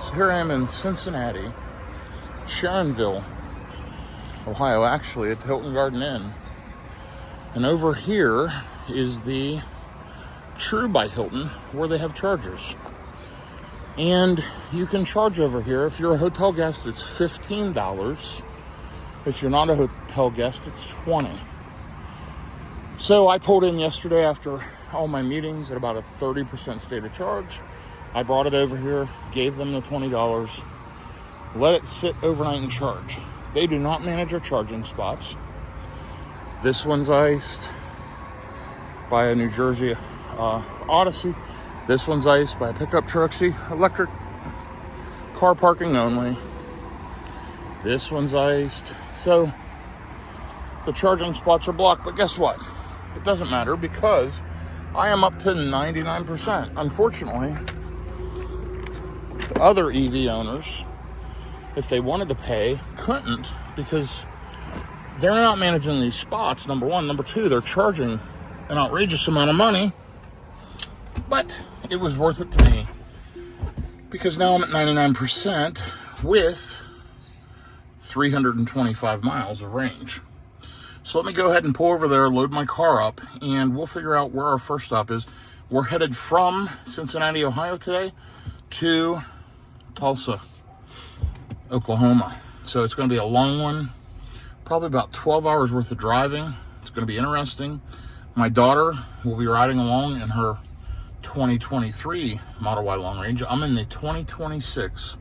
So here I am in Cincinnati, Sharonville, Ohio, actually, at the Hilton Garden Inn. And over here is the True by Hilton, where they have chargers. And you can charge over here. If you're a hotel guest, it's $15. If you're not a hotel guest, it's $20. So I pulled in yesterday after all my meetings at about a 30% state of charge. I brought it over here, gave them the $20, let it sit overnight and charge. They do not manage our charging spots. This one's iced by a New Jersey Odyssey. This one's iced by a pickup truck. See, electric car parking only. This one's iced. So the charging spots are blocked, but guess what? It doesn't matter because I am up to 99%. Unfortunately, the other EV owners, if they wanted to pay, couldn't because they're not managing these spots, number one. Number two, they're charging an outrageous amount of money, but it was worth it to me because now I'm at 99% with 325 miles of range. So let me go ahead and pull over there, load my car up, and we'll figure out where our first stop is. We're headed from Cincinnati, Ohio today to Tulsa, Oklahoma. So it's going to be a long one, probably about 12 hours worth of driving. It's going to be interesting. My daughter will be riding along in her 2023 Model Y Long Range. I'm in the 2026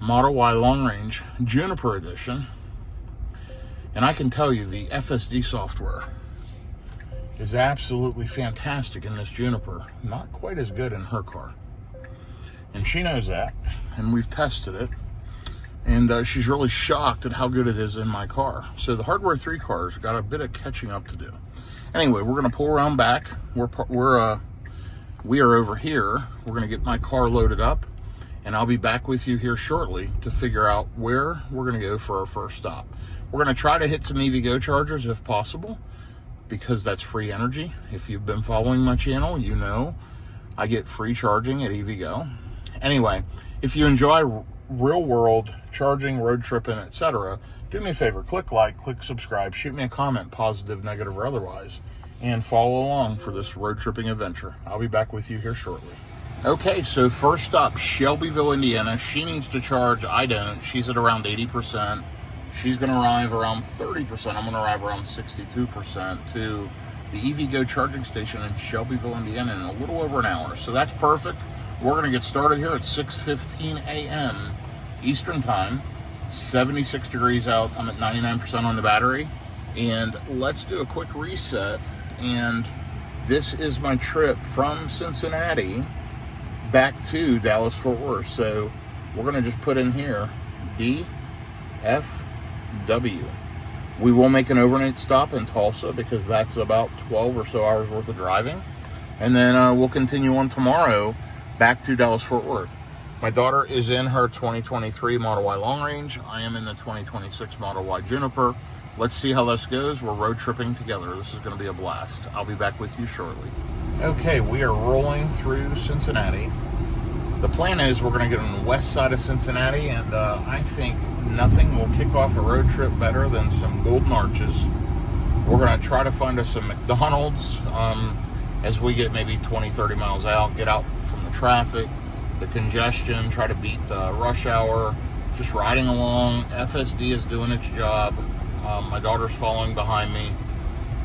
Model Y Long Range Juniper Edition. And I can tell you the FSD software is absolutely fantastic in this Juniper. Not quite as good in her car. And she knows that, and we've tested it. And she's really shocked at how good it is in my car. So the Hardware 3 cars got a bit of catching up to do. Anyway, we're going to pull around back. We are over here. We're going to get my car loaded up, and I'll be back with you here shortly to figure out where we're going to go for our first stop. We're going to try to hit some EVgo chargers if possible, because that's free energy. If you've been following my channel, you know I get free charging at EVgo. Anyway, if you enjoy real world charging, road tripping, etc., do me a favor, click like, click subscribe, shoot me a comment, positive, negative, or otherwise, and follow along for this road tripping adventure. I'll be back with you here shortly. Okay, so first up, Shelbyville, Indiana. She needs to charge. I don't. She's at around 80%. She's going to arrive around 30%. I'm going to arrive around 62% to the EVgo charging station in Shelbyville, Indiana in a little over an hour. So that's perfect. We're going to get started here at 6:15 a.m. Eastern Time. 76 degrees out. I'm at 99% on the battery. And let's do a quick reset. And this is my trip from Cincinnati back to Dallas-Fort Worth. So we're going to just put in here DFW. We will make an overnight stop in Tulsa because that's about 12 or so hours worth of driving. And then we'll continue on tomorrow back to Dallas-Fort Worth. My daughter is in her 2023 Model Y Long Range. I am in the 2026 Model Y Juniper. Let's see how this goes. We're road tripping together. This is going to be a blast. I'll be back with you shortly. Okay, we are rolling through Cincinnati. The plan is we're going to get on the west side of Cincinnati, and I think nothing will kick off a road trip better than some Golden Arches. We're going to try to find us some McDonald's as we get maybe 20, 30 miles out, get out from the traffic, the congestion, try to beat the rush hour, just riding along. FSD is doing its job. My daughter's following behind me,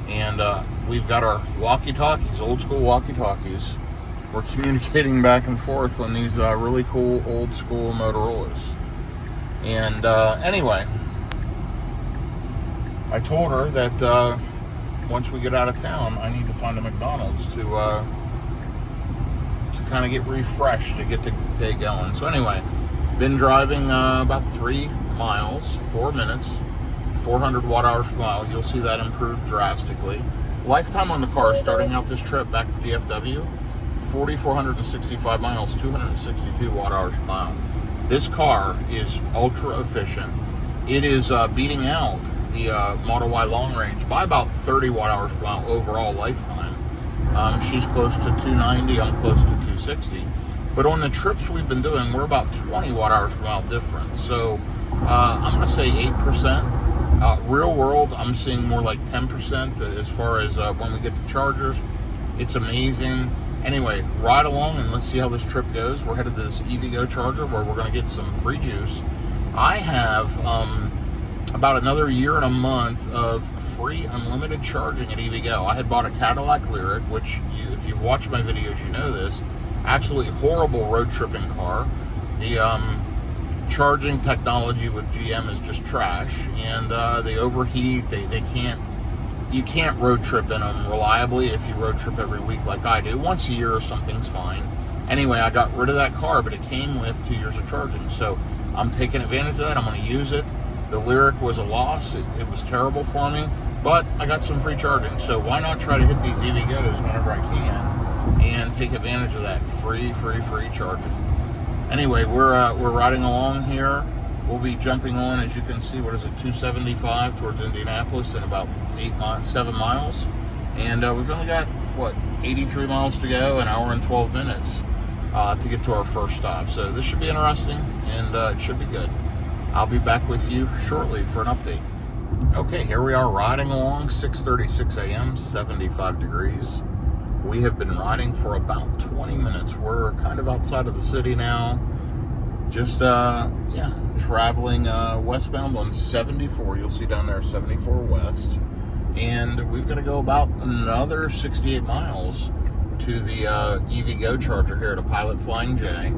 and we've got our walkie-talkies, old school walkie-talkies. We're communicating back and forth on these really cool old school Motorola's. And anyway, I told her that once we get out of town, I need to find a McDonald's to kind of get refreshed, to get the day going. So anyway, been driving about 3 miles, 4 minutes, 400 watt hours per mile. You'll see that improve drastically. Lifetime on the car, starting out this trip back to DFW, 4,465 miles, 262 watt hours per mile. This car is ultra efficient. It is beating out the Model Y Long Range by about 30 watt hours per mile overall lifetime. She's close to 290, I'm close to 260. But on the trips we've been doing, we're about 20 watt hours per mile difference. So I'm going to say 8%. Real world, I'm seeing more like 10% as far as when we get to chargers. It's amazing. Anyway, ride along and let's see how this trip goes. We're headed to this EVgo charger where we're going to get some free juice. I have about another year and a month of free unlimited charging at EVgo. I had bought a Cadillac Lyriq, which if you've watched my videos, you know this. Absolutely horrible road tripping car. The charging technology with GM is just trash, and they overheat. You can't road trip in them reliably if you road trip every week like I do. Once a year or something's fine. Anyway, I got rid of that car, but it came with 2 years of charging. So I'm taking advantage of that. I'm going to use it. The Lyriq was a loss. It was terrible for me, but I got some free charging. So why not try to hit these EVgo's whenever I can and take advantage of that free charging. Anyway, we're riding along here. We'll be jumping on, as you can see, 275 towards Indianapolis in about 7 miles. And we've only got, 83 miles to go, an hour and 12 minutes to get to our first stop. So this should be interesting, and it should be good. I'll be back with you shortly for an update. Okay, here we are riding along, 6:36 a.m., 75 degrees. We have been riding for about 20 minutes. We're kind of outside of the city now. Just traveling westbound on 74. You'll see down there 74 west. And we've got to go about another 68 miles to the EVgo charger here at a Pilot Flying J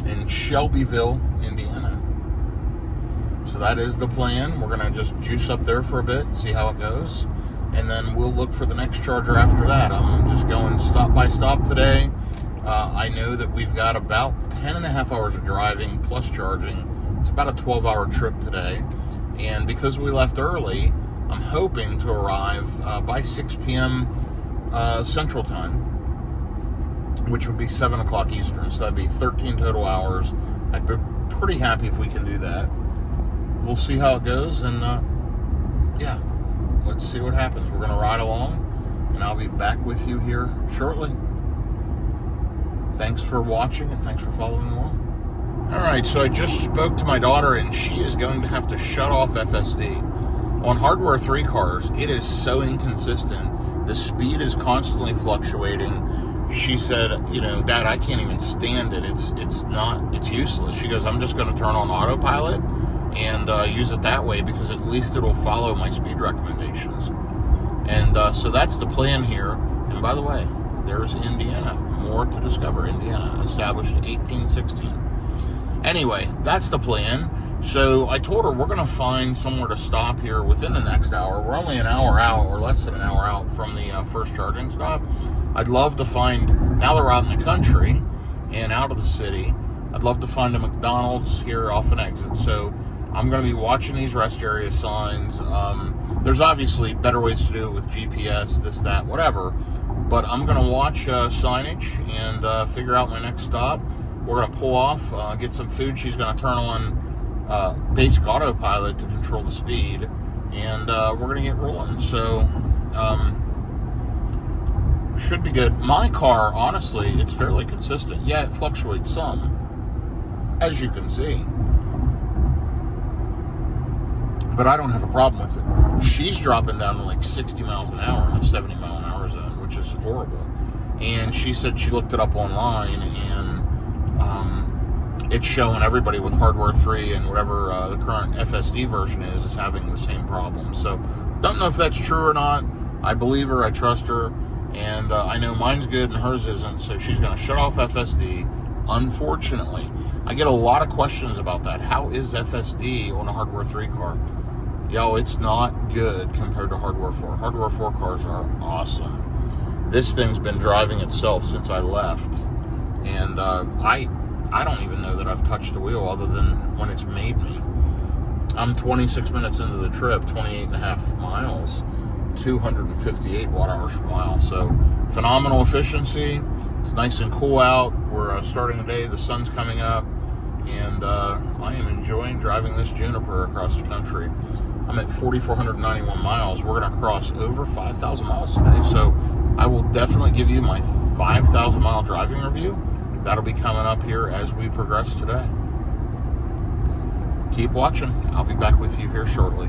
in Shelbyville, Indiana. So that is the plan. We're going to just juice up there for a bit, see how it goes. And then we'll look for the next charger after that. I'm just going stop by stop today. I know that we've got about 10 and a half hours of driving plus charging. It's about a 12-hour trip today. And because we left early, I'm hoping to arrive by 6 p.m. Central Time, which would be 7 o'clock Eastern. So that'd be 13 total hours. I'd be pretty happy if we can do that. We'll see how it goes, and let's see what happens. We're going to ride along, and I'll be back with you here shortly. Thanks for watching, and thanks for following along. All right, so I just spoke to my daughter, and she is going to have to shut off FSD. On Hardware 3 cars, it is so inconsistent. The speed is constantly fluctuating. She said, Dad, I can't even stand it. It's useless. She goes, I'm just going to turn on autopilot and use it that way, because at least it'll follow my speed recommendations. And so that's the plan here. And by the way, there's Indiana. More to discover. Indiana, established in 1816. Anyway, that's the plan. So I told her we're going to find somewhere to stop here within the next hour. We're only an hour out, or less than an hour out from the first charging stop. I'd love to find, now that we're out in the country and out of the city, I'd love to find a McDonald's here off an exit. So I'm going to be watching these rest area signs. There's obviously better ways to do it with GPS, this, that, whatever. But I'm going to watch signage and figure out my next stop. We're going to pull off, get some food. She's going to turn on basic autopilot to control the speed. And we're going to get rolling. So should be good. My car, honestly, it's fairly consistent. Yeah, it fluctuates some, as you can see. But I don't have a problem with it. She's dropping down to like 60 miles an hour in a 70 mile an hour zone, which is horrible. And she said she looked it up online, and it's showing everybody with Hardware 3 and whatever the current FSD version is having the same problem. So don't know if that's true or not. I believe her, I trust her, and I know mine's good and hers isn't, so she's going to shut off FSD. Unfortunately, I get a lot of questions about that. How is FSD on a Hardware 3 car? Yo, it's not good compared to Hardware 4. Hardware 4 cars are awesome. This thing's been driving itself since I left. And I don't even know that I've touched the wheel other than when it's made me. I'm 26 minutes into the trip, 28 and a half miles, 258 watt hours per mile. So phenomenal efficiency. It's nice and cool out. We're starting the day. The sun's coming up. And I am enjoying driving this Juniper across the country. I'm at 4,491 miles. We're going to cross over 5,000 miles today. So I will definitely give you my 5,000 mile driving review that'll be coming up here as we progress today. Keep watching. I'll be back with you here shortly.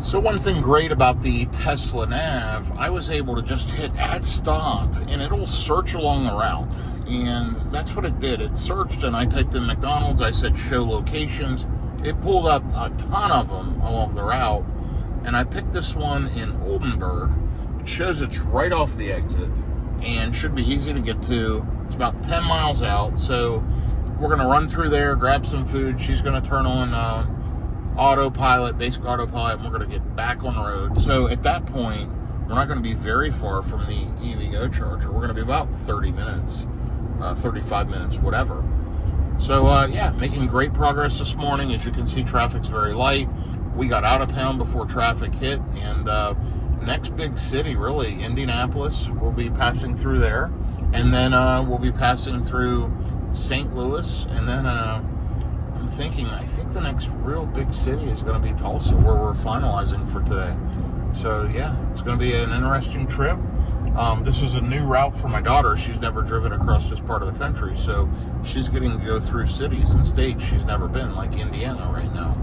So one thing great about the Tesla Nav, I was able to just hit add stop and it'll search along the route. And that's what it did. It searched and I typed in McDonald's. I said show locations. It pulled up a ton of them along the route. And I picked this one in Oldenburg. It shows it's right off the exit and should be easy to get to. It's about 10 miles out. So we're going to run through there, grab some food. She's going to turn on autopilot, basic autopilot, and we're going to get back on the road. So at that point, we're not going to be very far from the EVgo charger. We're going to be about 30 minutes, 35 minutes, whatever. So yeah, making great progress this morning. As you can see, traffic's very light. We got out of town before traffic hit, and next big city, really, Indianapolis. We'll be passing through there, and then we'll be passing through St. Louis, and then I'm thinking, I think the next real big city is going to be Tulsa, where we're finalizing for today. So yeah, it's going to be an interesting trip. This is a new route for my daughter. She's never driven across this part of the country, so she's getting to go through cities and states she's never been, like Indiana right now.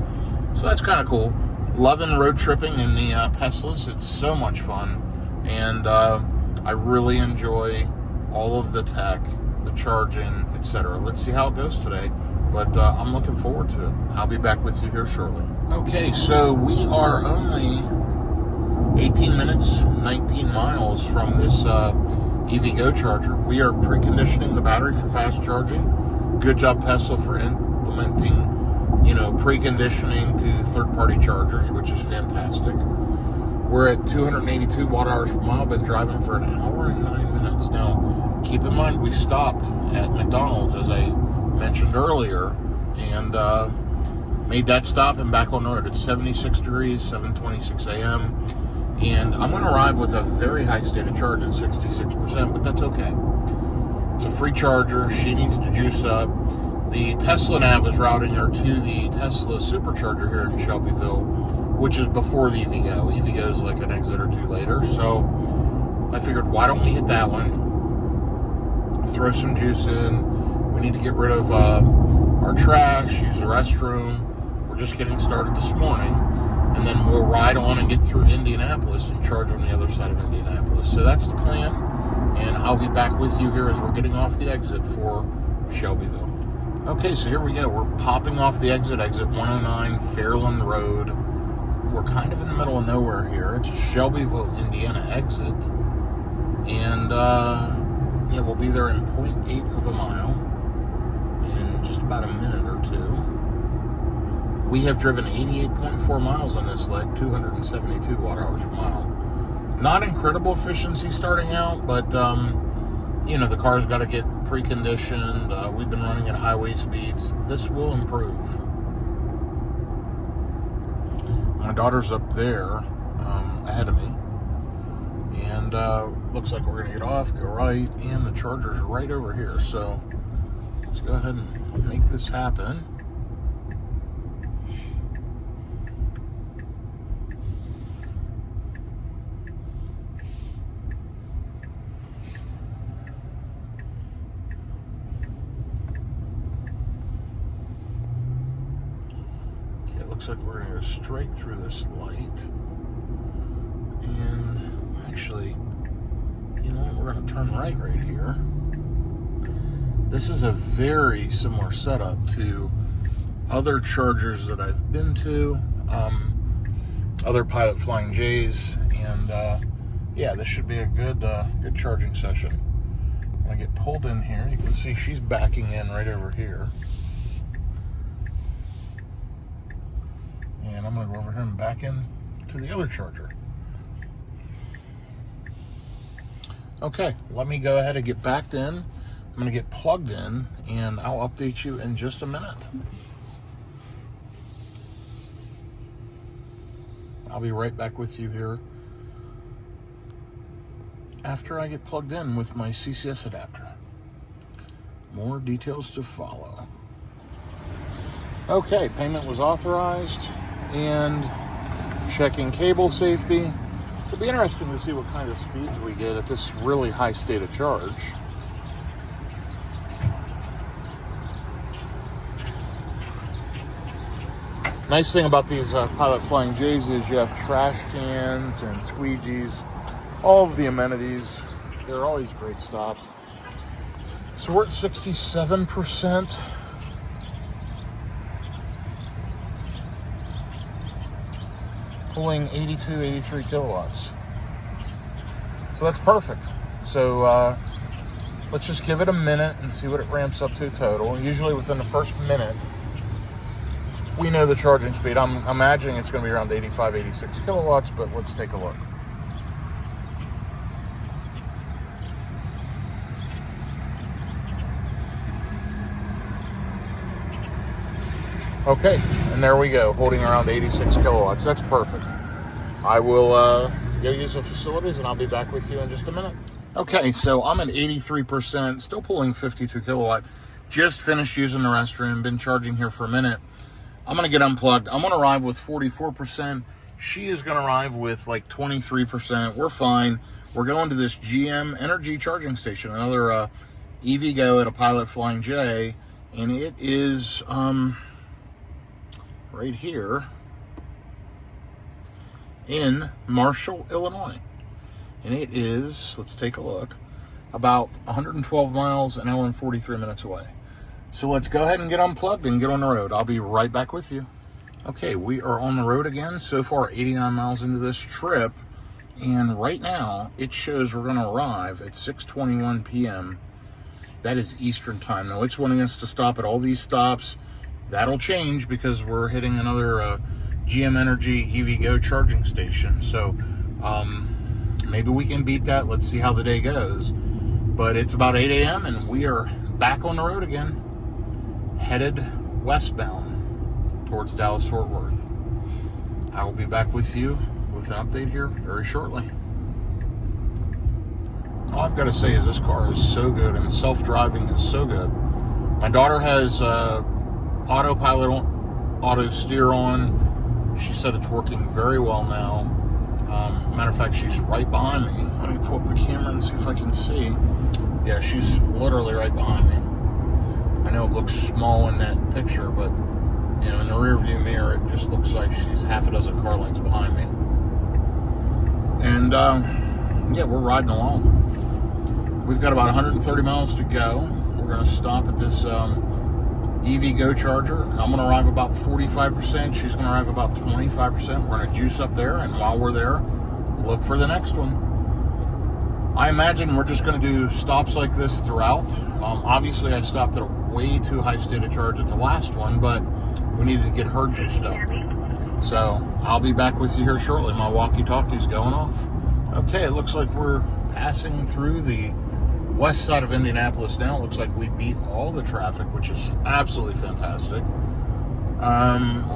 So that's kind of cool. Loving road tripping in the Teslas. It's so much fun, and I really enjoy all of the tech, the charging, etc. Let's see how it goes today. But I'm looking forward to it. I'll be back with you here shortly. Okay, so we are only 18 minutes, 19 miles from this EVgo charger. We are preconditioning the battery for fast charging. Good job, Tesla, for implementing, preconditioning to third-party chargers, which is fantastic. We're at 282 watt-hours per mile. Been driving for an hour and 9 minutes. Now, keep in mind, we stopped at McDonald's, as I mentioned earlier, and made that stop and back on the road. It's 76 degrees, 7:26 a.m. And I'm going to arrive with a very high state of charge at 66%, but that's okay. It's a free charger. She needs to juice up. The Tesla Nav is routing her to the Tesla supercharger here in Shelbyville, which is before the EVgo. EVgo is like an exit or two later. So I figured, why don't we hit that one? Throw some juice in. We need to get rid of our trash, use the restroom. We're just getting started this morning. And then we'll ride on and get through Indianapolis and charge on the other side of Indianapolis. So that's the plan. And I'll be back with you here as we're getting off the exit for Shelbyville. Okay, so here we go. We're popping off the exit 109 Fairland Road. We're kind of in the middle of nowhere here. It's a Shelbyville, Indiana exit. And yeah, we'll be there in 0.8 of a mile in just about a minute or two. We have driven 88.4 miles on this leg, 272 watt-hours per mile. Not incredible efficiency starting out, but the car's got to get preconditioned. We've been running at highway speeds. This will improve. My daughter's up there ahead of me. And looks like we're going to get off, go right, and the charger's right over here. So let's go ahead and make this happen. Okay, it looks like we're going to go straight through this light. And actually, we're going to turn right here. This is a very similar setup to other chargers that I've been to, other Pilot Flying J's, and yeah, this should be a good charging session. When I get pulled in here, you can see she's backing in right over here. And I'm going to go over here and back in to the other charger. Okay, let me go ahead and get backed in. I'm going to get plugged in, and I'll update you in just a minute. I'll be right back with you here after I get plugged in with my CCS adapter. More details to follow. Okay, payment was authorized, and checking cable safety. It'll be interesting to see what kind of speeds we get at this really high state of charge. Nice thing about these Pilot Flying J's is you have trash cans and squeegees, all of the amenities. They're always great stops. So we're at 67%. Pulling 82, 83 kilowatts. So that's perfect. So let's just give it a minute and see what it ramps up to total. Usually within the first minute, we know the charging speed. I'm imagining it's going to be around 85, 86 kilowatts, but let's take a look. Okay, and there we go, holding around 86 kilowatts. That's perfect. I will go use the facilities, and I'll be back with you in just a minute. Okay, so I'm at 83%, still pulling 52 kilowatt. Just finished using the restroom, been charging here for a minute. I'm going to get unplugged. I'm going to arrive with 44%. She is going to arrive with like 23%. We're fine. We're going to this GM Energy charging station, another EVgo at a Pilot Flying J, and it is right here in Marshall, Illinois. And it is, let's take a look, about 112 miles, an hour and 43 minutes away. So let's go ahead and get unplugged and get on the road. I'll be right back with you. Okay, we are on the road again. So far, 89 miles into this trip. And right now, it shows we're going to arrive at 6:21 p.m. That is Eastern time. Now, it's wanting us to stop at all these stops. That'll change because we're hitting another GM Energy EVgo charging station. So maybe we can beat that. Let's see how the day goes. But it's about 8 a.m. and we are back on the road again, headed westbound towards Dallas-Fort Worth. I will be back with you with an update here very shortly. All I've got to say is this car is so good, and self-driving is so good. My daughter has autopilot auto steer on. She said it's working very well now. Matter of fact, she's right behind me. Let me pull up the camera and see if I can see. Yeah, she's literally right behind me. I know it looks small in that picture, but you know, in the rear view mirror, it just looks like she's half a dozen car lengths behind me. And yeah, we're riding along. We've got about 130 miles to go. We're going to stop at this EVgo charger. I'm going to arrive about 45%. She's going to arrive about 25%. We're going to juice up there, and while we're there, look for the next one. I imagine we're just going to do stops like this throughout. Obviously, I stopped at a way too high state of charge at the last one, but we needed to get her juiced up. So I'll be back with you here shortly. My walkie-talkie's going off. Okay, it looks like we're passing through the west side of Indianapolis now. It looks like we beat all the traffic, which is absolutely fantastic.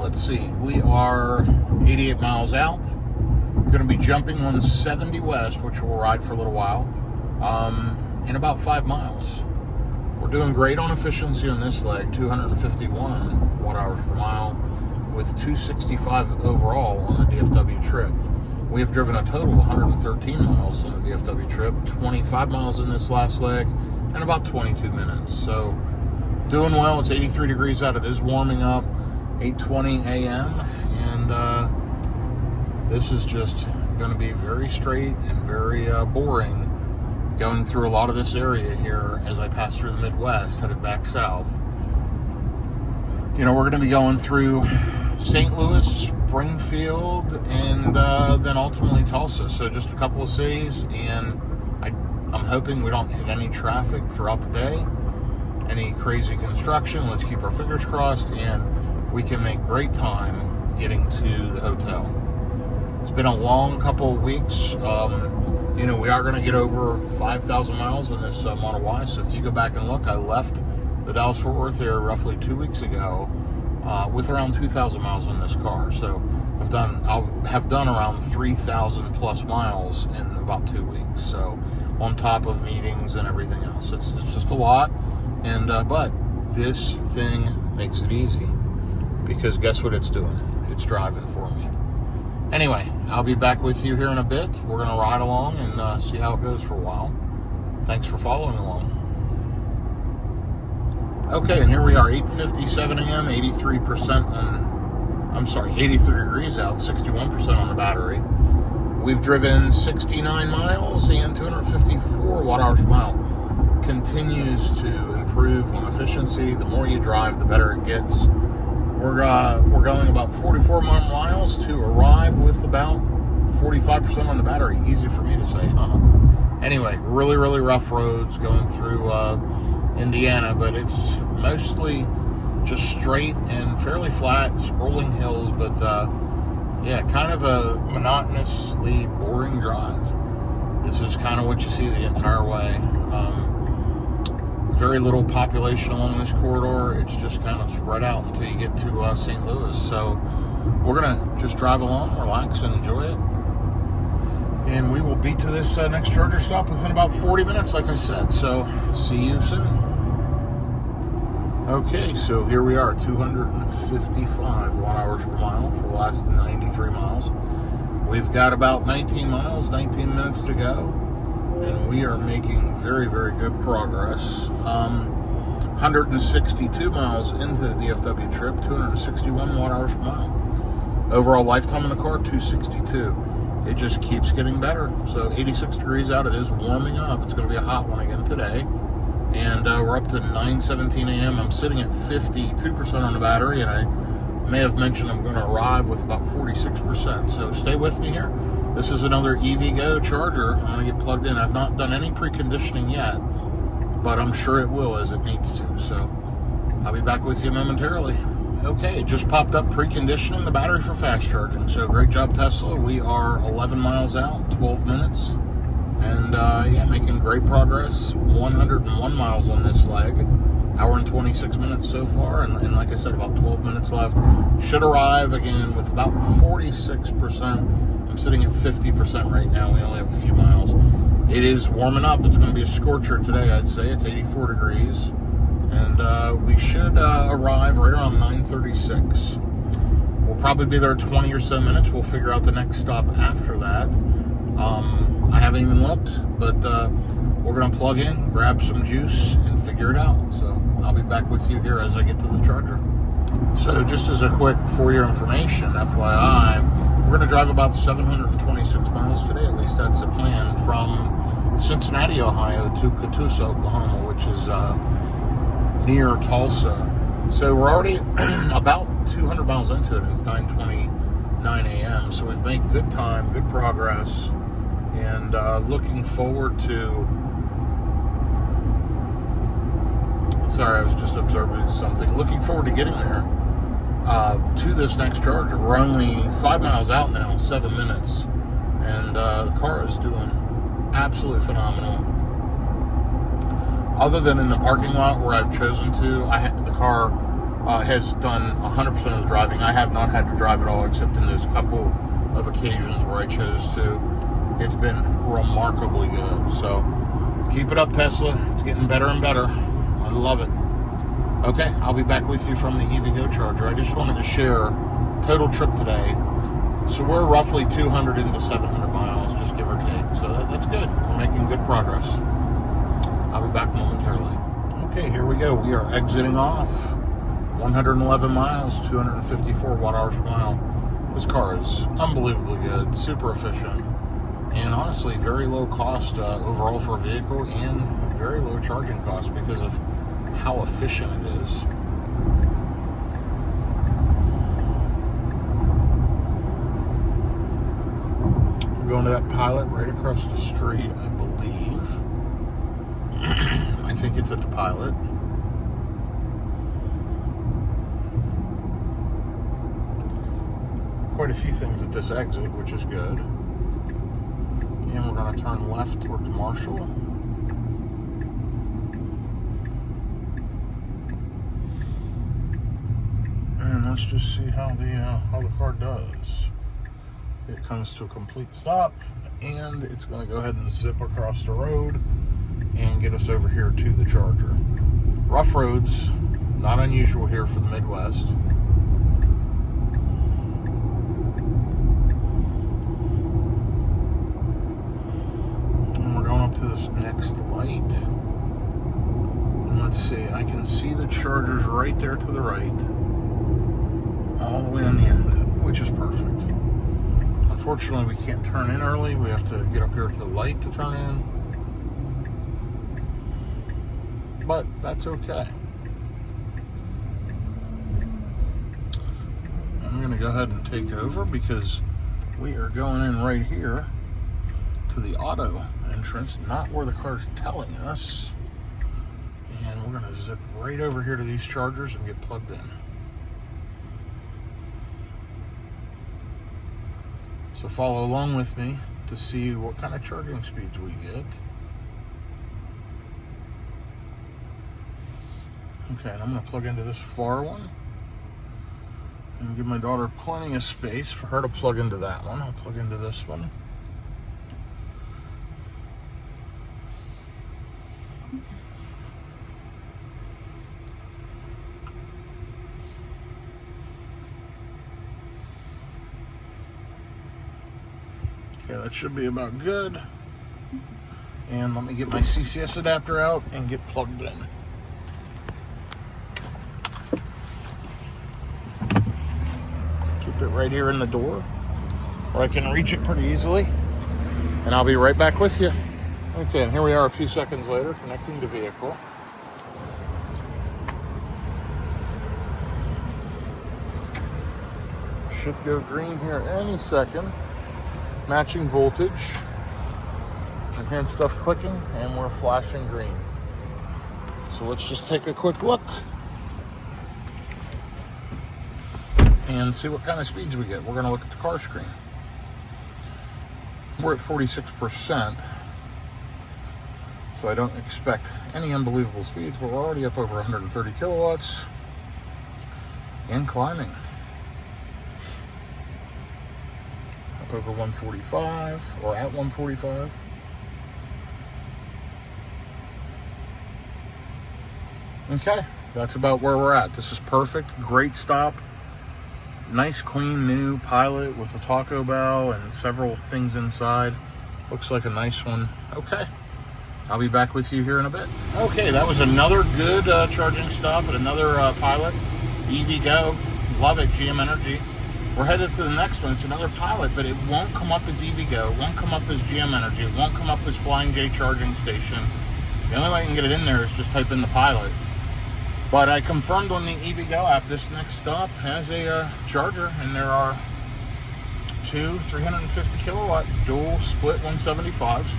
Let's see. We are 88 miles out. Going to be jumping on 70 West, which we'll ride for a little while, in about 5 miles. We're doing great on efficiency on this leg, 251 watt hours per mile, with 265 overall on the DFW trip. We have driven a total of 113 miles on the DFW trip, 25 miles in this last leg, and about 22 minutes. So doing well. It's 83 degrees out. It is warming up, 8:20 a.m. And this is just going to be very straight and very boring going through a lot of this area here as I pass through the Midwest, headed back south. You know, we're going to be going through St. Louis, Springfield, and then ultimately Tulsa. So just a couple of cities, and I'm hoping we don't hit any traffic throughout the day, any crazy construction. Let's keep our fingers crossed, and we can make great time getting to the hotel. It's been a long couple of weeks. You know, we are going to get over 5,000 miles in this Model Y. So if you go back and look, I left the Dallas-Fort Worth area roughly 2 weeks ago with around 2,000 miles on this car. So I'll have done around 3,000 plus miles in about 2 weeks. So on top of meetings and everything else, it's just a lot. And but this thing makes it easy, because guess what it's doing? It's driving for me. Anyway, I'll be back with you here in a bit. We're going to ride along and see how it goes for a while. Thanks for following along. Okay, and here we are, 8:57 a.m., 83% I'm sorry, 83 degrees out, 61% on the battery. We've driven 69 miles and 254 watt hours per mile. Continues to improve on efficiency. The more you drive, the better it gets. We're going about 44 miles to arrive with about 45% on the battery. Easy for me to say, huh? Anyway, really, really rough roads going through Indiana, but it's mostly just straight and fairly flat, rolling hills, but yeah, kind of a monotonously boring drive. This is kind of what you see the entire way. Very little population along this corridor. It's just kind of spread out until you get to St. Louis. So we're gonna just drive along, relax, and enjoy it. And we will be to this next charger stop within about 40 minutes, like I said. So see you soon. Okay, so here we are, 255 watt hours per mile for the last 93 miles. We've got about 19 miles, 19 minutes to go, and we are making very, very good progress. 162 miles into the DFW trip, 261 watt hours per mile. Overall lifetime in the car, 262. It just keeps getting better. So 86 degrees out, it is warming up. It's going to be a hot one again today. And we're up to 9:17 a.m. I'm sitting at 52% on the battery, and I may have mentioned I'm going to arrive with about 46%. So stay with me here. This is another EVgo charger. I'm going to get plugged in. I've not done any preconditioning yet, but I'm sure it will as it needs to. So I'll be back with you momentarily. Okay, it just popped up preconditioning the battery for fast charging. So great job, Tesla. We are 11 miles out, 12 minutes. And yeah, making great progress. 101 miles on this leg. Hour and 26 minutes so far. And like I said, about 12 minutes left. Should arrive again with about 46%. I'm sitting at 50% right now. We only have a few miles. It is warming up. It's going to be a scorcher today, I'd say. It's 84 degrees. And we should arrive right around 9:36. We'll probably be there 20 or so minutes. We'll figure out the next stop after that. I haven't even looked, but we're going to plug in, grab some juice, and figure it out. So I'll be back with you here as I get to the charger. So just as a quick for your information, FYI, we're going to drive about 726 miles today. At least that's the plan, from Cincinnati, Ohio to Tulsa, Oklahoma, which is near Tulsa. So we're already about 200 miles into it. It's 9:29 a.m. So we've made good time, good progress, and looking forward to... Sorry, I was just observing something. Looking forward to getting there to this next charger. We're only 5 miles out now, 7 minutes, and the car is doing absolutely phenomenal. Other than in the parking lot where I've chosen to, the car has done 100% of the driving. I have not had to drive at all, except in those couple of occasions where I chose to. It's been remarkably good. So keep it up, Tesla. It's getting better and better. I love it. Okay, I'll be back with you from the EVgo charger. I just wanted to share total trip today. So we're roughly 200 into 700 miles, just give or take. So that's good. We're making good progress. I'll be back momentarily. Okay, here we go. We are exiting off. 111 miles, 254 watt hours per mile. This car is unbelievably good, super efficient, and honestly very low cost overall for a vehicle, and very low charging cost because of how efficient it is. We're going to that Pilot right across the street, I believe. I think it's at the Pilot. Quite a few things at this exit, which is good. And we're going to turn left towards Marshall. And let's just see how the car does. It comes to a complete stop, and it's going to go ahead and zip across the road and get us over here to the charger. Rough roads, not unusual here for the Midwest. And we're going up to this next light. And let's see, I can see the chargers right there to the right. all the way on the end, which is perfect. Unfortunately, we can't turn in early. We have to get up here to the light to turn in. But that's okay. I'm going to go ahead and take over because we are going in right here to the auto entrance, not where the car's telling us. And we're going to zip right over here to these chargers and get plugged in. So follow along with me to see what kind of charging speeds we get. Okay, and I'm going to plug into this far one and give my daughter plenty of space for her to plug into that one. I'll plug into this one. Okay, that should be about good. And let me get my CCS adapter out and get plugged in. Keep it right here in the door where I can reach it pretty easily. And I'll be right back with you. Okay, and here we are a few seconds later, connecting to vehicle. Should go green here any second. Matching voltage. I'm hearing stuff clicking, and we're flashing green. So let's just take a quick look and see what kind of speeds we get. We're going to look at the car screen. We're at 46%, so I don't expect any unbelievable speeds, but we're already up over 130 kilowatts and climbing. Up over 145, or at 145. Okay, that's about where we're at. This is perfect. Great stop. Nice, clean, new Pilot with a Taco Bell and several things inside. Looks like a nice one. Okay, I'll be back with you here in a bit. Okay, that was another good charging stop at another Pilot. EVgo. Love it, GM Energy. We're headed to the next one. It's another Pilot, but it won't come up as EVgo. It won't come up as GM Energy. It won't come up as Flying J charging station. The only way I can get it in there is just type in the Pilot. But I confirmed on the EVgo app this next stop has a charger, and there are two 350 kilowatt dual split 175s.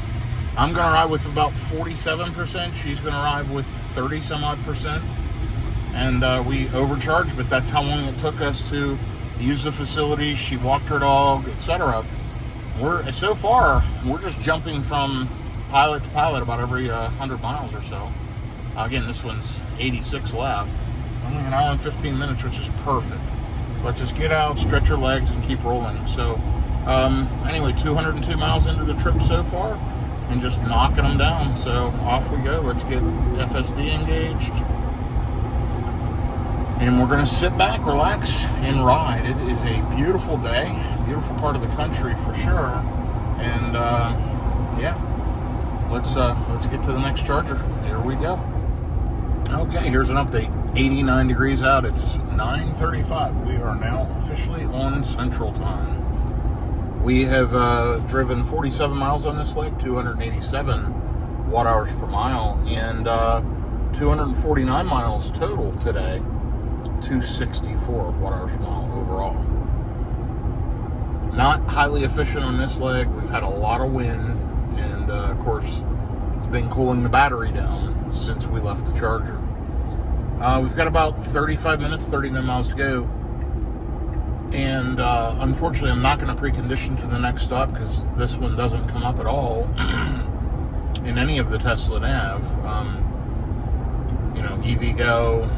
I'm going to ride with about 47%. She's going to ride with 30 some odd percent. And we overcharged, but that's how long it took us to use the facility. She walked her dog, etc. So far, we're just jumping from Pilot to Pilot about every 100 miles or so. Again, this one's 86 left. Only an hour and 15 minutes, which is perfect. Let's just get out, stretch our legs, and keep rolling. So, anyway, 202 miles into the trip so far, and just knocking them down. So, off we go. Let's get FSD engaged. And we're going to sit back, relax, and ride. It is a beautiful day, beautiful part of the country for sure. And, yeah, let's get to the next charger. Here we go. Okay, here's an update. 89 degrees out. It's 9:35. We are now officially on Central Time. We have driven 47 miles on this leg, 287 watt hours per mile, and 249 miles total today, 264 watt hours per mile overall. Not highly efficient on this leg. We've had a lot of wind, and of course, it's been cooling the battery down since we left the charger. We've got about 35 minutes, 39 miles to go. And unfortunately, I'm not going to precondition to the next stop because this one doesn't come up at all in any of the Tesla nav. EVgo,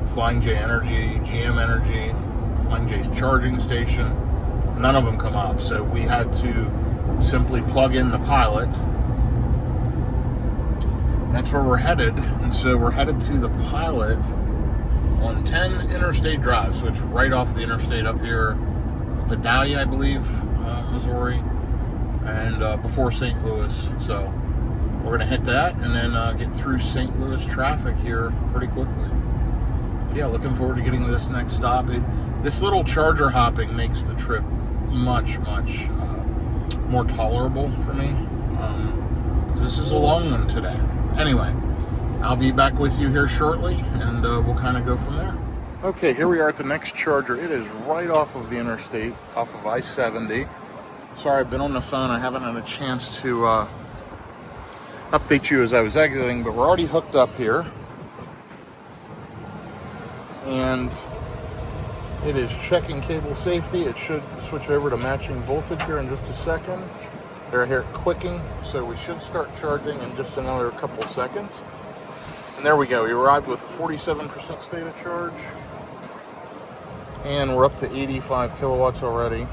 Flying J Energy, GM Energy, Flying J's charging station. None of them come up. So we had to simply plug in the Pilot. That's where we're headed, and so we're headed to the Pilot on 10 Interstate Drive, so it's right off the interstate up here, Vidalia, I believe, Missouri, and before St. Louis. So we're going to hit that and then get through St. Louis traffic here pretty quickly. Yeah, looking forward to getting to this next stop. This little charger hopping makes the trip much more tolerable for me. This is a long one today. Anyway, I'll be back with you here shortly, and we'll kind of go from there. Okay, here we are at the next charger. It is right off of the interstate, off of I-70. Sorry, I've been on the phone. I haven't had a chance to update you as I was exiting, but we're already hooked up here. And it is checking cable safety. It should switch over to matching voltage here in just a second. They're here clicking, so we should start charging in just another couple of seconds. And there we go. We arrived with a 47% state of charge. And we're up to 85 kilowatts already.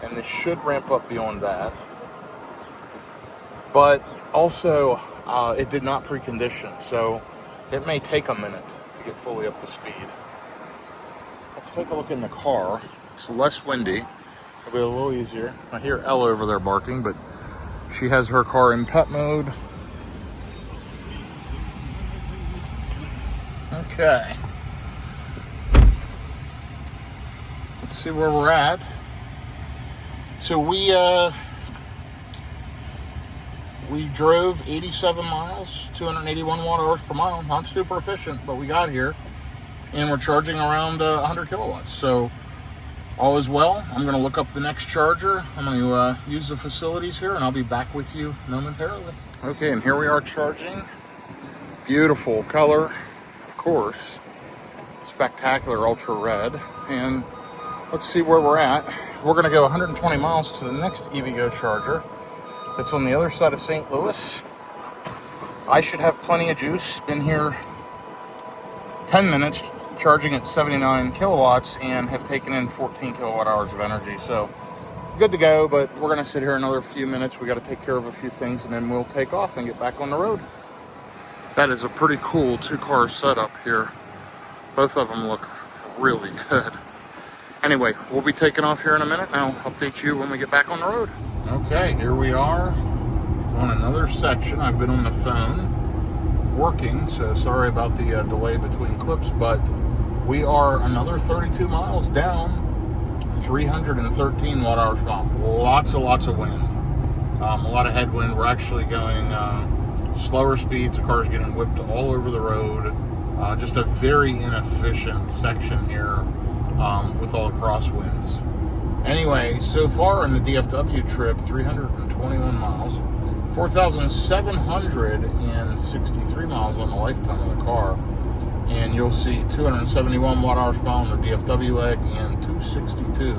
And this should ramp up beyond that. But also, it did not precondition, so it may take a minute to get fully up to speed. Let's take a look in the car. It's less windy. It'll be a little easier. I hear Ella over there barking, but she has her car in pet mode. Okay. Let's see where we're at. So we drove 87 miles, 281 watt hours per mile. Not super efficient, but we got here. And we're charging around 100 kilowatts. So all is well. I'm going to look up the next charger. I'm going to use the facilities here, and I'll be back with you momentarily. Okay, and here we are charging. Beautiful color, of course. Spectacular ultra red. And let's see where we're at. We're going to go 120 miles to the next EVgo charger. It's on the other side of St. Louis. I should have plenty of juice. Been here 10 minutes, charging at 79 kilowatts, and have taken in 14 kilowatt hours of energy. So good to go, but we're going to sit here another few minutes. We got to take care of a few things, and then we'll take off and get back on the road. That is a pretty cool two-car setup here. Both of them look really good. Anyway, we'll be taking off here in a minute, and I'll update you when we get back on the road. Okay, here we are on another section. I've been on the phone working, so sorry about the delay between clips, but we are another 32 miles down, 313 watt hours per mile. Lots of wind, a lot of headwind. We're actually going slower speeds. The car's getting whipped all over the road. Just a very inefficient section here. With all the crosswinds. Anyway, so far in the DFW trip, 321 miles, 4,763 miles on the lifetime of the car, and you'll see 271 watt hours per mile on the DFW leg and 262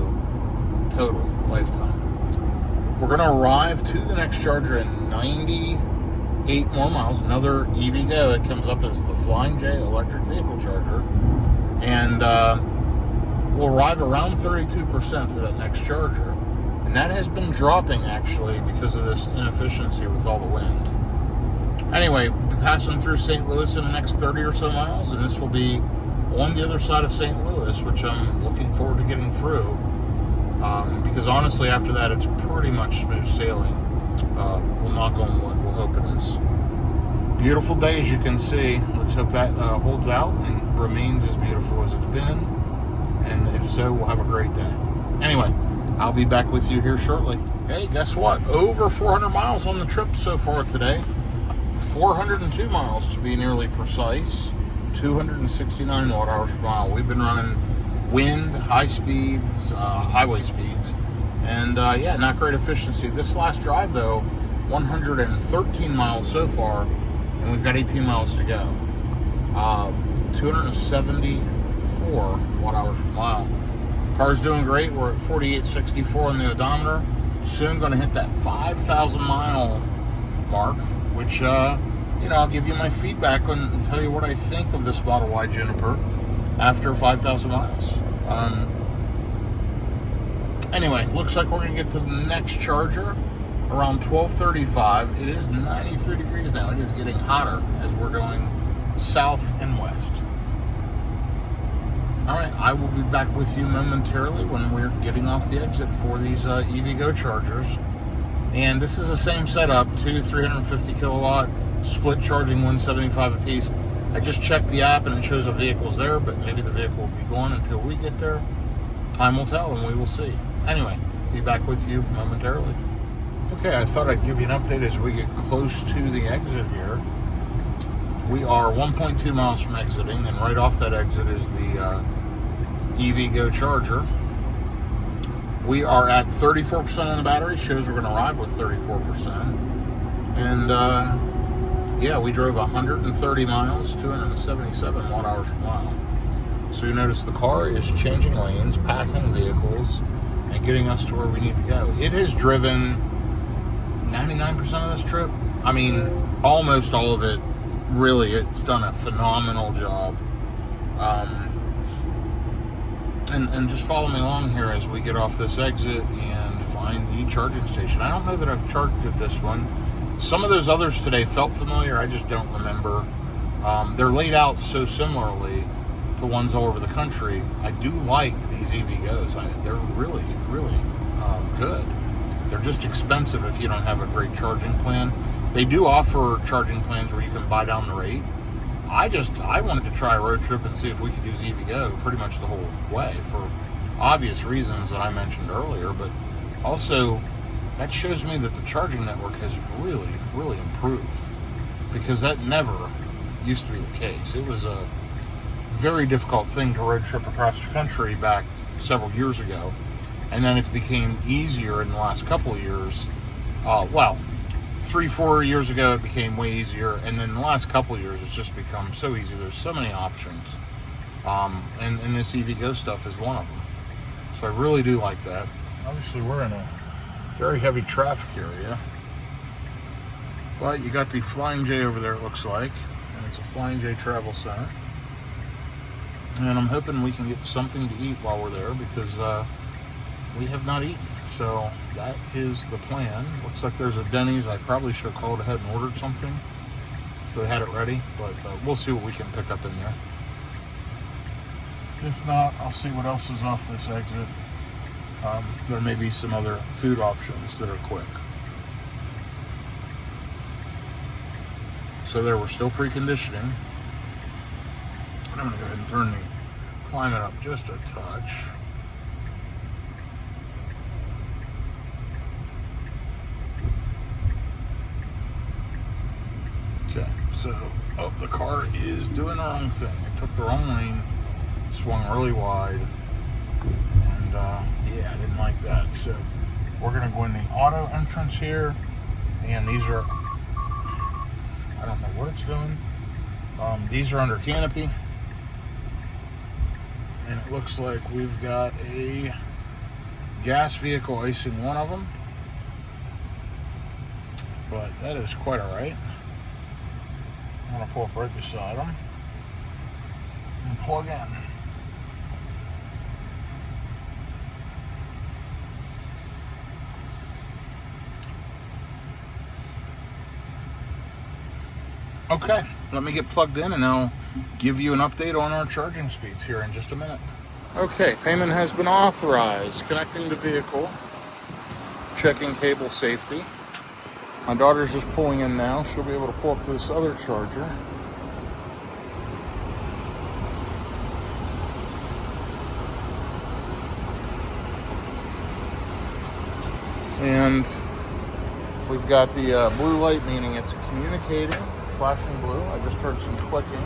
total lifetime. We're going to arrive to the next charger in 98 more miles, another EVgo. It comes up as the Flying J electric vehicle charger, and we'll arrive around 32% to that next charger. And that has been dropping, actually, because of this inefficiency with all the wind. Anyway, we'll be passing through St. Louis in the next 30 or so miles, and this will be on the other side of St. Louis, which I'm looking forward to getting through. Because honestly, after that, it's pretty much smooth sailing. We'll knock on wood. We'll hope it is. Beautiful day, as you can see. Let's hope that holds out and remains as beautiful as it's been. And if so, we'll have a great day. Anyway, I'll be back with you here shortly. Hey, guess what? Over 400 miles on the trip so far today. 402 miles to be nearly precise. 269 watt hours per mile. We've been running wind, high speeds, highway speeds. And yeah, not great efficiency. This last drive, though, 113 miles so far. And we've got 18 miles to go. 274 watt hours per mile. Car's doing great. We're at 4864 on the odometer. Soon going to hit that 5,000 mile mark, which I'll give you my feedback and tell you what I think of this Model Y Juniper after 5,000 miles. Anyway, looks like we're going to get to the next charger around 12:35. It is 93 degrees now. It is getting hotter as we're going south and west. All right, I will be back with you momentarily when we're getting off the exit for these EVgo chargers. And this is the same setup, two 350 kilowatt, split charging 175 apiece. I just checked the app and it shows the vehicle's there, but maybe the vehicle will be gone until we get there. Time will tell and we will see. Anyway, be back with you momentarily. Okay, I thought I'd give you an update as we get close to the exit here. We are 1.2 miles from exiting, and right off that exit is the EVgo charger. We are at 34% on the battery. Shows we're going to arrive with 34%. And yeah, we drove 130 miles, 277 watt hours per mile. So you notice the car is changing lanes, passing vehicles, and getting us to where we need to go. It has driven 99% of this trip. I mean, almost all of it. Really, it's done a phenomenal job. And just follow me along here as we get off this exit and find the charging station. I don't know that I've charged at this one. Some of those others today felt familiar. I just don't remember. They're laid out so similarly to ones all over the country. I do like these EVgo's. They're really, really good. They're just expensive if you don't have a great charging plan. They do offer charging plans where you can buy down the rate. I wanted to try a road trip and see if we could use EVgo pretty much the whole way for obvious reasons that I mentioned earlier, but also that shows me that the charging network has really, really improved, because that never used to be the case. It was a very difficult thing to road trip across the country back several years ago, and then it's became easier in the last couple of years. Well, 3-4 years ago it became way easier, and then the last couple of years it's just become so easy. There's so many options, and this EVgo stuff is one of them. So I really do like that. Obviously we're in a very heavy traffic area, but you got the Flying J over there, it looks like, and it's a Flying J Travel Center, and I'm hoping we can get something to eat while we're there, because we have not eaten. So that is the plan. Looks like there's a Denny's. I probably should have called ahead and ordered something so they had it ready, but we'll see what we can pick up in there. If not, I'll see what else is off this exit. There may be some other food options that are quick. So there, we're still preconditioning. I'm going to go ahead and turn the climate up just a touch. Okay, so, the car is doing the wrong thing. It took the wrong lane, swung really wide, and yeah, I didn't like that. So we're gonna go in the auto entrance here, and these are, I don't know what it's doing. These are under canopy, and it looks like we've got a gas vehicle icing one of them, but that is quite all right. I'm going to pull up right beside them and plug in. Okay, let me get plugged in and I'll give you an update on our charging speeds here in just a minute. Okay, payment has been authorized. Connecting the vehicle. Checking cable safety. My daughter's just pulling in now. She'll be able to pull up this other charger. And we've got the blue light, meaning it's communicating, flashing blue. I just heard some clicking.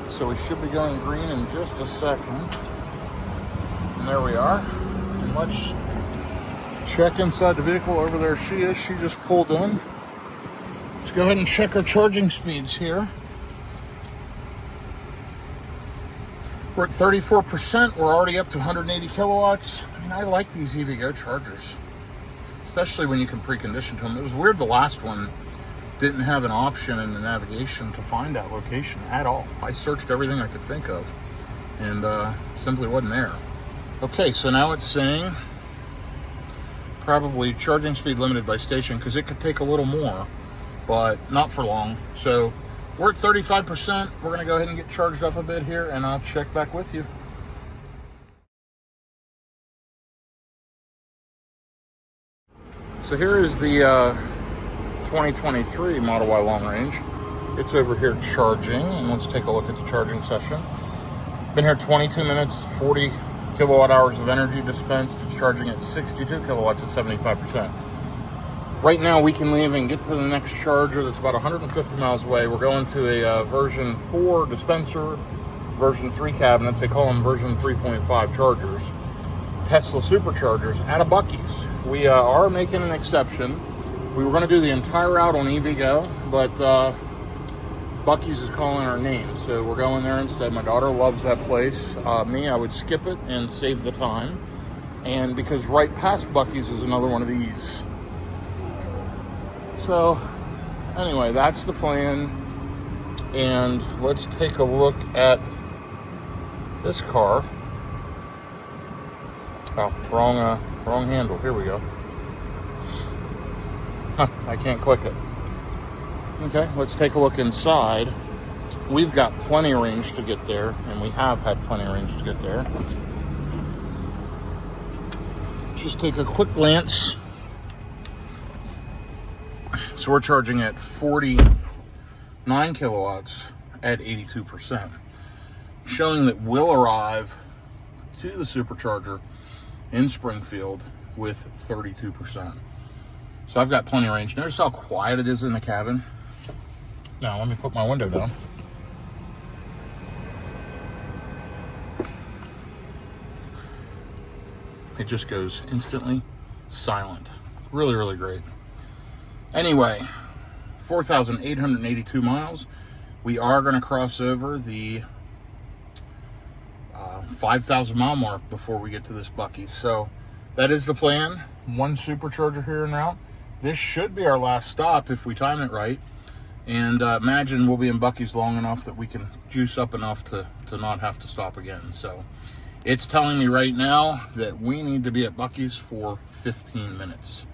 So we should be going green in just a second. And there we are. And let's check inside the vehicle. Over there she is. She just pulled in. Let's go ahead and check our charging speeds here. We're at 34%. We're already up to 180 kilowatts. I mean, I like these EVgo chargers, especially when you can precondition to them. It was weird the last one didn't have an option in the navigation to find that location at all. I searched everything I could think of, and simply wasn't there. Okay, so now it's saying probably charging speed limited by station, because it could take a little more, but not for long. So we're at 35%. We're going to go ahead and get charged up a bit here, and I'll check back with you. So here is the 2023 Model Y Long Range. It's over here charging, and let's take a look at the charging session. Been here 22 minutes, 40 kilowatt hours of energy dispensed. It's charging at 62 kilowatts at 75%. Right now, we can leave and get to the next charger that's about 150 miles away. We're going to a version 4 dispenser, version 3 cabinets. They call them version 3.5 chargers. Tesla superchargers at a Buc-ee's. We are making an exception. We were going to do the entire route on EVgo, but Buc-ee's is calling our name, so we're going there instead. My daughter loves that place. Me, I would skip it and save the time. And because right past Buc-ee's is another one of these. So, anyway, that's the plan. And let's take a look at this car. Oh, wrong handle. Here we go. Huh, I can't click it. Okay, let's take a look inside. We've got plenty of range to get there, and we have had plenty of range to get there. Just take a quick glance. So we're charging at 49 kilowatts at 82%, showing that we'll arrive to the supercharger in Springfield with 32%. So I've got plenty of range. Notice how quiet it is in the cabin. Now let me put my window down. It just goes instantly silent. Really, really great. Anyway, 4,882 miles. We are going to cross over the 5,000 mile mark before we get to this Buc-ee's. So that is the plan. One supercharger here en route. This should be our last stop if we time it right. And imagine we'll be in Buc-ee's long enough that we can juice up enough to not have to stop again. So it's telling me right now that we need to be at Buc-ee's for 15 minutes.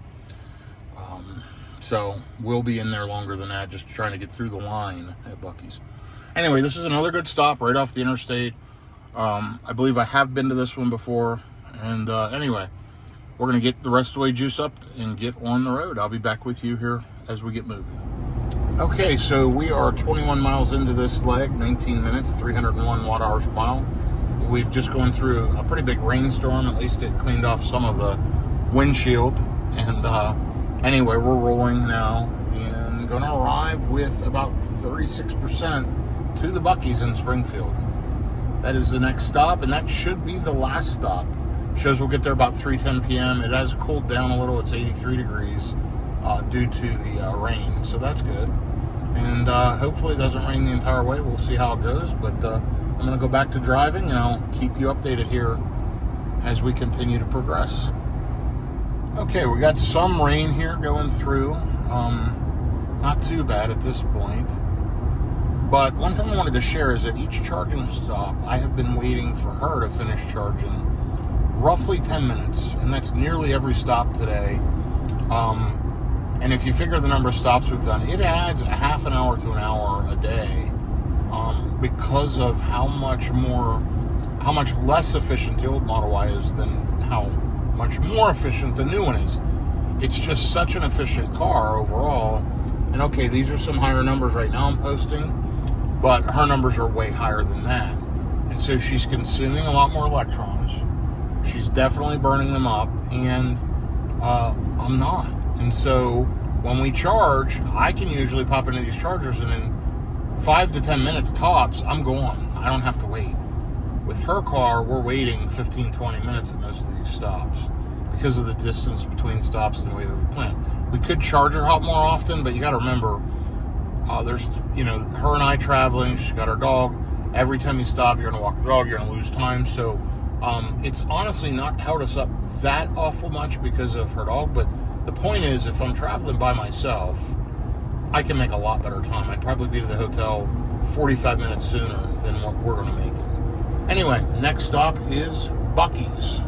So we'll be in there longer than that, just trying to get through the line at Buc-ee's. Anyway, this is another good stop right off the interstate. I believe I have been to this one before. And anyway, we're going to get the rest of the way juice up and get on the road. I'll be back with you here as we get moving. Okay, so we are 21 miles into this leg, 19 minutes, 301 watt hours per mile. We've just gone through a pretty big rainstorm. At least it cleaned off some of the windshield. And anyway, we're rolling now and going to arrive with about 36% to the Buc-ee's in Springfield. That is the next stop, and that should be the last stop. Shows we'll get there about 3:10 p.m. It has cooled down a little. It's 83 degrees due to the rain, so that's good. And hopefully it doesn't rain the entire way. We'll see how it goes, but I'm going to go back to driving, and I'll keep you updated here as we continue to progress. Okay, we got some rain here going through. Not too bad at this point. But one thing I wanted to share is that each charging stop, I have been waiting for her to finish charging roughly 10 minutes. And that's nearly every stop today. And if you figure the number of stops we've done, it adds a half an hour to an hour a day because of how much less efficient the old Model Y is than how much more efficient the new one is. It's just such an efficient car overall. And okay, these are some higher numbers right now I'm posting, but her numbers are way higher than that. And so she's consuming a lot more electrons. She's definitely burning them up, and I'm not. And so when we charge, I can usually pop into these chargers, and in 5 to 10 minutes tops, I'm gone. I don't have to wait. With her car, we're waiting 15, 20 minutes at most of these stops because of the distance between stops and the way we've planned. We could charge her out more often, but you got to remember, there's, her and I traveling. She's got her dog. Every time you stop, you're going to walk the dog. You're going to lose time. So it's honestly not held us up that awful much because of her dog. But the point is, if I'm traveling by myself, I can make a lot better time. I'd probably be to the hotel 45 minutes sooner than what we're going to make it. Anyway, next stop is Buc-ee's.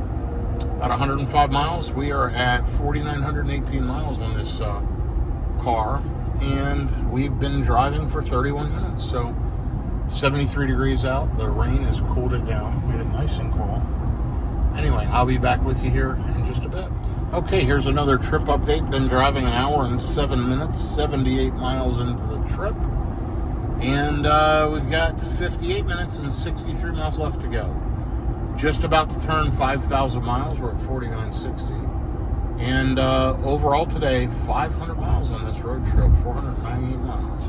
About 105 miles. We are at 4,918 miles on this car, and we've been driving for 31 minutes. So 73 degrees out. The rain has cooled it down, made it nice and cool. Anyway, I'll be back with you here in just a bit. Okay, here's another trip update. Been driving an hour and 7 minutes, 78 miles into the trip. And we've got 58 minutes and 63 miles left to go. Just about to turn 5,000 miles. We're at 4960. And overall today, 500 miles on this road trip, 498 miles.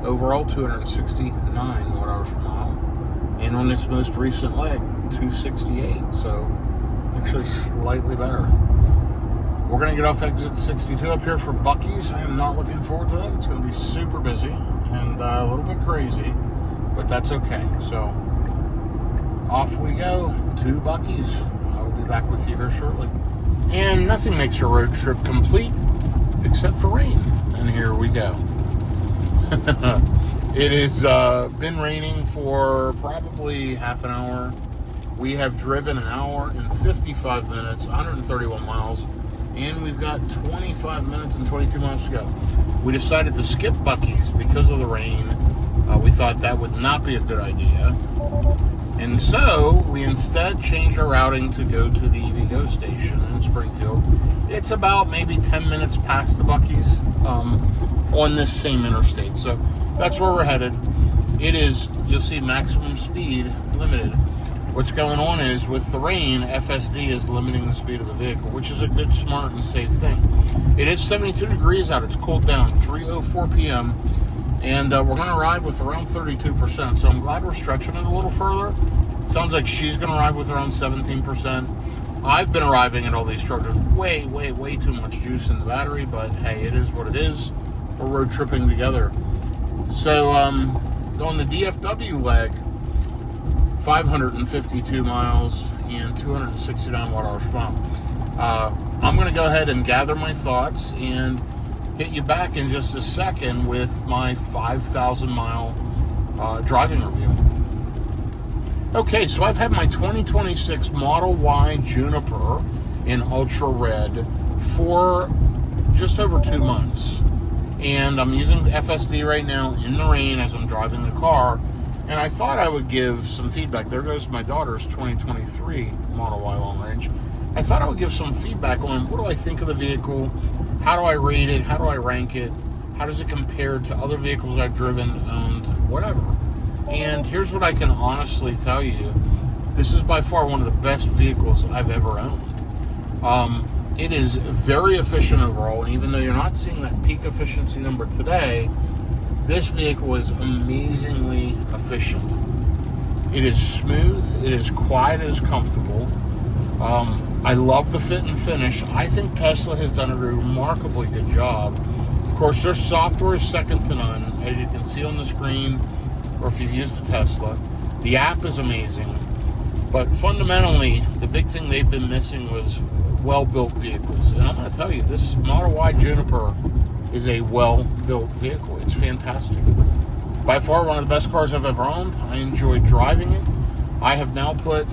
Overall, 269 watt-hours per mile. And on this most recent leg, 268. So actually slightly better. We're going to get off exit 62 up here for Buc-ee's. I am not looking forward to that. It's going to be super busy and a little bit crazy, but that's okay. So off we go to Buc-ee's. I will be back with you here shortly. And nothing makes your road trip complete except for rain. And here we go. It has been raining for probably half an hour. We have driven an hour and 55 minutes, 131 miles, and we've got 25 minutes and 22 miles to go. We decided to skip Buc-ee's because of the rain. We thought that would not be a good idea. And so we instead changed our routing to go to the EVgo station in Springfield. It's about maybe 10 minutes past the Buc-ee's on this same interstate. So that's where we're headed. It is, you'll see, maximum speed limited. What's going on is with the rain, FSD is limiting the speed of the vehicle, which is a good, smart, and safe thing. It is 72 degrees out. It's cooled down, 3:04 p.m. And we're going to arrive with around 32%. So I'm glad we're stretching it a little further. Sounds like she's going to arrive with around 17%. I've been arriving at all these chargers way too much juice in the battery, but hey, it is what it is. We're road tripping together. So on the DFW leg, 552 miles and 269 watt-hours per mile. I'm going to go ahead and gather my thoughts and hit you back in just a second with my 5,000 mile driving review. Okay, so I've had my 2026 Model Y Juniper in Ultra Red for just over 2 months. And I'm using FSD right now in the rain as I'm driving the car. And I thought I would give some feedback. There goes my daughter's 2023 Model Y Long Range. I thought I would give some feedback on what do I think of the vehicle, how do I rate it, how do I rank it, how does it compare to other vehicles I've driven, and whatever. And here's what I can honestly tell you. This is by far one of the best vehicles I've ever owned. It is very efficient overall, and even though you're not seeing that peak efficiency number today, this vehicle is amazingly efficient. It is smooth, it is quiet, it is comfortable. I love the fit and finish. I think Tesla has done a remarkably good job. Of course, their software is second to none, as you can see on the screen, or if you've used a Tesla. The app is amazing. But fundamentally, the big thing they've been missing was well-built vehicles. And I'm going to tell you, this Model Y Juniper is a well-built vehicle. It's fantastic. By far one of the best cars I've ever owned. I enjoy driving it. I have now put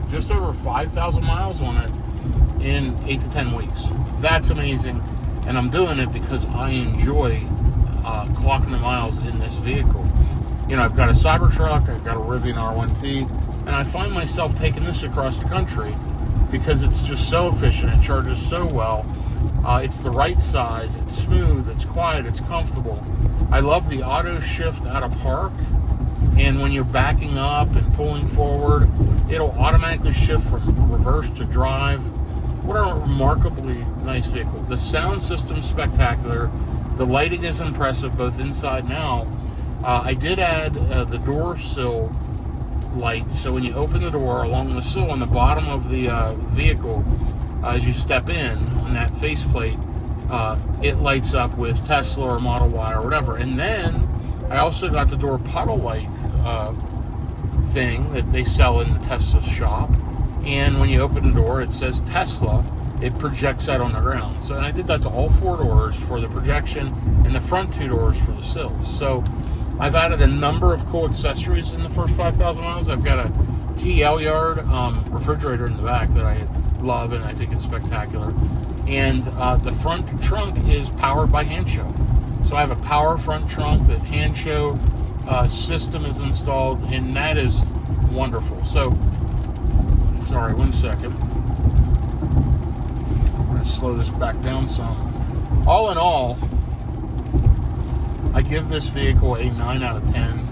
just over 5,000 miles on it in 8 to 10 weeks. That's amazing. And I'm doing it because I enjoy clocking the miles in this vehicle. You know, I've got a Cybertruck, I've got a Rivian R1T, and I find myself taking this across the country because it's just so efficient, it charges so well, it's the right size, it's smooth, it's quiet, it's comfortable. I love the auto shift out of park, and when you're backing up and pulling forward, it'll automatically shift from reverse to drive. What a remarkably nice vehicle. The sound system's spectacular, the lighting is impressive both inside and out. I did add the door sill lights, so when you open the door along the sill on the bottom of the vehicle, as you step in on that faceplate, it lights up with Tesla or Model Y or whatever. And then I also got the door puddle light thing that they sell in the Tesla shop, and when you open the door it says Tesla. It projects that on the ground. So, and I did that to all 4 doors for the projection and the front 2 doors for the sills. So I've added a number of cool accessories in the first 5,000 miles. I've got a TL yard refrigerator in the back that I love, and I think it's spectacular. And the front trunk is powered by Hancho. So I have a power front trunk that Hancho system is installed, and that is wonderful. So, sorry, 1 second. I'm going to slow this back down some. All in all, I give this vehicle a 9 out of 10.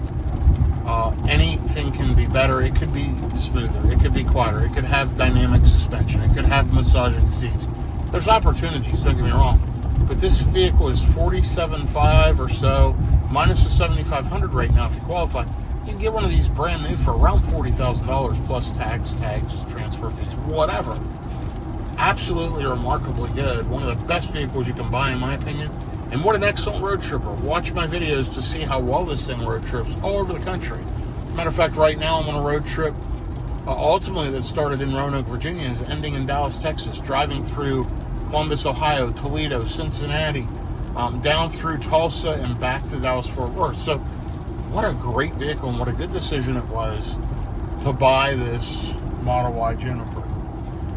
Anything can be better. It could be smoother. It could be quieter. It could have dynamic suspension. It could have massaging seats. There's opportunities, don't get me wrong. But this vehicle is $47,500 or so, minus the $7,500 right now if you qualify. You can get one of these brand new for around $40,000 plus tags, transfer fees, whatever. Absolutely remarkably good. One of the best vehicles you can buy, in my opinion. And what an excellent road tripper. Watch my videos to see how well this thing road trips all over the country. Matter of fact, right now I'm on a road trip, ultimately that started in Roanoke, Virginia, is ending in Dallas, Texas, driving through Columbus, Ohio, Toledo, Cincinnati, down through Tulsa and back to Dallas-Fort Worth. So what a great vehicle and what a good decision it was to buy this Model Y Juniper.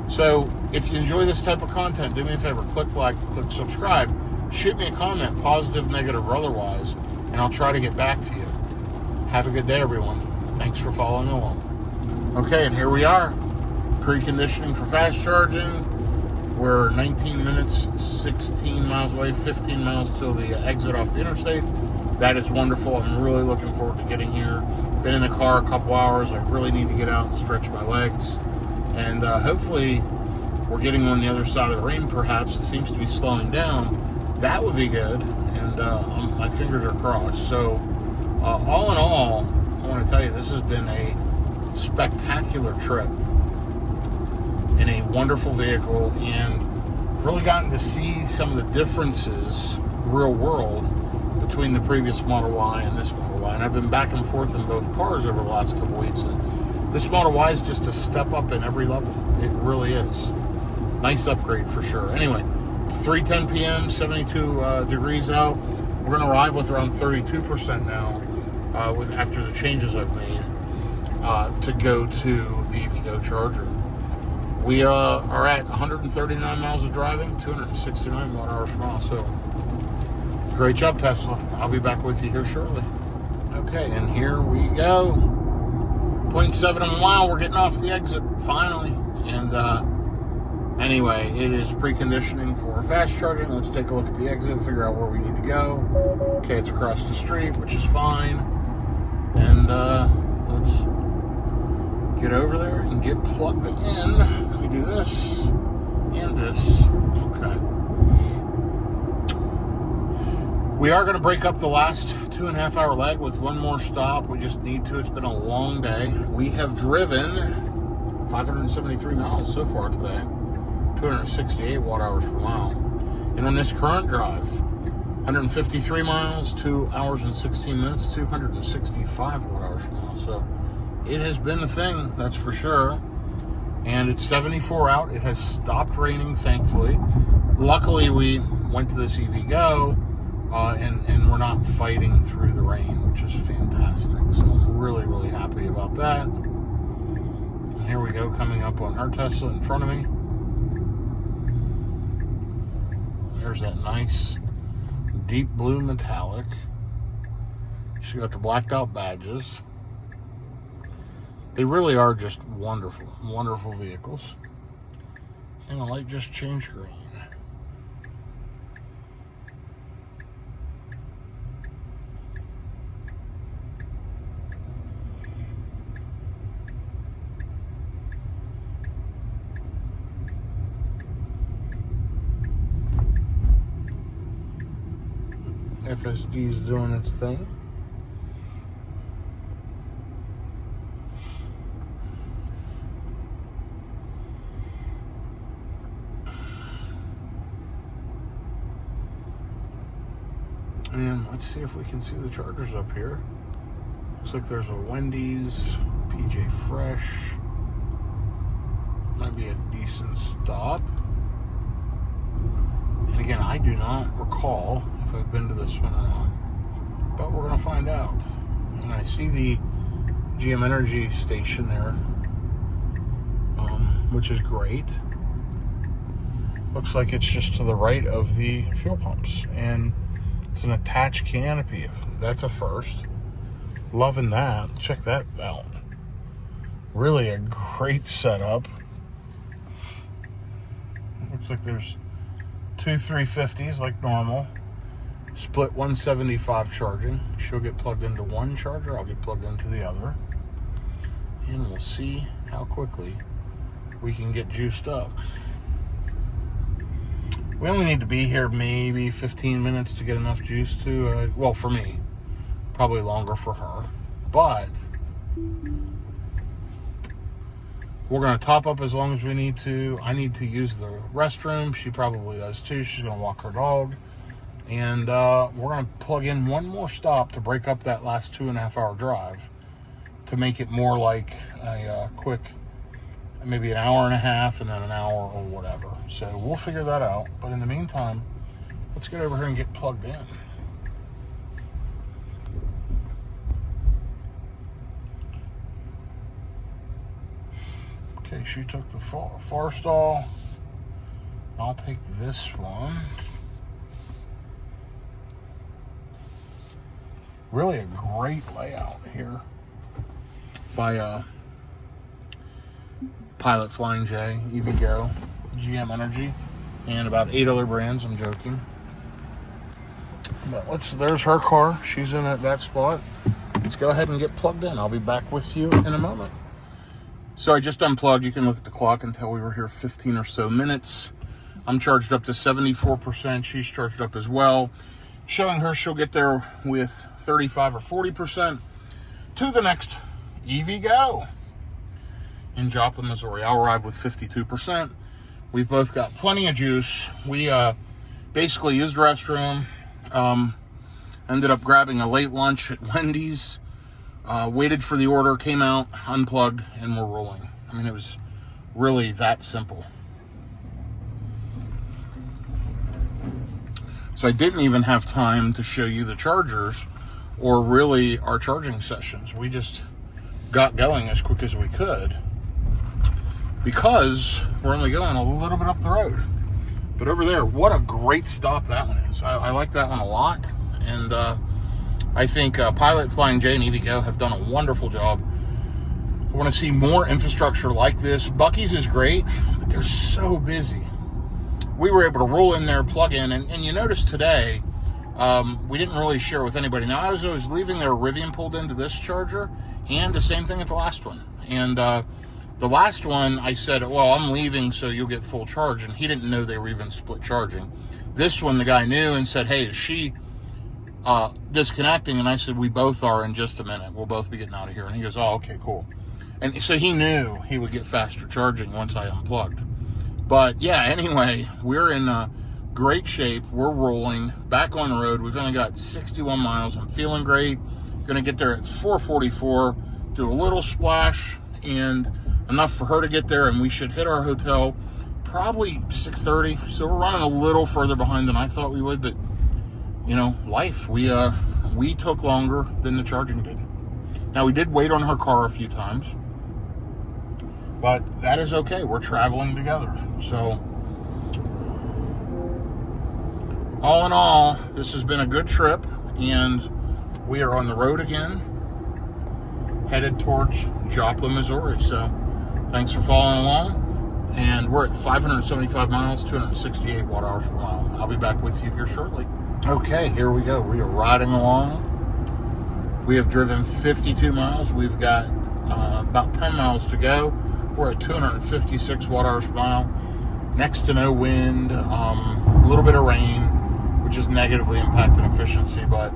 So if you enjoy this type of content, do me a favor, click like, click subscribe. Shoot me a comment, positive, negative, or otherwise, and I'll try to get back to you. Have a good day, everyone. Thanks for following along. Okay, and here we are. Preconditioning for fast charging. We're 19 minutes, 16 miles away, 15 miles till the exit off the interstate. That is wonderful. I'm really looking forward to getting here. Been in the car a couple hours. I really need to get out and stretch my legs. And hopefully we're getting on the other side of the rain, perhaps. It seems to be slowing down. That would be good, and my fingers are crossed. So, all in all, I want to tell you, this has been a spectacular trip in a wonderful vehicle, and really gotten to see some of the differences, real world, between the previous Model Y and this Model Y. And I've been back and forth in both cars over the last couple weeks, and this Model Y is just a step up in every level. It really is. Nice upgrade for sure. Anyway, it's 3:10 p.m., 72 degrees out. We're going to arrive with around 32% now after the changes I've made to go to the EVgo charger. We are at 139 miles of driving, 269 watt-hours per mile. So, great job, Tesla. I'll be back with you here shortly. Okay, and here we go. 0.7 of a mile. We're getting off the exit, finally. And, anyway, it is preconditioning for fast charging. Let's take a look at the exit, figure out where we need to go. Okay, it's across the street, which is fine. And let's get over there and get plugged in. Let me do this and this. Okay. We are going to break up the last 2.5 hour leg with one more stop. We just need to. It's been a long day. We have driven 573 miles so far today. 268 watt-hours per mile. And on this current drive, 153 miles, 2 hours and 16 minutes, 265 watt-hours per mile. So it has been a thing, that's for sure. And it's 74 out. It has stopped raining, thankfully. Luckily, we went to this EVgo, and we're not fighting through the rain, which is fantastic. So I'm really, really happy about that. And here we go, coming up on our Tesla in front of me. There's that nice deep blue metallic. She got the blacked out badges. They really are just wonderful, wonderful vehicles. And the light just changed green. FSD's doing its thing. And let's see if we can see the chargers up here. Looks like there's a Wendy's, PJ Fresh. Might be a decent stop. And again, I do not recall if I've been to this one or not. But we're going to find out. And I see the GM Energy station there, which is great. Looks like it's just to the right of the fuel pumps. And it's an attached canopy. That's a first. Loving that. Check that out. Really a great setup. Looks like there's two 350s like normal. split 175 charging. She'll get plugged into one charger, I'll get plugged into the other, and we'll see how quickly we can get juiced up. We only need to be here maybe 15 minutes to get enough juice to, well, for me, probably longer for her, but we're going to top up as long as we need to. I need to use the restroom. She probably does too. She's going to walk her dog. And we're going to plug in one more stop to break up that last 2.5 hour drive to make it more like a quick, maybe an hour and a half and then an hour or whatever. So we'll figure that out. But in the meantime, let's get over here and get plugged in. Okay, she took the far stall. I'll take this one. Really a great layout here by Pilot Flying J, EVgo, GM Energy, and about 8 other brands. I'm joking. But there's her car. She's in that spot. Let's go ahead and get plugged in. I'll be back with you in a moment. So I just unplugged. You can look at the clock and tell we were here 15 or so minutes. I'm charged up to 74%. She's charged up as well. Showing her she'll get there with 35 or 40% to the next EVgo in Joplin, Missouri. I'll arrive with 52%. We've both got plenty of juice. We basically used the restroom. Ended up grabbing a late lunch at Wendy's. Waited for the order, came out, unplugged, and we're rolling. I mean, it was really that simple. So I didn't even have time to show you the chargers or really our charging sessions. We just got going as quick as we could because we're only going a little bit up the road. But over there, what a great stop that one is. I like that one a lot. And I think Pilot Flying J and EVgo have done a wonderful job. I want to see more infrastructure like this. Buc-ee's is great, but they're so busy. We were able to roll in there, plug in, and you notice today, we didn't really share with anybody. Now, I was leaving there, Rivian pulled into this charger, and the same thing at the last one. And the last one, I said, well, I'm leaving, so you'll get full charge, and he didn't know they were even split charging. This one, the guy knew and said, hey, is she disconnecting? And I said, we both are in just a minute. We'll both be getting out of here. And he goes, oh, okay, cool. And so he knew he would get faster charging once I unplugged. But yeah, anyway, we're in great shape. We're rolling back on the road. We've only got 61 miles. I'm feeling great. Gonna get there at 4:44, do a little splash, and enough for her to get there, and we should hit our hotel probably 6:30. So we're running a little further behind than I thought we would, but you know, life. We took longer than the charging did. Now, we did wait on her car a few times, but that is okay. We're traveling together. So, all in all, this has been a good trip, and we are on the road again, headed towards Joplin, Missouri. So, thanks for following along, and we're at 575 miles, 268 watt-hours per mile. I'll be back with you here shortly. Okay, here we go. We are riding along. We have driven 52 miles. We've got about 10 miles to go. We're at 256 watt-hours per mile. Next to no wind, a little bit of rain, which is negatively impacting efficiency, but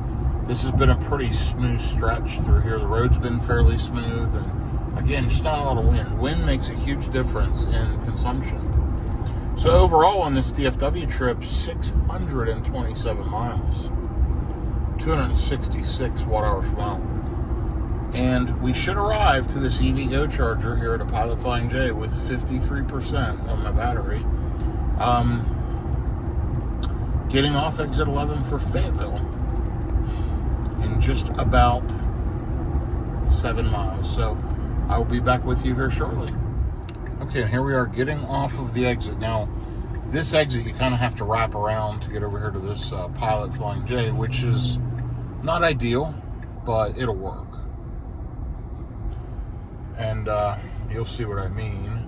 this has been a pretty smooth stretch through here. The road's been fairly smooth, and again, just not a lot of wind. Wind makes a huge difference in consumption. So overall on this DFW trip, 627 miles, 266 watt-hours per mile. And we should arrive to this EVgo charger here at a Pilot Flying J with 53% on my battery. Getting off exit 11 for Fayetteville in just about 7 miles. So I will be back with you here shortly. Okay, and here we are getting off of the exit. Now, this exit you kind of have to wrap around to get over here to this Pilot Flying J, which is not ideal, but it'll work. And you'll see what I mean.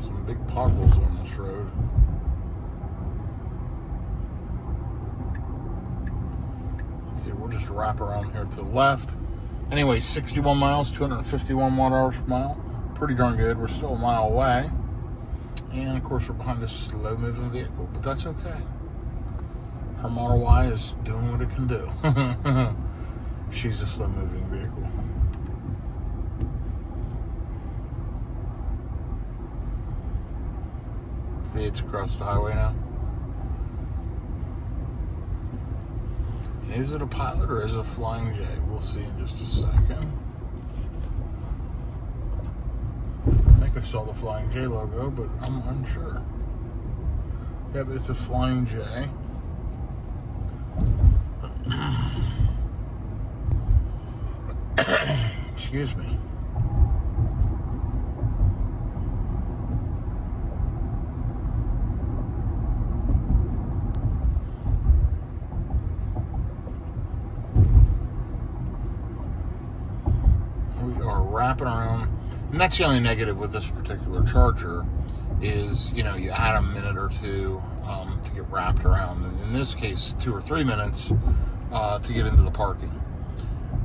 Some big potholes on this road. with you. We'll just wrap around here to the left. Anyway, 61 miles, 251 watt-hours per mile. Pretty darn good. We're still a mile away. And, of course, we're behind a slow-moving vehicle, but that's okay. Our Model Y is doing what it can do. She's a slow-moving vehicle. See, it's across the highway now. Is it a Pilot or is it a Flying J? We'll see in just a second. I think I saw the Flying J logo, but I'm unsure. Yep, it's a Flying J. Excuse me. Wrapping around, and that's the only negative with this particular charger is, you know, you add a minute or two to get wrapped around, and in this case 2 or 3 minutes to get into the parking,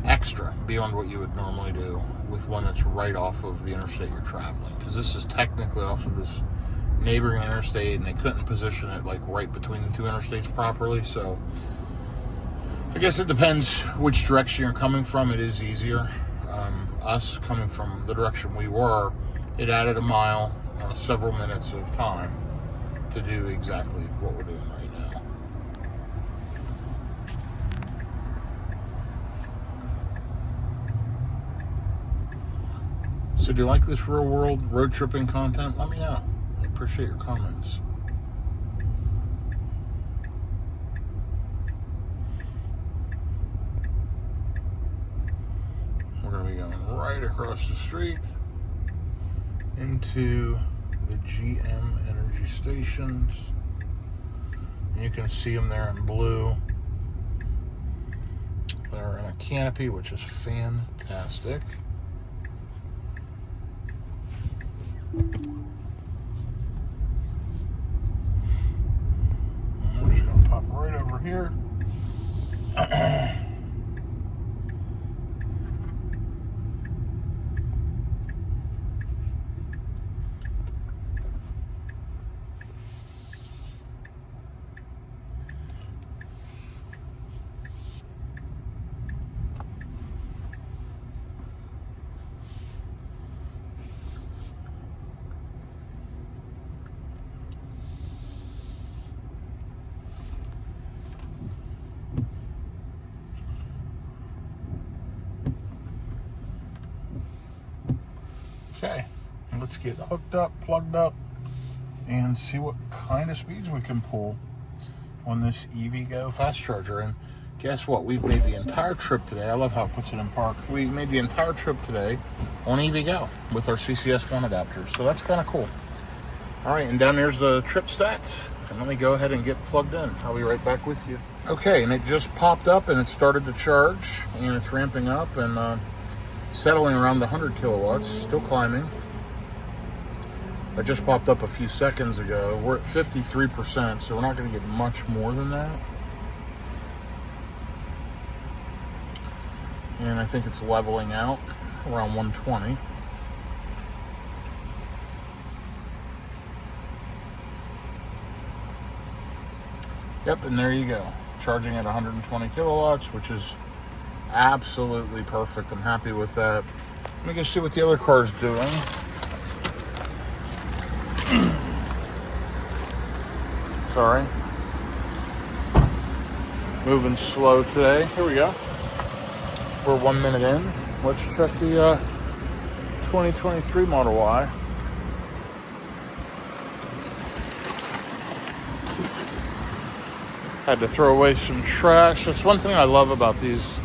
extra beyond what you would normally do with one that's right off of the interstate you're traveling, because this is technically off of this neighboring interstate, and they couldn't position it like right between the two interstates properly. So I guess it depends which direction you're coming from. It is easier. Us coming from the direction we were, it added a mile, several minutes of time to do exactly what we're doing right now. So do you like this real world road tripping content? Let me know. I appreciate your comments. We're going to be going right across the street into the GM energy stations. And you can see them there in blue. They're in a canopy, which is fantastic. And we're just going to pop right over here. Okay, let's get hooked up, plugged up, and see what kind of speeds we can pull on this EVgo fast charger. And guess what? We've made the entire trip today. I love how it puts it in park. We made the entire trip today on EVgo with our CCS1 adapters. So that's kind of cool. All right, and down there's the trip stats. And let me go ahead and get plugged in. I'll be right back with you. Okay, and it just popped up and it started to charge, and it's ramping up and settling around the 100 kilowatts, still climbing. It just popped up a few seconds ago. We're at 53%, so we're not going to get much more than that. And I think it's leveling out around 120. Yep, and there you go. Charging at 120 kilowatts, which is absolutely perfect. I'm happy with that. Let me go see what the other car's doing. Sorry. Moving slow today. Here we go. We're 1 minute in. Let's check the 2023 Model Y. Had to throw away some trash. That's one thing I love about these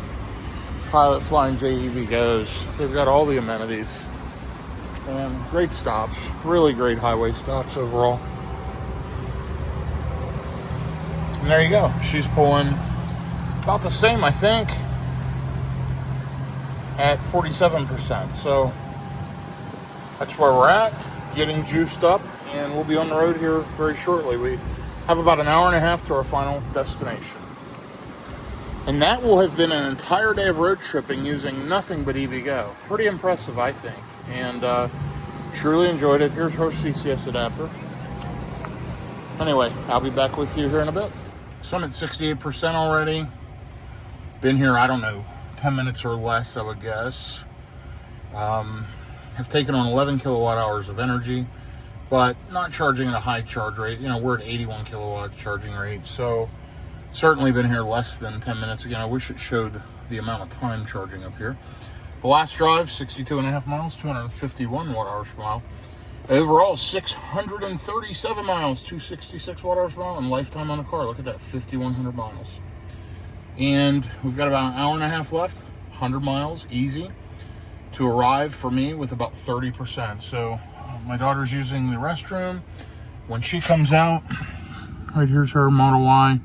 Pilot Flying J EVgo's. They've got all the amenities and great stops. Really great highway stops overall. And there you go. She's pulling about the same, I think, at 47%. So that's where we're at, getting juiced up, and we'll be on the road here very shortly. We have about an hour and a half to our final destination. And that will have been an entire day of road tripping using nothing but EVgo. Pretty impressive, I think. And truly enjoyed it. Here's her CCS adapter. Anyway, I'll be back with you here in a bit. So I'm at 68% already. Been here, I don't know, 10 minutes or less, I would guess. Have taken on 11 kilowatt hours of energy, but not charging at a high charge rate. You know, we're at 81 kilowatt charging rate. So certainly been here less than 10 minutes. Again, I wish it showed the amount of time charging up here. The last drive, 62.5 miles, 251 watt hours per mile. Overall, 637 miles, 266 watt hours per mile, and lifetime on the car. Look at that, 5,100 miles. And we've got about an hour and a half left, 100 miles, easy, to arrive for me with about 30%. So my daughter's using the restroom. When she comes out, right here's her Model Y.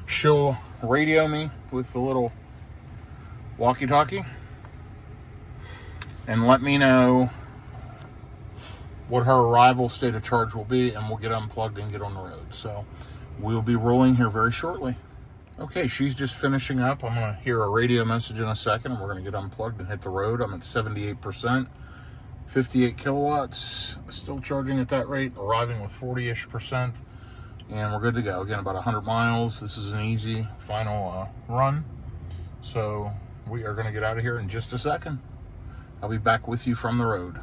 She'll radio me with the little walkie-talkie and let me know what her arrival state of charge will be, and we'll get unplugged and get on the road. So we'll be rolling here very shortly. Okay, she's just finishing up. I'm gonna hear a radio message in a second, and we're gonna get unplugged and hit the road. I'm at 78%, 58 kilowatts, still charging at that rate, arriving with 40-ish%. And we're good to go. Again, about 100 miles. This is an easy final run. So we are going to get out of here in just a second. I'll be back with you from the road.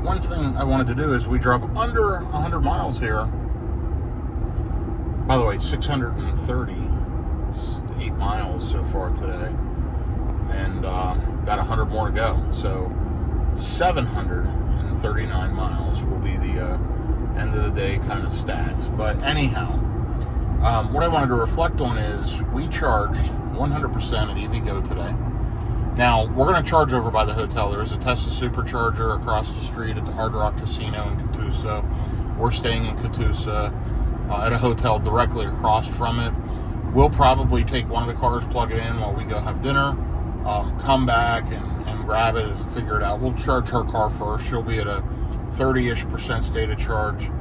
One thing I wanted to do is we drop under 100 miles here. By the way, 638 miles so far today. And got 100 more to go. So 739 miles will be the end of the day kind of stats. But anyhow, what I wanted to reflect on is we charged 100% at EVgo today. Now, we're going to charge over by the hotel. There is a Tesla supercharger across the street at the Hard Rock Casino in Tulsa. We're staying in Tulsa at a hotel directly across from it. We'll probably take one of the cars, plug it in while we go have dinner, come back and grab it and figure it out. We'll charge her car first. She'll be at a 30-ish% state of charge.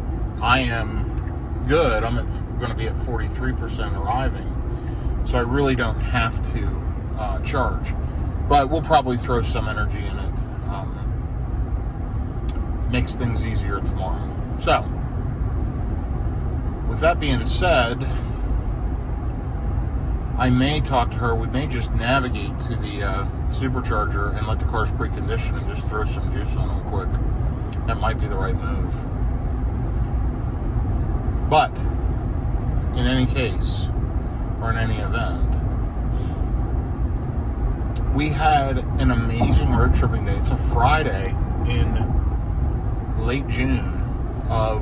I am good. I'm going to be at 43% arriving. So I really don't have to charge. But we'll probably throw some energy in it. Makes things easier tomorrow. So, with that being said, I may talk to her. We may just navigate to the supercharger and let the cars precondition and just throw some juice on them quick. That might be the right move. But, in any case, or in any event, we had an amazing road tripping day. It's a Friday in late June of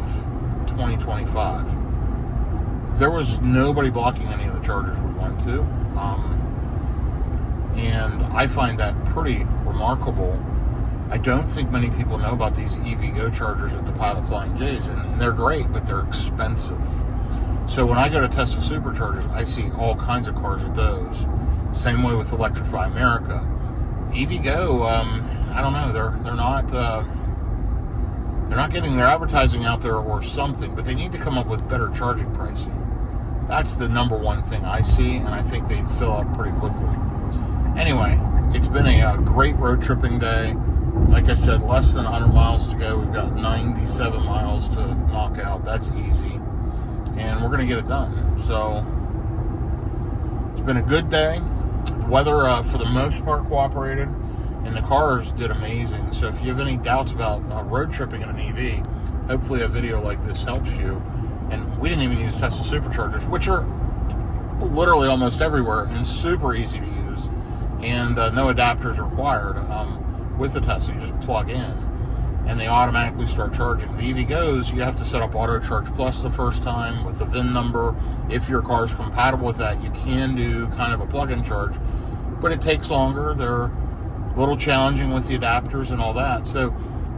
2025. There was nobody blocking any of the chargers we went to. And I find that pretty remarkable. I don't think many people know about these EVgo chargers at the Pilot Flying J's, and they're great, but they're expensive. So when I go to Tesla superchargers, I see all kinds of cars at those. Same way with Electrify America. EVgo, I don't know, they're not getting their advertising out there or something, but they need to come up with better charging pricing. That's the number one thing I see, and I think they'd fill up pretty quickly. Anyway, it's been a great road tripping day. Like I said, less than 100 miles to go. We've got 97 miles to knock out. That's easy. And we're going to get it done. So, it's been a good day. The weather, for the most part, cooperated. And the cars did amazing. So, if you have any doubts about road tripping in an EV, hopefully a video like this helps you. And we didn't even use Tesla superchargers, which are literally almost everywhere and super easy to use. And no adapters required. With the Tesla, you just plug in and they automatically start charging. The EVgo's, you have to set up Auto Charge Plus the first time with the VIN number. If your car is compatible with that, you can do kind of a plug-in charge, but it takes longer. They're a little challenging with the adapters and all that. So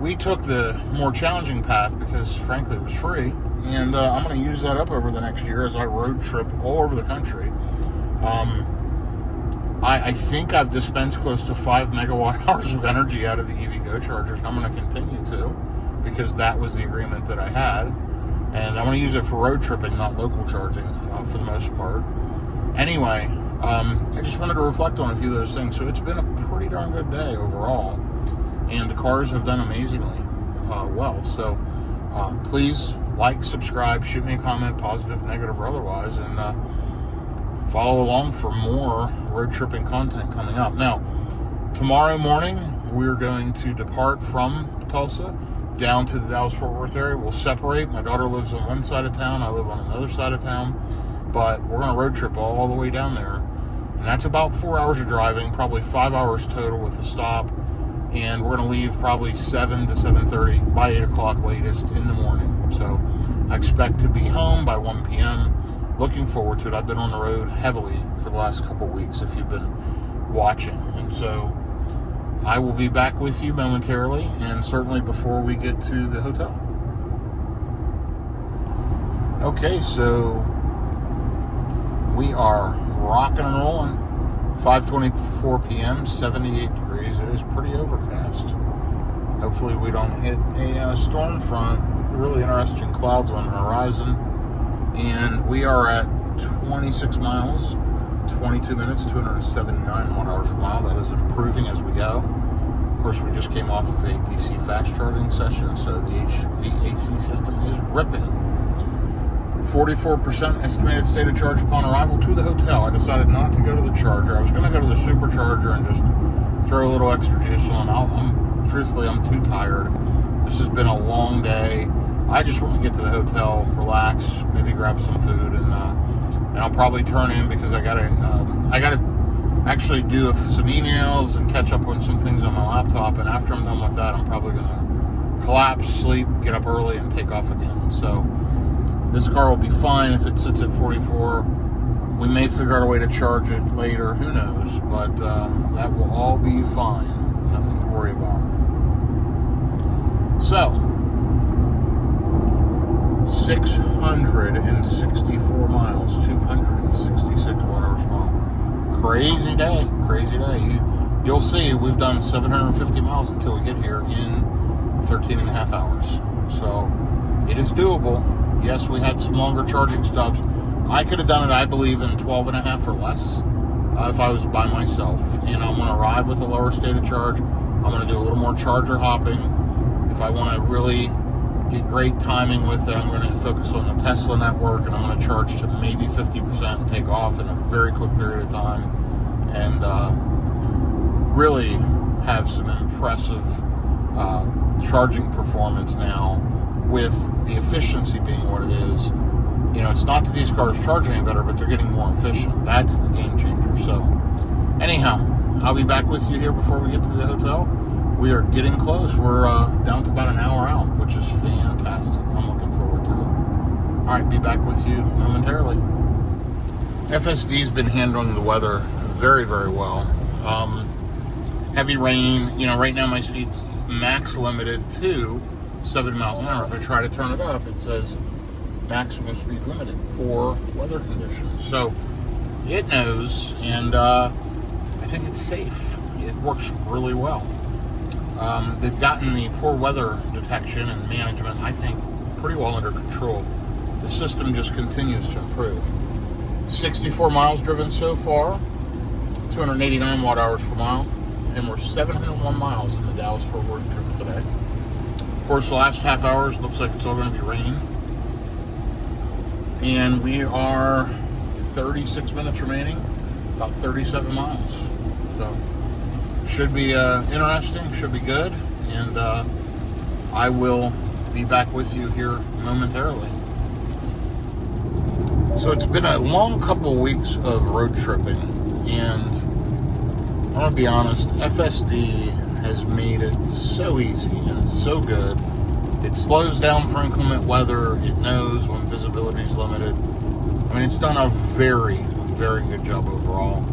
we took the more challenging path because, frankly, it was free. And I'm going to use that up over the next year as I road trip all over the country. I think I've dispensed close to 5 megawatt hours of energy out of the EVgo chargers. I'm going to continue to, because that was the agreement that I had. And I want to use it for road tripping, not local charging, for the most part. Anyway, I just wanted to reflect on a few of those things. So it's been a pretty darn good day overall, and the cars have done amazingly well. So please like, subscribe, shoot me a comment, positive, negative, or otherwise, and follow along for more road tripping content coming up. Now, tomorrow morning, we're going to depart from Tulsa down to the Dallas-Fort Worth area. We'll separate. My daughter lives on one side of town. I live on another side of town. But we're going to road trip all the way down there. And that's about 4 hours of driving, probably 5 hours total with a stop. And we're going to leave probably 7 to 7:30, by 8 o'clock latest in the morning. So I expect to be home by 1 p.m. Looking forward to it. I've been on the road heavily for the last couple weeks, if you've been watching. And so I will be back with you momentarily, and certainly before we get to the hotel. Okay, so we are rocking and rolling. 5:24 p.m., 78 degrees. It is pretty overcast. Hopefully we don't hit a storm front. Really interesting clouds on the horizon. And we are at 26 miles, 22 minutes, 279 watt-hours per mile. That is improving as we go. Of course, we just came off of a DC fast charging session, so the HVAC system is ripping. 44% estimated state of charge upon arrival to the hotel. I decided not to go to the charger. I was going to go to the supercharger and just throw a little extra juice on. Truthfully, I'm too tired. This has been a long day. I just want to get to the hotel, relax, maybe grab some food, and I'll probably turn in because I gotta actually do some emails and catch up on some things on my laptop. And after I'm done with that, I'm probably gonna collapse, sleep, get up early, and take off again. So this car will be fine if it sits at 44. We may figure out a way to charge it later, who knows, but that will all be fine. Nothing to worry about. So, 664 miles, 266 watt-hours per mile. Crazy day. You'll see we've done 750 miles until we get here in 13 and a half hours. So, it is doable. Yes, we had some longer charging stops. I could have done it, I believe, in 12 and a half or less if I was by myself. And I'm going to arrive with a lower state of charge. I'm going to do a little more charger hopping. If I want to really get great timing with it, I'm going to focus on the Tesla network, and I'm going to charge to maybe 50% and take off in a very quick period of time. And really have some impressive charging performance now, with the efficiency being what it is. You know, it's not that these cars charge any better, but they're getting more efficient. That's the game changer. So, anyhow, I'll be back with you here before we get to the hotel. We are getting close. We're down to about an hour out, which is fantastic. I'm looking forward to it. All right, be back with you momentarily. FSD's been handling the weather very, very well. Heavy rain. You know, right now my speed's max limited to 7 miles an hour. If I try to turn it up, it says maximum speed limited for weather conditions. So it knows, and I think it's safe. It works really well. They've gotten the poor weather detection and management, I think, pretty well under control. The system just continues to improve. 64 miles driven so far, 289 watt-hours per mile, and we're 701 miles in the Dallas-Fort Worth trip today. Of course, the last half hour looks like it's all going to be rain. And we are 36 minutes remaining, about 37 miles. So, should be interesting, should be good. And I will be back with you here momentarily. So it's been a long couple of weeks of road tripping, and I'm going to be honest, FSD has made it so easy and so good. It slows down for inclement weather. It knows when visibility is limited. I mean, it's done a very, very good job overall,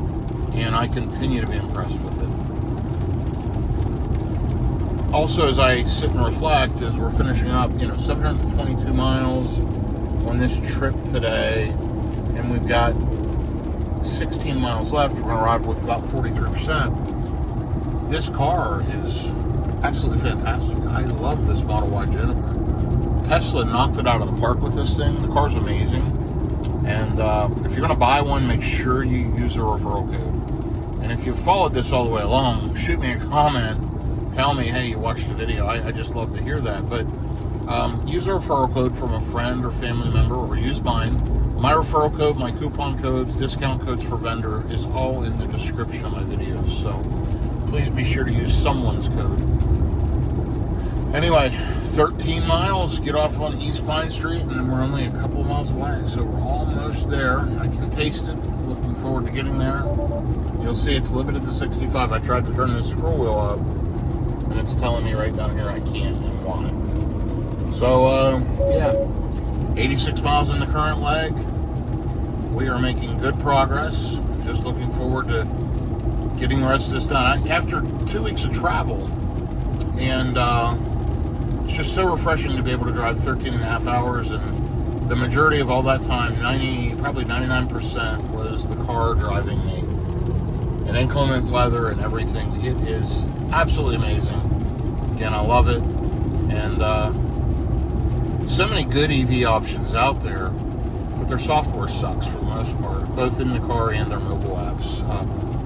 and I continue to be impressed with it. Also, as I sit and reflect, as we're finishing up, 722 miles on this trip today, and we've got 16 miles left. We're going to arrive with about 43%. This car is absolutely fantastic. I love this Model Y Juniper. Tesla knocked it out of the park with this thing. The car's amazing. And if you're going to buy one, make sure you use a referral code. And if you followed this all the way along, shoot me a comment. Tell me, hey, you watched the video. I just love to hear that. But use a referral code from a friend or family member, or use mine. My referral code, my coupon codes, discount codes for vendor is all in the description of my videos. So please be sure to use someone's code. Anyway, 13 miles, get off on East Pine Street, and then we're only a couple of miles away. So we're almost there. I can taste it. Looking forward to getting there. You'll see it's limited to 65. I tried to turn this scroll wheel up, and it's telling me right down here I can't and why. So, yeah, 86 miles in the current leg. We are making good progress. Just looking forward to getting the rest of this done. After 2 weeks of travel, and it's just so refreshing to be able to drive 13 and a half hours, and the majority of all that time, probably 99%, was the car driving me. And inclement weather and everything. It is absolutely amazing. Again, I love it. And so many good EV options out there, but their software sucks for the most part, both in the car and their mobile apps.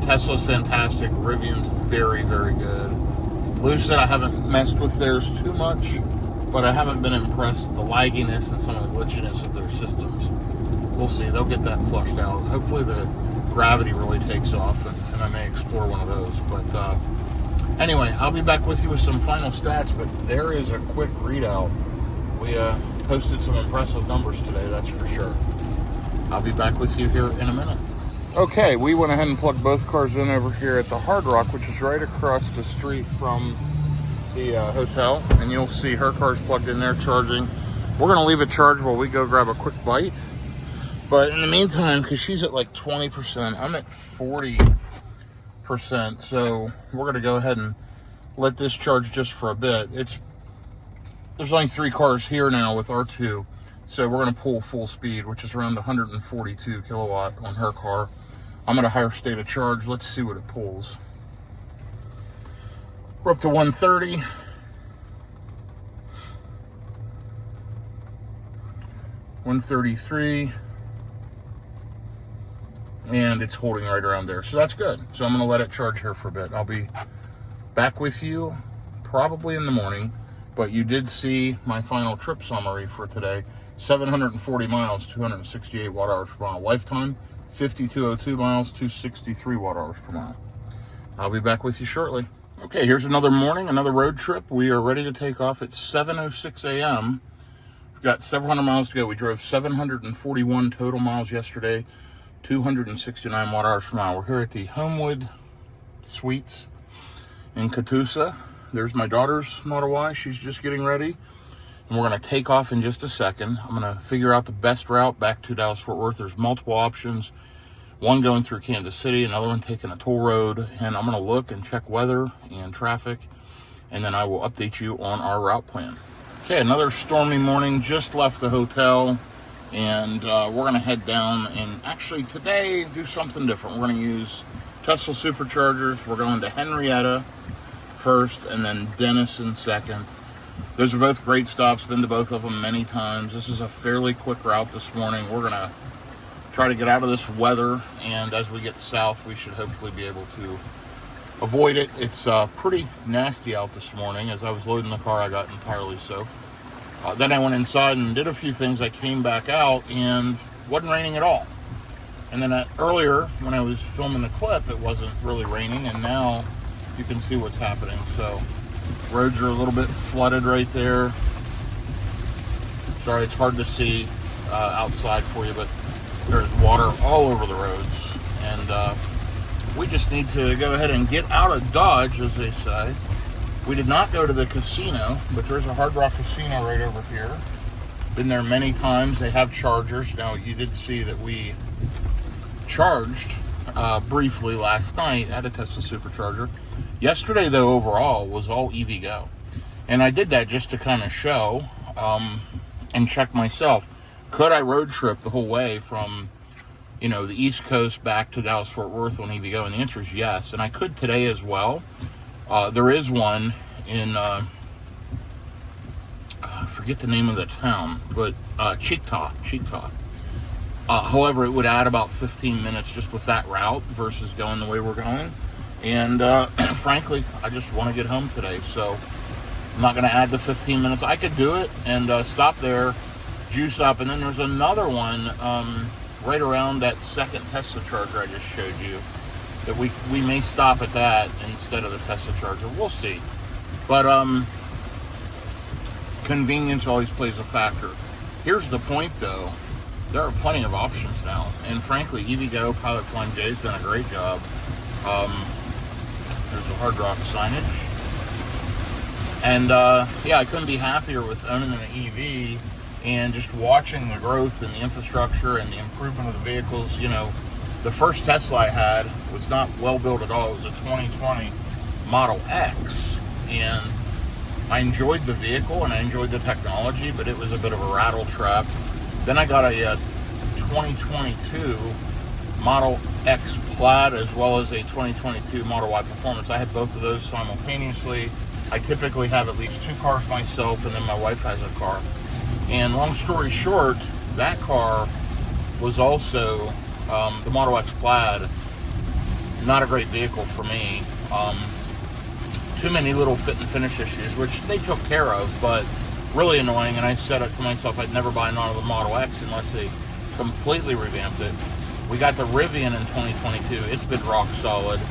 Tesla's fantastic. Rivian's very, very good. Lucid, I haven't messed with theirs too much, but I haven't been impressed with the lagginess and some of the glitchiness of their systems. We'll see. They'll get that flushed out. Hopefully the Gravity really takes off, and I may explore one of those. But anyway, I'll be back with you with some final stats, but there is a quick readout. We posted some impressive numbers today, that's for sure. I'll be back with you here in a minute. Okay, we went ahead and plugged both cars in over here at the Hard Rock, which is right across the street from the hotel. And you'll see her car's plugged in there charging. We're going to leave it charged while we go grab a quick bite. But in the meantime, because she's at like 20%, I'm at 40%. So we're going to go ahead and let this charge just for a bit. There's only 3 cars here now with R2. So we're going to pull full speed, which is around 142 kilowatt on her car. I'm at a higher state of charge. Let's see what it pulls. We're up to 130. 133. And it's holding right around there. So that's good. So I'm going to let it charge here for a bit. I'll be back with you probably in the morning. But you did see my final trip summary for today. 740 miles, 268 watt hours per mile. Lifetime, 5,202 miles, 263 watt hours per mile. I'll be back with you shortly. Okay, here's another morning, another road trip. We are ready to take off at 7:06 a.m. We've got several hundred miles to go. We drove 741 total miles yesterday, 269 watt hours per mile. We're here at the Homewood Suites in Tulsa. There's my daughter's Model Y. She's just getting ready. And we're going to take off in just a second. I'm going to figure out the best route back to Dallas-Fort Worth. There's multiple options. One going through Kansas City, another one taking a toll road. And I'm going to look and check weather and traffic. And then I will update you on our route plan. Okay, another stormy morning. Just left the hotel. And we're going to head down and actually today do something different. We're going to use Tesla superchargers. We're going to Henrietta first and then Denison second. Those are both great stops. Been to both of them many times. This is a fairly quick route this morning. We're going to try to get out of this weather, and as we get south, we should hopefully be able to avoid it. It's pretty nasty out this morning. As I was loading the car, I got entirely soaked. Then I went inside and did a few things. I came back out, and it wasn't raining at all. And then earlier, when I was filming the clip, it wasn't really raining, and now you can see what's happening. So roads are a little bit flooded right there. Sorry, it's hard to see outside for you, but there's water all over the roads. And we just need to go ahead and get out of Dodge, as they say. We did not go to the casino, but there's a Hard Rock casino right over here. Been there many times. They have chargers. Now, you did see that we charged briefly last night at a Tesla supercharger. Yesterday, though, overall was all EVgo. And I did that just to kind of show and check myself. Could I road trip the whole way from, the East Coast back to Dallas-Fort Worth on EVgo? And the answer is yes. And I could today as well. There is one in, I forget the name of the town, but Cheetah. However, it would add about 15 minutes just with that route versus going the way we're going. And frankly, I just want to get home today, so I'm not going to add the 15 minutes. I could do it and stop there, juice up, and then there's another one right around that second Tesla charger I just showed you that we may stop at that instead of the Tesla charger. We'll see. But convenience always plays a factor. Here's the point, though. There are plenty of options now. And frankly, EVgo, Pilot Flying J has done a great job. There's the Hard Rock signage. And yeah, I couldn't be happier with owning an EV and just watching the growth in the infrastructure and the improvement of the vehicles. You know, the first Tesla I had was not well built at all. It was a 2020 Model X. And I enjoyed the vehicle and I enjoyed the technology, but it was a bit of a rattle trap. Then I got a 2022 Model X Plaid as well as a 2022 Model Y Performance. I had both of those simultaneously. I typically have at least 2 cars myself, and then my wife has a car. And long story short, that car was also the Model X Plaid. Not a great vehicle for me. Too many little fit and finish issues, which they took care of, but really annoying. And I said it to myself, I'd never buy another Model X unless they completely revamped it. We got the Rivian in 2022. It's been rock solid.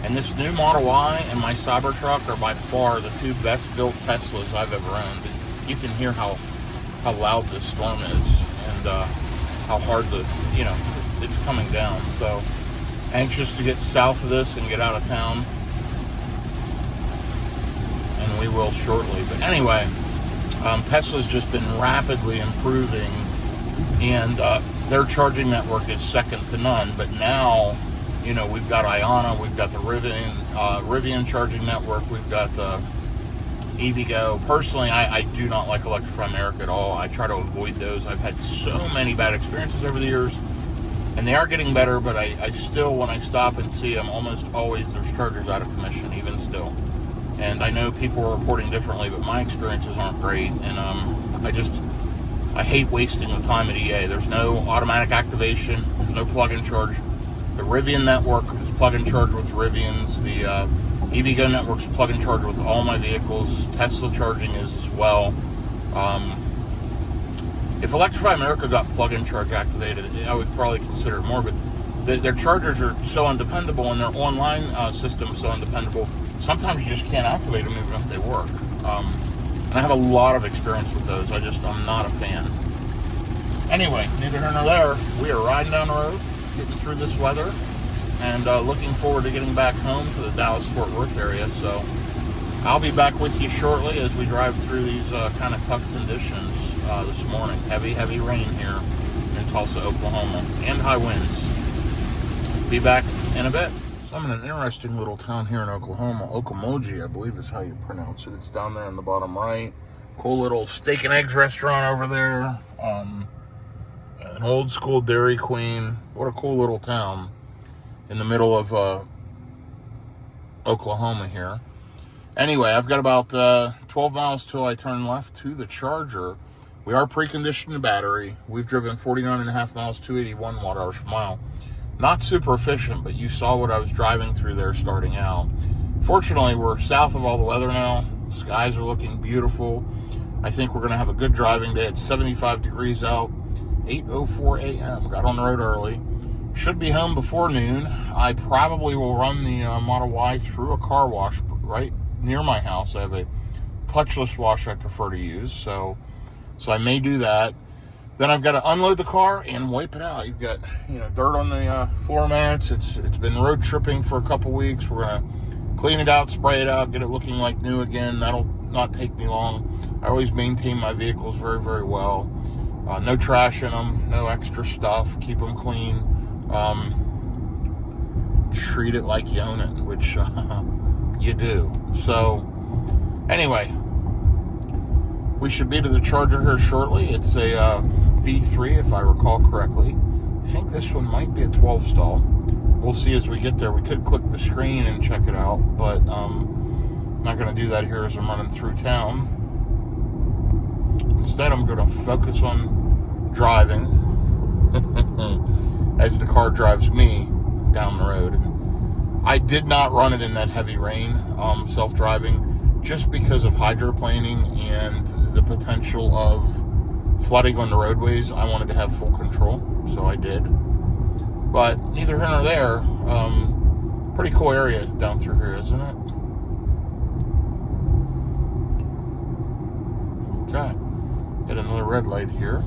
And this new Model Y and my Cybertruck are by far the 2 best built Teslas I've ever owned. And you can hear how loud this storm is and how hard it's coming down. So anxious to get south of this and get out of town. And we will shortly. But anyway, Tesla's just been rapidly improving, and their charging network is second to none. But now, you know, we've got Iona, we've got the Rivian charging network, we've got the EVgo. Personally, I do not like Electrify America at all. I try to avoid those. I've had so many bad experiences over the years, and they are getting better, but I still, when I stop and see them, almost always there's chargers out of commission, even still. And I know people are reporting differently, but my experiences aren't great. And I hate wasting the time at EA. There's no automatic activation. There's no plug-in charge. The Rivian network is plug-in charge with Rivians. The EVgo network's plug-in charge with all my vehicles. Tesla charging is as well. If Electrify America got plug-in charge activated, I would probably consider it more. But their chargers are so undependable, and their online system is so undependable. Sometimes you just can't activate them even if they work. And I have a lot of experience with those. I'm not a fan. Anyway, neither here nor there. We are riding down the road, getting through this weather, and looking forward to getting back home to the Dallas-Fort Worth area. So I'll be back with you shortly as we drive through these kind of tough conditions this morning. Heavy rain here in Tulsa, Oklahoma, and high winds. Be back in a bit. I'm in an interesting little town here in Oklahoma. Okomoji, I believe is how you pronounce it. It's down there in the bottom right. Cool little steak and eggs restaurant over there. An old school Dairy Queen. What a cool little town in the middle of Oklahoma here. Anyway, I've got about 12 miles till I turn left to the charger. We are preconditioned the battery. We've driven 49.5 miles, 281 watt-hours per mile. Not super efficient, but you saw what I was driving through there starting out. Fortunately, we're south of all the weather now. Skies are looking beautiful. I think we're going to have a good driving day. It's 75 degrees out, 8:04 a.m. Got on the road early. Should be home before noon. I probably will run the Model Y through a car wash right near my house. I have a touchless wash I prefer to use, so I may do that. Then I've got to unload the car and wipe it out. You've got, dirt on the floor mats. It's been road tripping for a couple weeks. We're gonna clean it out, spray it out, get it looking like new again. That'll not take me long. I always maintain my vehicles very, very well. No trash in them, no extra stuff. Keep them clean. Treat it like you own it, which you do. So anyway, we should be to the charger here shortly. It's a V3, if I recall correctly. I think this one might be a 12 stall. We'll see as we get there. We could click the screen and check it out, but I'm not going to do that here as I'm running through town. Instead, I'm going to focus on driving as the car drives me down the road. I did not run it in that heavy rain, self-driving, just because of hydroplaning and the potential of flooding on the roadways. I wanted to have full control, so I did. But neither here nor there. Pretty cool area down through here, isn't it? Okay. Got another red light here.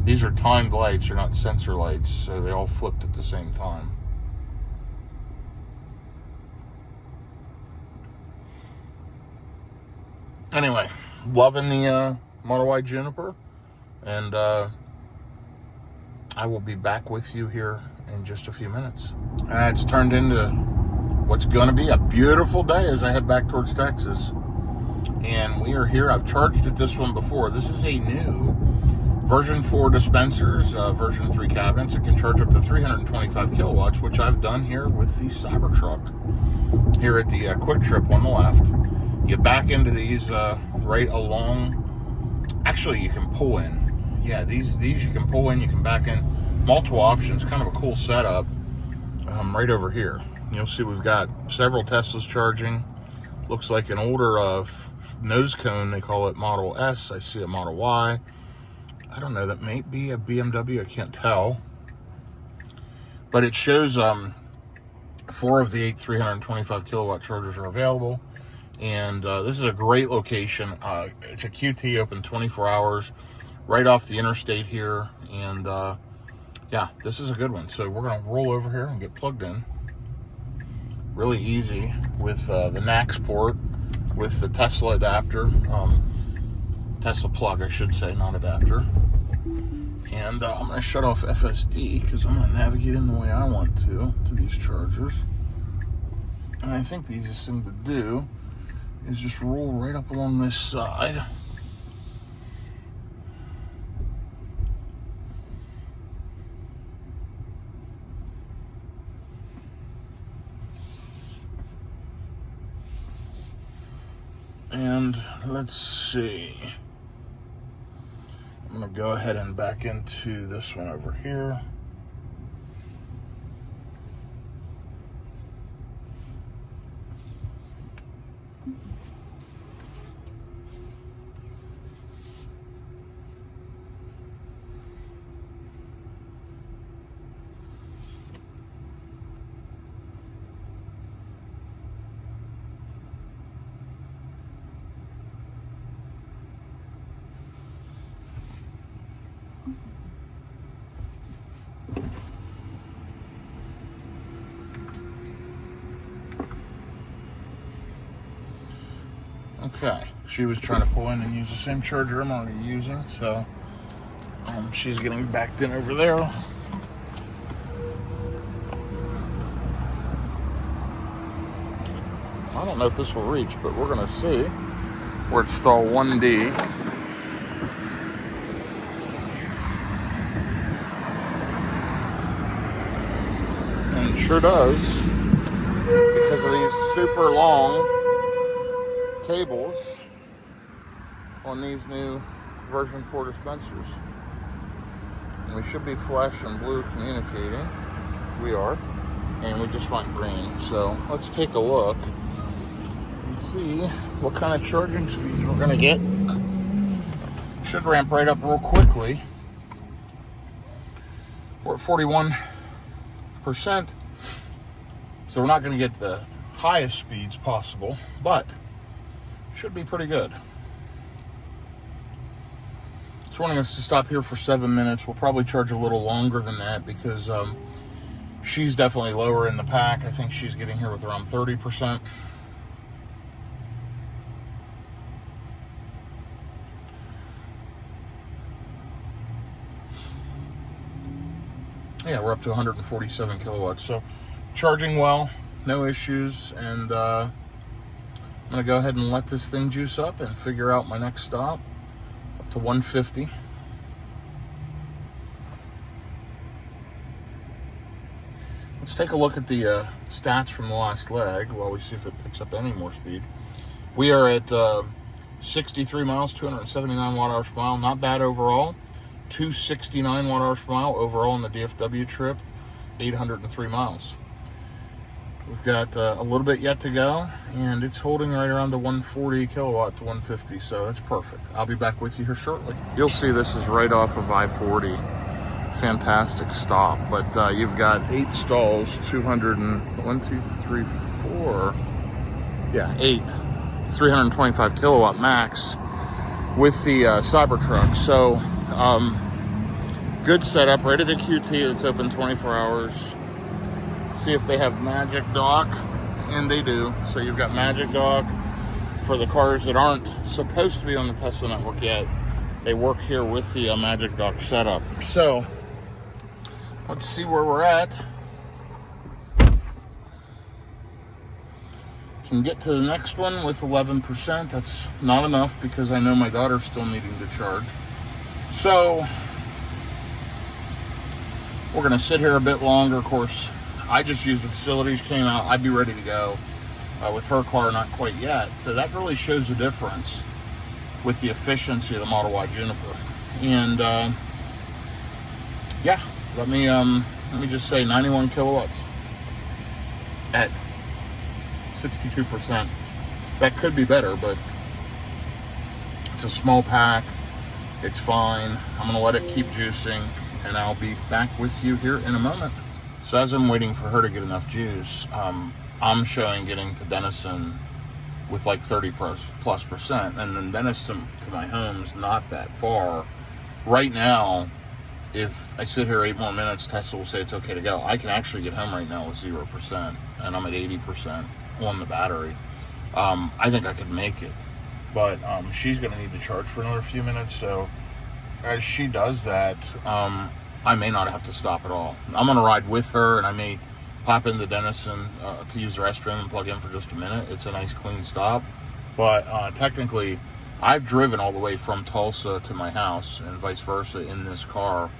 These are timed lights, they're not sensor lights, so they all flipped at the same time. Anyway, loving the Model Y Juniper, and I will be back with you here in just a few minutes. It's turned into what's going to be a beautiful day as I head back towards Texas. And we are here. I've charged at this one before. This is a new version 4 dispensers, version 3 cabinets. It can charge up to 325 kilowatts, which I've done here with the Cybertruck. Here at the Quick Trip on the left. You back into these right along. Actually, you can pull in. Yeah, these you can pull in. You can back in. Multiple options. Kind of a cool setup. Right over here. You'll see we've got several Teslas charging. Looks like an older nose cone. They call it Model S. I see a Model Y. I don't know, that may be a BMW, I can't tell. But it shows 4 of the 8 325 kilowatt chargers are available. And this is a great location. It's a QT, open 24 hours, right off the interstate here. And yeah, this is a good one. So we're gonna roll over here and get plugged in. Really easy with the NAX port, with the Tesla adapter. Tesla plug, I should say, not adapter. And I'm going to shut off FSD because I'm going to navigate in the way I want to these chargers. And I think the easiest thing to do is just roll right up along this side. And let's see. I'm going to go ahead and back into this one over here. Okay, she was trying to pull in and use the same charger I'm already using, so she's getting backed in over there. I don't know if this will reach, but we're going to see. We're at stall 1D. And it sure does, because of these super long cables on these new version 4 dispensers. And we should be flash and blue communicating. We are. And we just went green. So let's take a look and see what kind of charging speeds we're going to get. Should ramp right up real quickly. We're at 41%. So we're not going to get the highest speeds possible, but should be pretty good. It's wanting us to stop here for 7 minutes. We'll probably charge a little longer than that because she's definitely lower in the pack. I think she's getting here with around 30%. Yeah, we're up to 147 kilowatts. So charging well, no issues, and I'm going to go ahead and let this thing juice up and figure out my next stop, up to 150. Let's take a look at the stats from the last leg while we see if it picks up any more speed. We are at 63 miles, 279 watt-hours per mile. Not bad overall. 269 watt-hours per mile overall on the DFW trip. 803 miles. We've got a little bit yet to go, and it's holding right around the 140 kilowatt to 150, so that's perfect. I'll be back with you here shortly. You'll see this is right off of I-40. Fantastic stop, but you've got 8 stalls, 1, 2, 3, 4, yeah, 8, 325 kilowatt max with the Cybertruck. So good setup, right at the QT that's open 24 hours. See if they have Magic Dock, and they do. So you've got Magic Dock for the cars that aren't supposed to be on the Tesla network yet. They work here with the Magic Dock setup. So let's see where we're at. Can get to the next one with 11%. That's not enough because I know my daughter's still needing to charge. So we're gonna sit here a bit longer. Of course, I just used the facilities, came out, I'd be ready to go. With her car, not quite yet. So that really shows the difference with the efficiency of the Model Y Juniper. And yeah, let me just say 91 kilowatts at 62%. That could be better, but it's a small pack. It's fine. I'm gonna let it keep juicing, and I'll be back with you here in a moment. So as I'm waiting for her to get enough juice, I'm showing getting to Denison with like 30+%, and then Denison to my home's not that far. Right now, if I sit here 8 more minutes, Tesla will say it's okay to go. I can actually get home right now with 0%, and I'm at 80% on the battery. I think I could make it, but she's going to need to charge for another few minutes. So as she does that, I may not have to stop at all. I'm going to ride with her, and I may pop into Denison to use the restroom and plug in for just a minute. It's a nice clean stop, but technically I've driven all the way from Tulsa to my house and vice versa in this car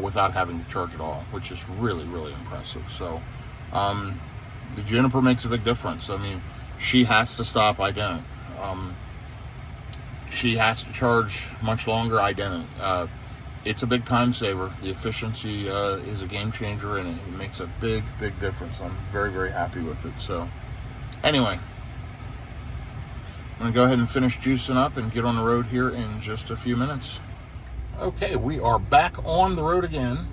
without having to charge at all, which is really, really impressive. So the Juniper makes a big difference. I mean, she has to stop, I don't. She has to charge much longer, I don't. It's a big time saver. The efficiency is a game changer, and it makes a big, big difference. I'm very, very happy with it. So anyway, I'm going to go ahead and finish juicing up and get on the road here in just a few minutes. Okay, we are back on the road again.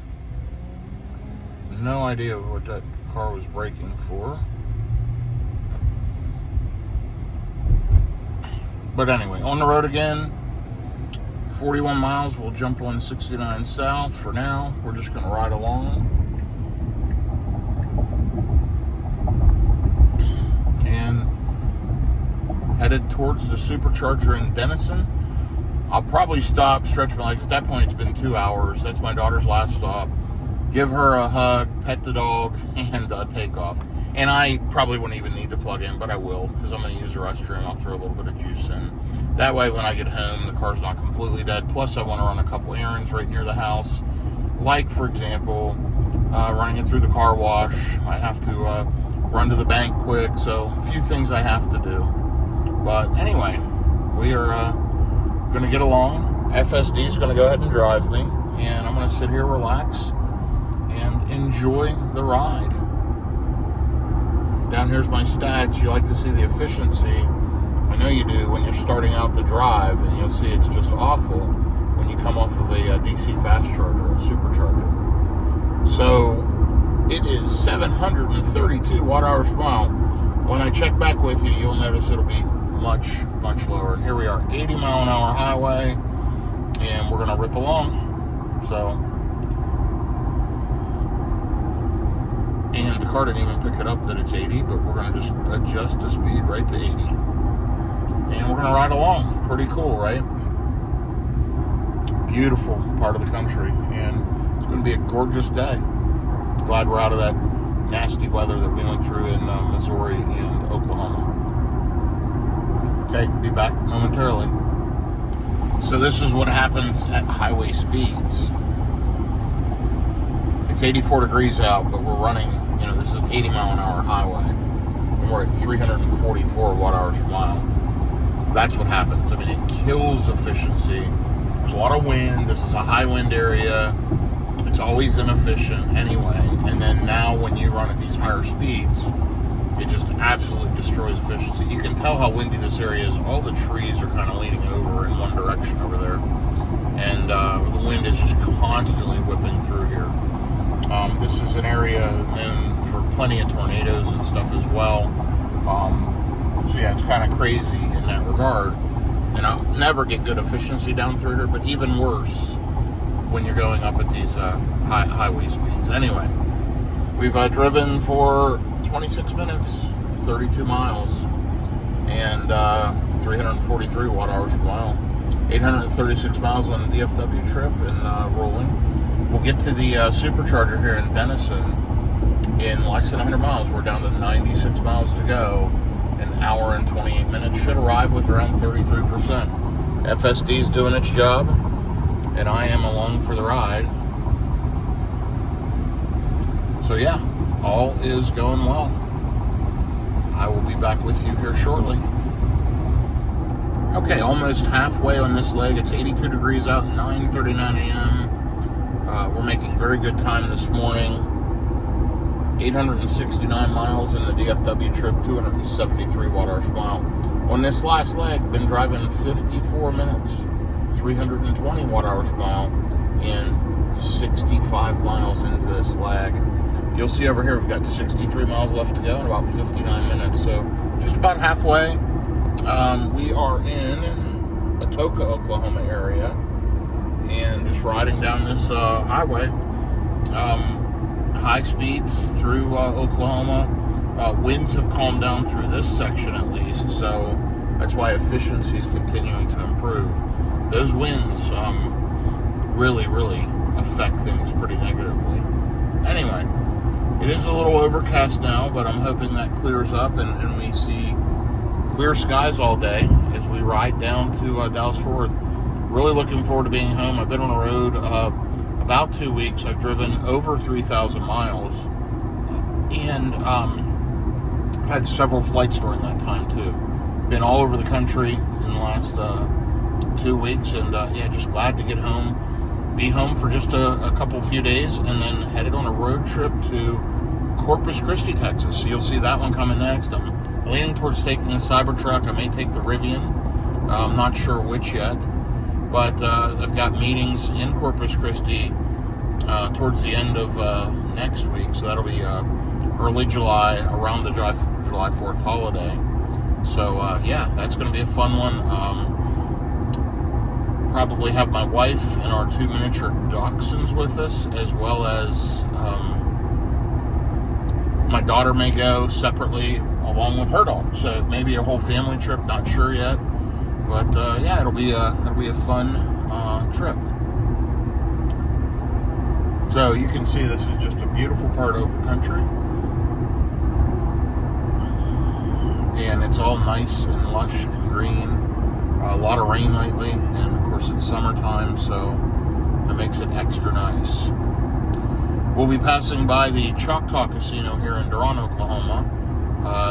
No idea what that car was braking for. But anyway, on the road again. 41 miles, we'll jump on 69 south. For now, we're just going to ride along. And headed towards the supercharger in Denison. I'll probably stop, stretch my legs. At that point, it's been 2 hours. That's my daughter's last stop. Give her a hug, pet the dog, and take off. And I probably wouldn't even need to plug in, but I will, because I'm going to use the restroom. I'll throw a little bit of juice in. That way, when I get home, the car's not completely dead. Plus, I want to run a couple errands right near the house. Like, for example, running it through the car wash. I have to run to the bank quick. So, a few things I have to do. But anyway, we are going to get along. FSD is going to go ahead and drive me. And I'm going to sit here, relax, and enjoy the ride. Down here's my stats. You like to see the efficiency. I know you do when you're starting out the drive, and you'll see it's just awful when you come off of a DC fast charger, a supercharger. So it is 732 watt-hours per mile. When I check back with you, you'll notice it'll be much, much lower. And here we are, 80-mile-an-hour highway, and we're going to rip along. So. And the car didn't even pick it up that it's 80, but we're going to just adjust the speed right to 80. And we're going to ride along. Pretty cool, right? Beautiful part of the country. And it's going to be a gorgeous day. Glad we're out of that nasty weather that we went through in Missouri and Oklahoma. Okay, be back momentarily. So this is what happens at highway speeds. It's 84 degrees out, but we're running, this is an 80-mile-an-hour highway, and we're at 344 watt-hours per mile. that's what happens. I mean, it kills efficiency. There's a lot of wind. This is a high wind area. It's always inefficient anyway. And then now when you run at these higher speeds, it just absolutely destroys efficiency. You can tell how windy this area is. All the trees are kind of leaning over in one direction over there. And the wind is just constantly whipping through here. This is an area known for plenty of tornadoes and stuff as well. So yeah, it's kind of crazy in that regard. And I'll never get good efficiency down through here, but even worse when you're going up at these highway speeds. Anyway, we've driven for 26 minutes, 32 miles, and 343 watt-hours per mile. 836 miles on the DFW trip and rolling. We'll get to the supercharger here in Denison in less than 100 miles. We're down to 96 miles to go. An hour and 28 minutes. Should arrive with around 33%. FSD is doing its job, and I am along for the ride. So yeah, all is going well. I will be back with you here shortly. Okay, almost halfway on this leg. It's 82 degrees out, 9:39 a.m. We're making very good time this morning. 869 miles in the DFW trip, 273 watt-hours per mile. On this last leg, been driving 54 minutes, 320 watt-hours per mile, and 65 miles into this leg. You'll see over here we've got 63 miles left to go in about 59 minutes, so just about halfway. We are in Atoka, Oklahoma area, and just riding down this highway. High speeds through Oklahoma. Winds have calmed down through this section at least, so that's why efficiency is continuing to improve. Those winds really affect things pretty negatively. Anyway, it is a little overcast now, but I'm hoping that clears up and we see clear skies all day as we ride down to Dallas-Fort Worth. Really looking forward to being home. I've been on the road about 2 weeks. I've driven over 3,000 miles and had several flights during that time too. Been all over the country in the last 2 weeks, and yeah, just glad to get home, be home for just a few days, and then headed on a road trip to Corpus Christi, Texas. So you'll see that one coming next. I'm leaning towards taking the Cybertruck. I may take the Rivian. I'm not sure which yet. But I've got meetings in Corpus Christi towards the end of next week, so that'll be early July, around the July 4th holiday. So yeah, that's going to be a fun one. Probably have my wife and our 2 miniature dachshunds with us, as well as my daughter may go separately along with her dog. So maybe a whole family trip, not sure yet. But yeah, it'll be a fun trip. So you can see this is just a beautiful part of the country, and it's all nice and lush and green. A lot of rain lately, and of course it's summertime, so that makes it extra nice. We'll be passing by the Choctaw Casino here in Durant, Oklahoma.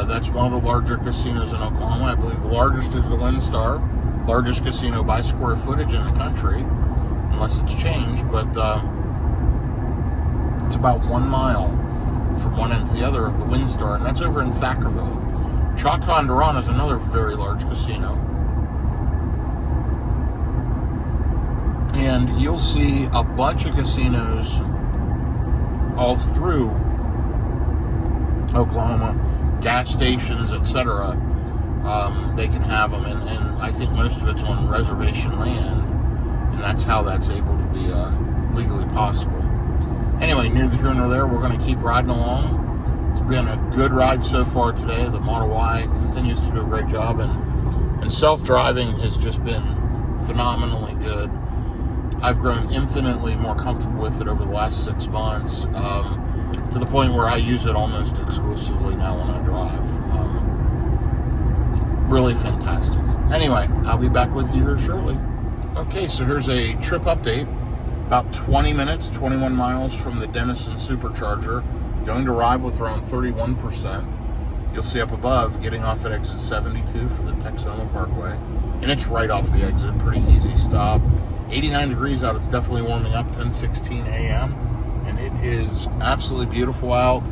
That's one of the larger casinos in Oklahoma. I believe the largest is the WinStar, largest casino by square footage in the country, unless it's changed, but it's about 1 mile from one end to the other of the WinStar, and that's over in Thackerville. Choctaw and Durant is another very large casino. And you'll see a bunch of casinos all through Oklahoma, gas stations, etc. They can have them, and I think most of it's on reservation land, and that's how that's able to be legally possible. Anyway, neither here nor there, we're going to keep riding along. It's been a good ride so far today. The Model Y continues to do a great job, and self-driving has just been phenomenally good. I've grown infinitely more comfortable with it over the last 6 months, to the point where I use it almost exclusively now when I drive. Really fantastic. Anyway, I'll be back with you here shortly. Okay, so here's a trip update. About 20 minutes, 21 miles from the Denison Supercharger. Going to arrive with around 31%. you'll see up above, getting off at exit 72 for the Texoma Parkway. And it's right off the exit, pretty easy stop. 89 degrees out, it's definitely warming up, 10:16 a.m. And it is absolutely beautiful out.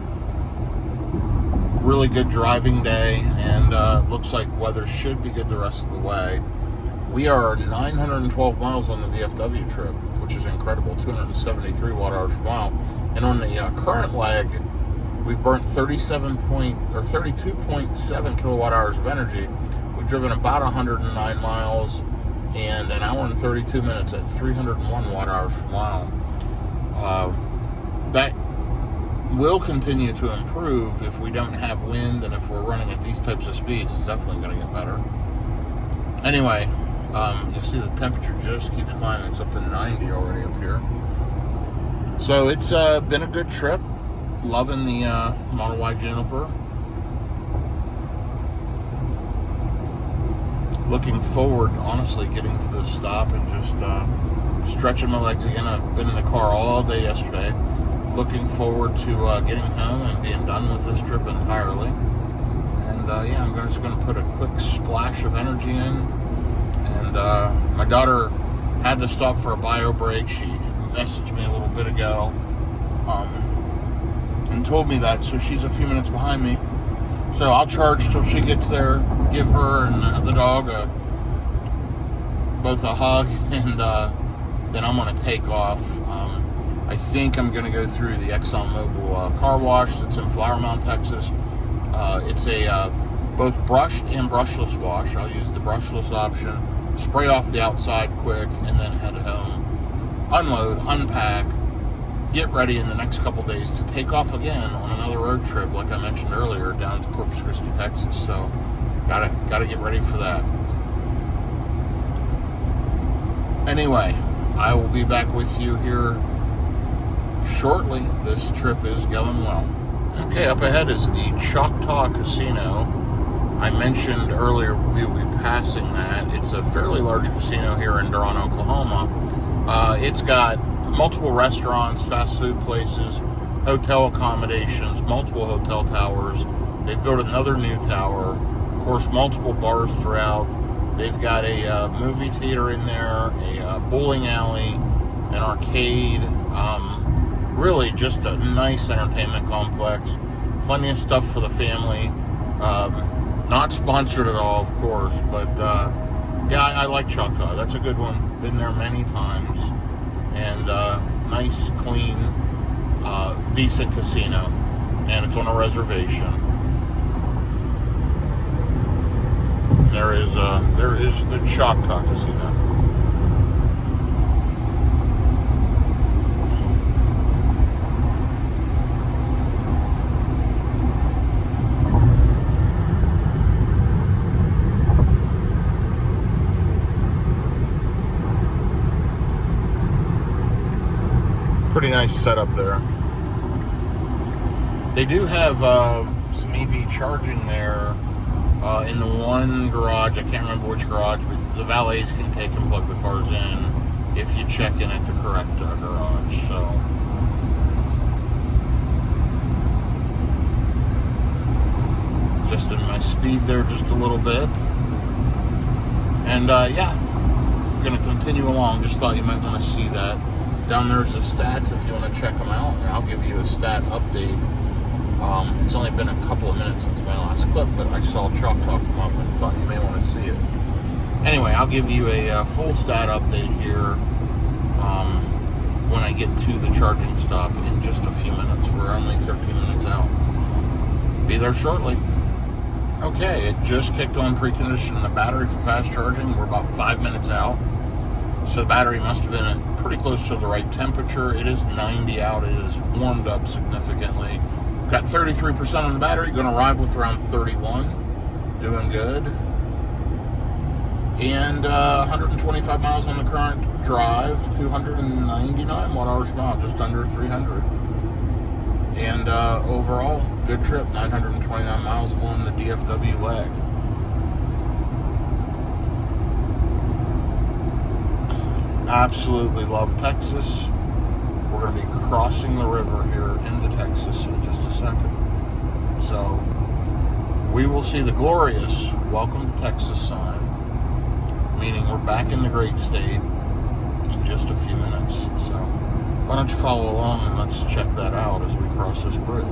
Really good driving day, and looks like weather should be good the rest of the way. We are 912 miles on the DFW trip, which is incredible, 273 watt-hours per mile. And on the current leg, we've burnt 32.7 kilowatt-hours of energy. We've driven about 109 miles and an hour and 32 minutes at 301 watt-hours per mile. That will continue to improve if we don't have wind, and if we're running at these types of speeds, it's definitely going to get better. Anyway, you see the temperature just keeps climbing. It's up to 90 already up here. So it's been a good trip. Loving the Model Y Juniper. Looking forward, honestly, getting to the stop and just stretching my legs again. I've been in the car all day yesterday. Looking forward to getting home and being done with this trip entirely. And yeah, I'm just going to put a quick splash of energy in. And my daughter had to stop for a bio break. She messaged me a little bit ago and told me that, so she's a few minutes behind me. So I'll charge till she gets there, give her and the dog both a hug, and then I'm going to take off. I think I'm going to go through the ExxonMobil car wash that's in Flower Mound, Texas. It's a both brushed and brushless wash. I'll use the brushless option, spray off the outside quick, and then head home. Unload, unpack, get ready in the next couple days to take off again on another road trip, like I mentioned earlier, down to Corpus Christi, Texas. So gotta get ready for that. Anyway, I will be back with you here shortly. This trip is going well. Okay, up ahead is the Choctaw Casino. I mentioned earlier we will be passing that. It's a fairly large casino here in Durant, Oklahoma. It's got multiple restaurants, fast food places, hotel accommodations, multiple hotel towers. They've built another new tower. Of course, multiple bars throughout. They've got a movie theater in there, a bowling alley, an arcade. Really just a nice entertainment complex. Plenty of stuff for the family. Not sponsored at all, of course, but yeah, I like Choctaw. That's a good one. Been there many times. And nice, clean, decent casino. And it's on a reservation. There is the Choctaw Casino. Pretty nice setup there. They do have some EV charging there in the one garage. I can't remember which garage, but the valets can take and plug the cars in if you check in at the correct garage. So just in my speed there just a little bit. And yeah, I'm going to continue along. Just thought you might want to see that. Down there's the stats if you want to check them out, and I'll give you a stat update. It's only been a couple of minutes since my last clip, but I saw Choctaw come up and thought you may want to see it. Anyway, I'll give you a full stat update here when I get to the charging stop in just a few minutes. We're only 13 minutes out, so be there shortly. Okay, it just kicked on preconditioning the battery for fast charging. We're about 5 minutes out. So the battery must have been pretty close to the right temperature. It is 90 out. It is warmed up significantly. Got 33% on the battery. Going to arrive with around 31. Doing good. And 125 miles on the current drive. 299 watt-hours per mile. Just under 300. And overall, good trip. 929 miles on the DFW leg. Absolutely love Texas. We're going to be crossing the river here into Texas in just a second. So we will see the glorious Welcome to Texas sign, meaning we're back in the great state in just a few minutes. So why don't you follow along and let's check that out as we cross this bridge.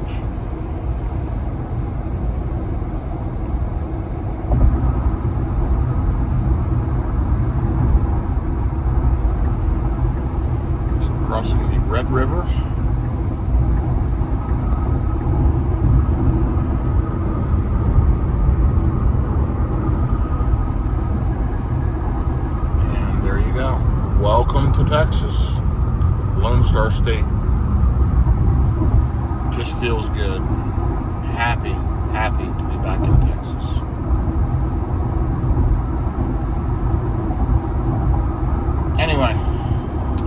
So crossing the Red River. Welcome to Texas, Lone Star State. Just feels good. Happy to be back in Texas. Anyway,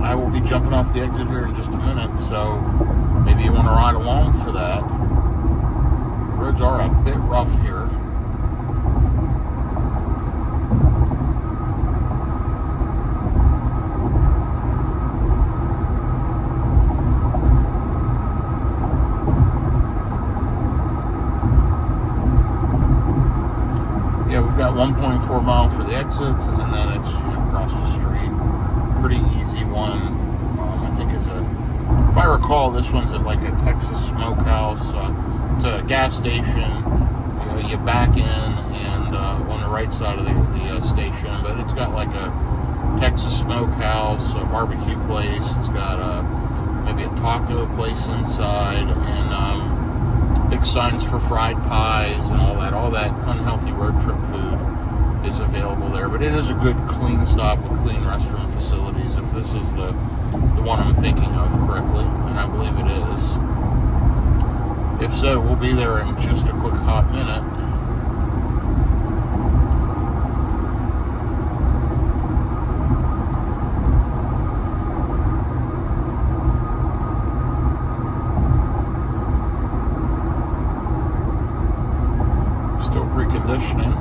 I will be jumping off the exit here in just a minute, so maybe you want to ride along for that. Roads are a bit rough here. Got 1.4 mile for the exit, and then it's across the street. Pretty easy one. I think it's if I recall, this one's at like a Texas smokehouse. It's a gas station. You back in and on the right side of the station, but it's got like a Texas smokehouse, a barbecue place. It's got maybe a taco place inside, and big signs for fried pies and all that. All that unhealthy road trip food is available there. But it is a good, clean stop with clean restroom facilities, if this is the one I'm thinking of correctly, and I believe it is. If so, we'll be there in just a quick hot minute. Still preconditioning.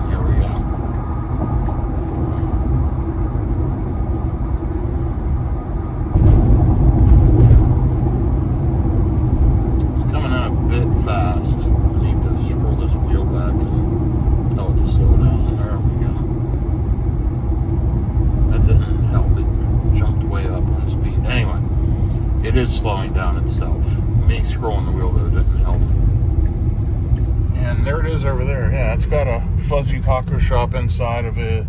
Here we go. It's coming in a bit fast. I need to scroll this wheel back and tell it to slow down. There we go. That didn't help. It jumped way up on speed. Anyway. It is slowing down itself. Me scrolling the wheel, though, didn't help. And there it is over there. Yeah, it's got a fuzzy taco shop inside of it.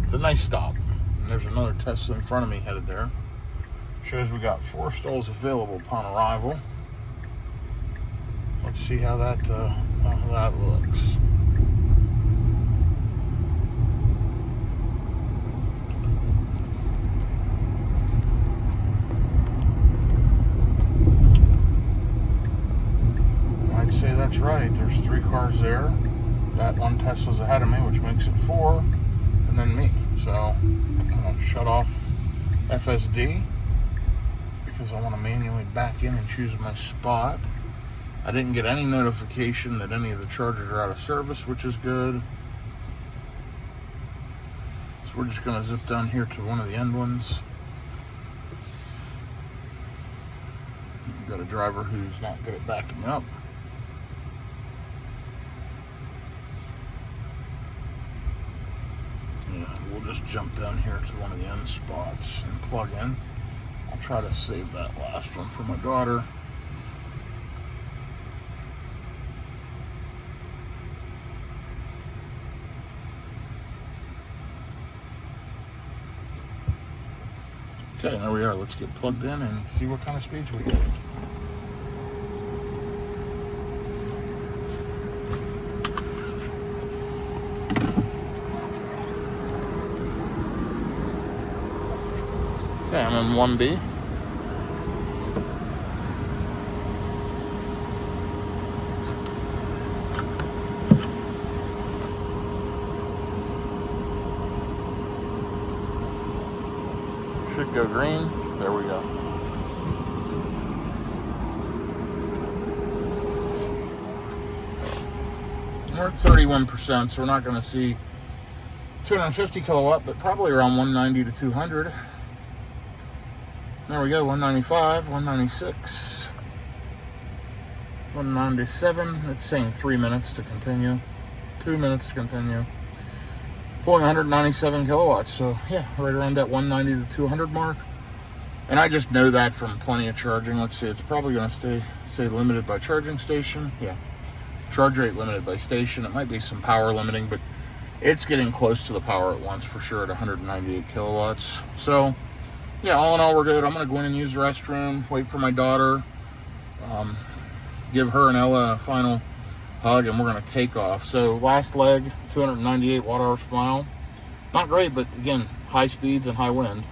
It's a nice stop. And there's another Tesla in front of me headed there. Shows we got 4 stalls available upon arrival. Let's see how that looks. Say that's right. There's 3 cars there. That one Tesla's ahead of me, which makes it 4, and then me. So I'm gonna shut off FSD because I want to manually back in and choose my spot. I didn't get any notification that any of the chargers are out of service, which is good. So we're just gonna zip down here to one of the end ones. We've got a driver who's not good at backing up. Yeah, we'll just jump down here to one of the end spots and plug in. I'll try to save that last one for my daughter. Okay, there we are. Let's get plugged in and see what kind of speeds we get. Okay, I'm in 1B. Should go green. There we go. We're at 31%, so we're not going to see 250 kilowatt, but probably around 190 to 200. There we go, 195, 196, 197. It's saying 3 minutes to continue, 2 minutes to continue. Pulling 197 kilowatts, so yeah, right around that 190 to 200 mark. And I just know that from plenty of charging. Let's see, it's probably going to say limited by charging station. Yeah, charge rate limited by station. It might be some power limiting, but it's getting close to the power at once for sure at 198 kilowatts. So yeah, all in all, we're good. I'm going to go in and use the restroom, wait for my daughter, give her and Ella a final hug, and we're going to take off. So last leg, 298 watt-hours per mile. Not great, but again, high speeds and high wind.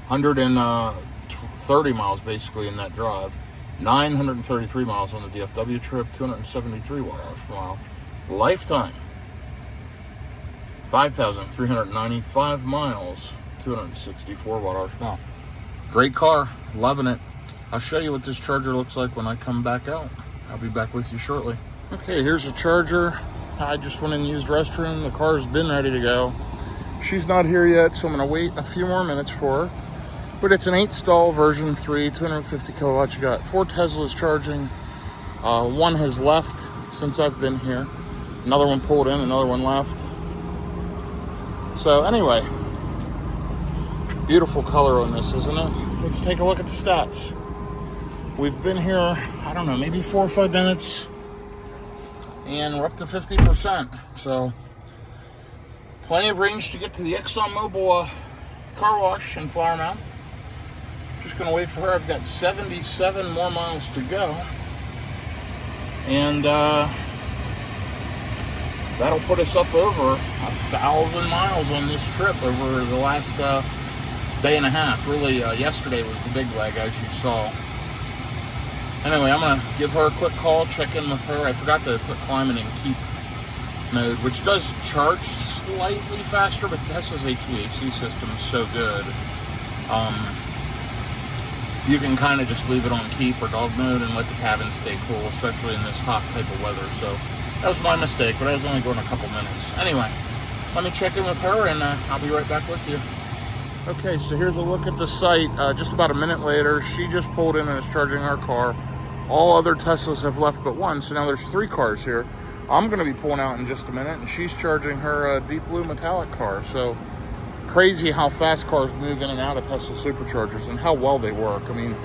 130 miles basically in that drive. 933 miles on the DFW trip, 273 watt-hours per mile. Lifetime, 5,395 miles, 264 watt-hours per mile. Great car, loving it. I'll show you what this charger looks like when I come back out. I'll be back with you shortly. Okay, here's a charger. I just went and used restroom. The car's been ready to go. She's not here yet, so I'm gonna wait a few more minutes for her. But it's an 8-stall version 3, 250 kilowatts. You got 4 Teslas charging. One has left since I've been here. Another one pulled in, another one left. So anyway, beautiful color on this, isn't it? Let's take a look at the stats. We've been here, I don't know, maybe 4 or 5 minutes, and we're up to 50%. So plenty of range to get to the ExxonMobil car wash in Flower Mound. Just gonna wait for her. I've got 77 more miles to go, and that'll put us up over 1,000 miles on this trip over the last day and a half. Really, yesterday was the big leg, as you saw. Anyway, I'm gonna give her a quick call, check in with her. I forgot to put climate in keep mode, which does charge slightly faster, but Tesla's HVAC system is so good. You can kind of just leave it on keep or dog mode and let the cabin stay cool, especially in this hot type of weather. So that was my mistake, but I was only going a couple minutes. Anyway, let me check in with her, and I'll be right back with you. Okay, so here's a look at the site. Just about a minute later, she just pulled in and is charging her car. All other Teslas have left but one, so now there's 3 cars here. I'm going to be pulling out in just a minute, and she's charging her deep blue metallic car. So crazy how fast cars move in and out of Tesla superchargers and how well they work. I mean,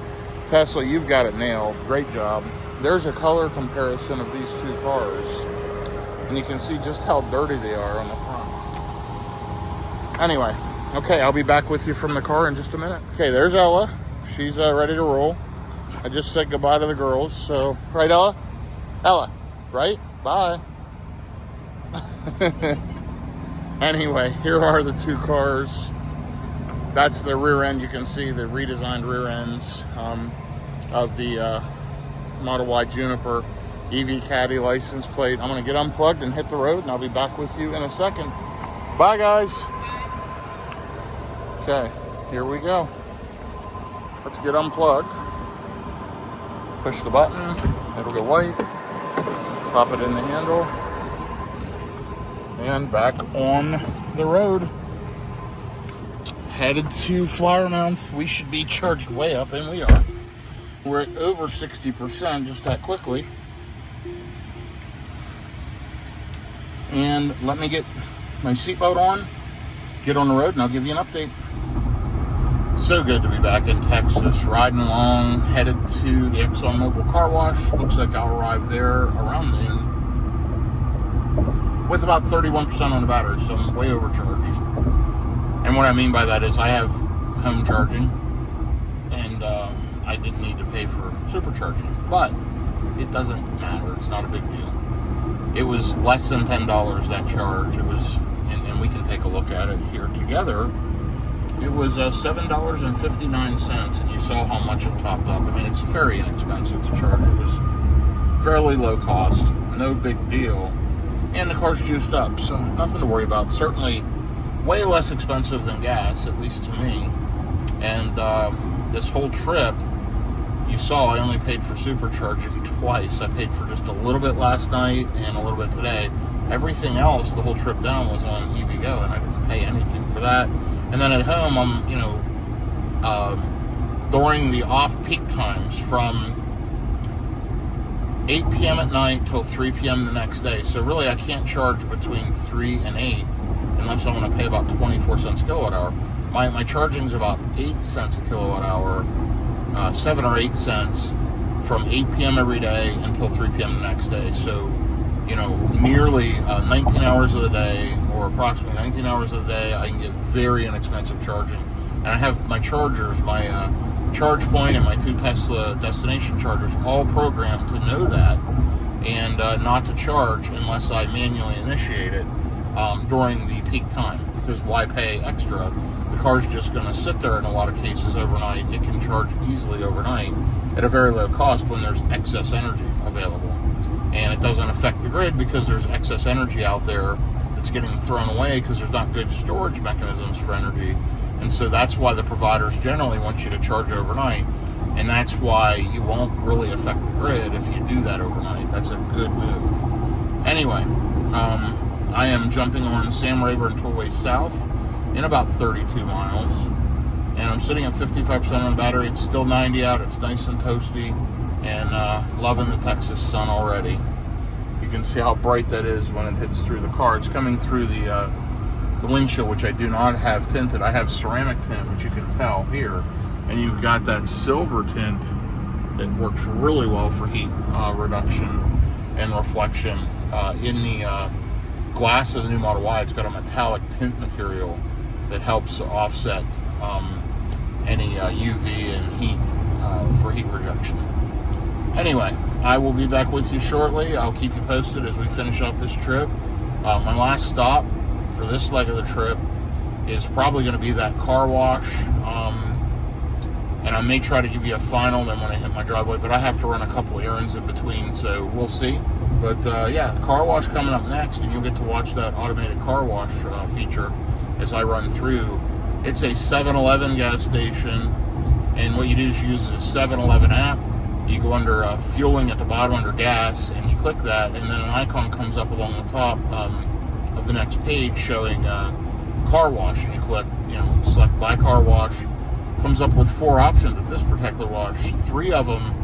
Tesla, you've got it nailed. Great job. There's a color comparison of these 2 cars, and you can see just how dirty they are on the front. Anyway, okay, I'll be back with you from the car in just a minute. Okay, there's Ella. She's ready to roll. I just said goodbye to the girls. So, right, Ella? Ella, right? Bye. Anyway, here are the 2 cars. That's the rear end. You can see the redesigned rear ends of the Model Y Juniper EV Caddy license plate. I'm going to get unplugged and hit the road, and I'll be back with you in a second. Bye, guys. Okay, here we go. Let's get unplugged. Push the button. It'll go white. Pop it in the handle. And back on the road. Headed to Flower Mound. We should be charged way up, and we are. We're at over 60% just that quickly. And let me get my seatbelt on, get on the road, and I'll give you an update. So good to be back in Texas, riding along, headed to the ExxonMobil car wash. Looks like I'll arrive there around noon with about 31% on the battery, so I'm way overcharged. And what I mean by that is I have home charging, and I didn't need to pay for supercharging, but it doesn't matter. It's not a big deal. It was less than $10 that charge. It was, and we can take a look at it here together. It was $7.59, and you saw how much it topped up. I mean, it's very inexpensive to charge. It was fairly low cost, no big deal, and the car's juiced up, so nothing to worry about. Certainly way less expensive than gas, at least to me. And this whole trip, you saw I only paid for supercharging twice. I paid for just a little bit last night and a little bit today. Everything else, the whole trip down, was on EVgo, and I didn't pay anything for that. And then at home, I'm, during the off-peak times from 8 p.m. at night till 3 p.m. the next day. So really, I can't charge between 3 and 8 unless I'm going to pay about 24 cents a kilowatt hour. My charging is about 8 cents a kilowatt hour, 7 or 8 cents from 8 p.m. every day until 3 p.m. the next day. So, nearly 19 hours of the day, or approximately 19 hours of the day, I can get very inexpensive charging. And I have my chargers, my charge point and my 2 Tesla destination chargers all programmed to know that and not to charge unless I manually initiate it during the peak time, because why pay extra? The car's just going to sit there in a lot of cases overnight. It can charge easily overnight at a very low cost when there's excess energy available, and it doesn't affect the grid because there's excess energy out there that's getting thrown away because there's not good storage mechanisms for energy. And so that's why the providers generally want you to charge overnight. And that's why you won't really affect the grid if you do that overnight. That's a good move. Anyway, I am jumping on Sam Rayburn Tollway South in about 32 miles. And I'm sitting at 55% on the battery. It's still 90 out. It's nice and toasty. And loving the Texas sun already. You can see how bright that is when it hits through the car. It's coming through the windshield, which I do not have tinted. I have ceramic tint, which you can tell here, and you've got that silver tint that works really well for heat reduction and reflection. In the glass of the new Model Y, it's got a metallic tint material that helps offset any UV and heat for heat rejection. Anyway, I will be back with you shortly. I'll keep you posted as we finish out this trip. My last stop for this leg of the trip is probably going to be that car wash, and I may try to give you a final then when I hit my driveway, but I have to run a couple errands in between, so we'll see. But yeah, car wash coming up next, and you'll get to watch that automated car wash feature as I run through. It's a 7-Eleven gas station, and what you do is you use the 7-Eleven app. You go under fueling at the bottom under gas, and you click that, and then an icon comes up along the top of the next page showing car wash, and you click, select buy car wash. Comes up with 4 options at this particular wash. 3 of them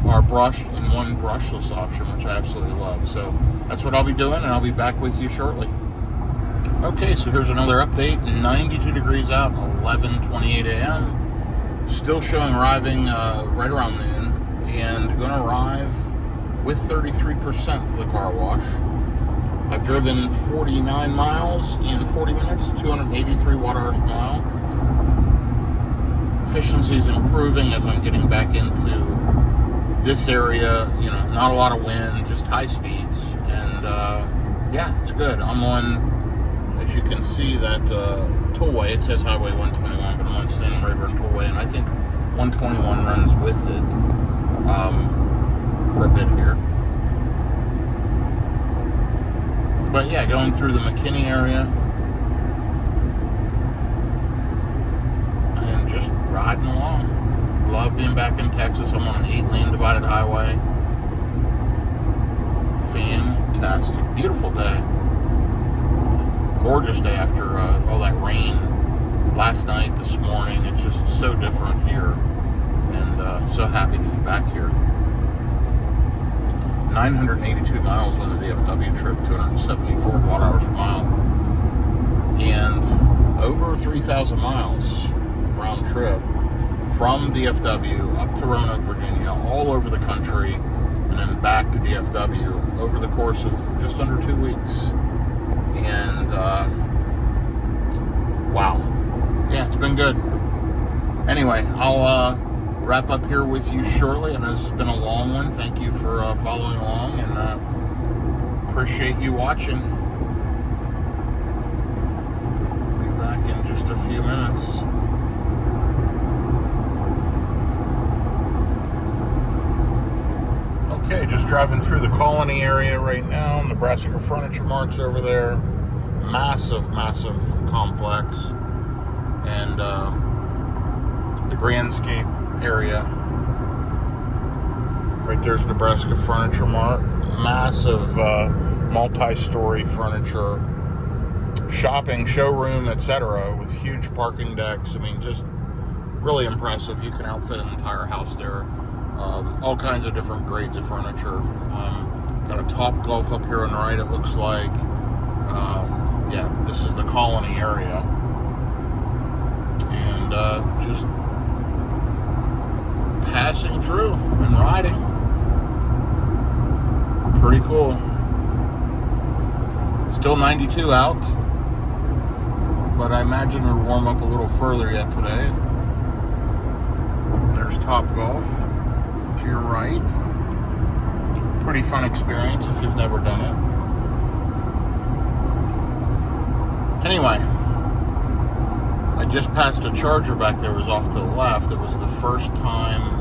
are brushed and 1 brushless option, which I absolutely love. So that's what I'll be doing, and I'll be back with you shortly. Okay, so here's another update. 92 degrees out, 11:28 a.m. Still showing arriving right around noon, and going to arrive with 33% to the car wash. I've driven 49 miles in 40 minutes, 283 watt-hours per mile. Efficiency is improving as I'm getting back into this area. Not a lot of wind, just high speeds. And yeah, it's good. I'm on, as you can see, that tollway. It says Highway 121, but I'm on Sam Rayburn Tollway, and I think 121 runs with it for a bit here. But yeah, going through the McKinney area and just riding along. Love being back in Texas. I'm on an 8-lane divided highway. Fantastic. Beautiful day. Gorgeous day after all that rain last night, this morning. It's just so different here. And so happy to be back here. 982 miles on the DFW trip, 274 watt-hours per mile, and over 3,000 miles round trip from DFW up to Roanoke, Virginia, all over the country, and then back to DFW over the course of just under 2 weeks. And wow, yeah, it's been good. Anyway, I'll wrap up here with you shortly, and it's been a long one. Thank you for following along, and appreciate you watching. Be back in just a few minutes. Okay, just driving through the Colony area right now. Nebraska Furniture Mart's over there. Massive, massive complex. And the Grandscape area. Right there's Nebraska Furniture Mart. Massive multi-story furniture, shopping, showroom, etc. with huge parking decks. I mean, just really impressive. You can outfit an entire house there. All kinds of different grades of furniture. Got a Top Golf up here on the right, it looks like. Yeah, this is the Colony area. And just passing through and riding. Pretty cool. Still 92 out, but I imagine it'll warm up a little further yet today. There's Top Golf to your right. Pretty fun experience if you've never done it. Anyway, I just passed a charger back there. It was off to the left. It was the first time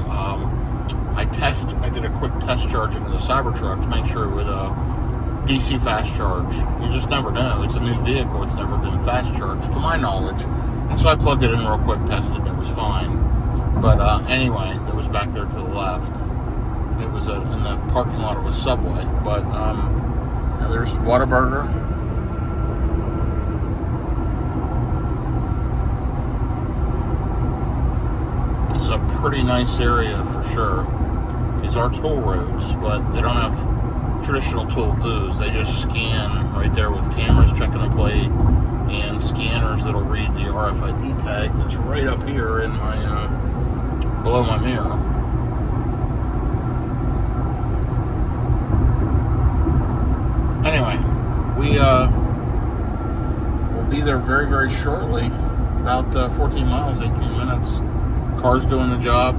I did a quick test charging of the Cybertruck to make sure it would DC fast charge. You just never know. It's a new vehicle. It's never been fast charged, to my knowledge. And so I plugged it in real quick, tested it. It was fine. But anyway, it was back there to the left. It was in the parking lot of a Subway. But now there's Whataburger. It's a pretty nice area for sure. These are toll roads, but they don't have traditional toll booths. They just scan right there with cameras checking the plate and scanners that'll read the RFID tag that's right up here in my below my mirror. Anyway, we'll be there very, very shortly. About 14 miles, 18 minutes. Car's doing the job.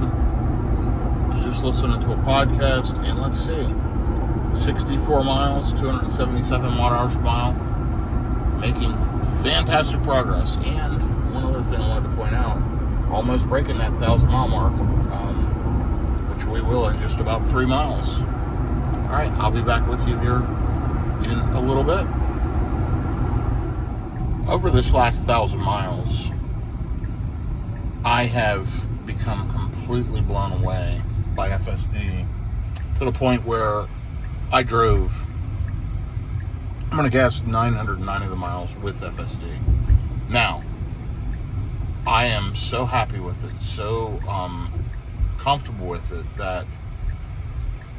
Just listening to a podcast, and let's see. 64 miles, 277 watt-hours per mile, making fantastic progress. And one other thing I wanted to point out, almost breaking that 1,000-mile mark, which we will in just about 3 miles. All right, I'll be back with you here in a little bit. Over this last 1,000 miles, I have become completely blown away by FSD to the point where I drove, I'm going to guess, 990 of the miles with FSD. Now, I am so happy with it, so comfortable with it, that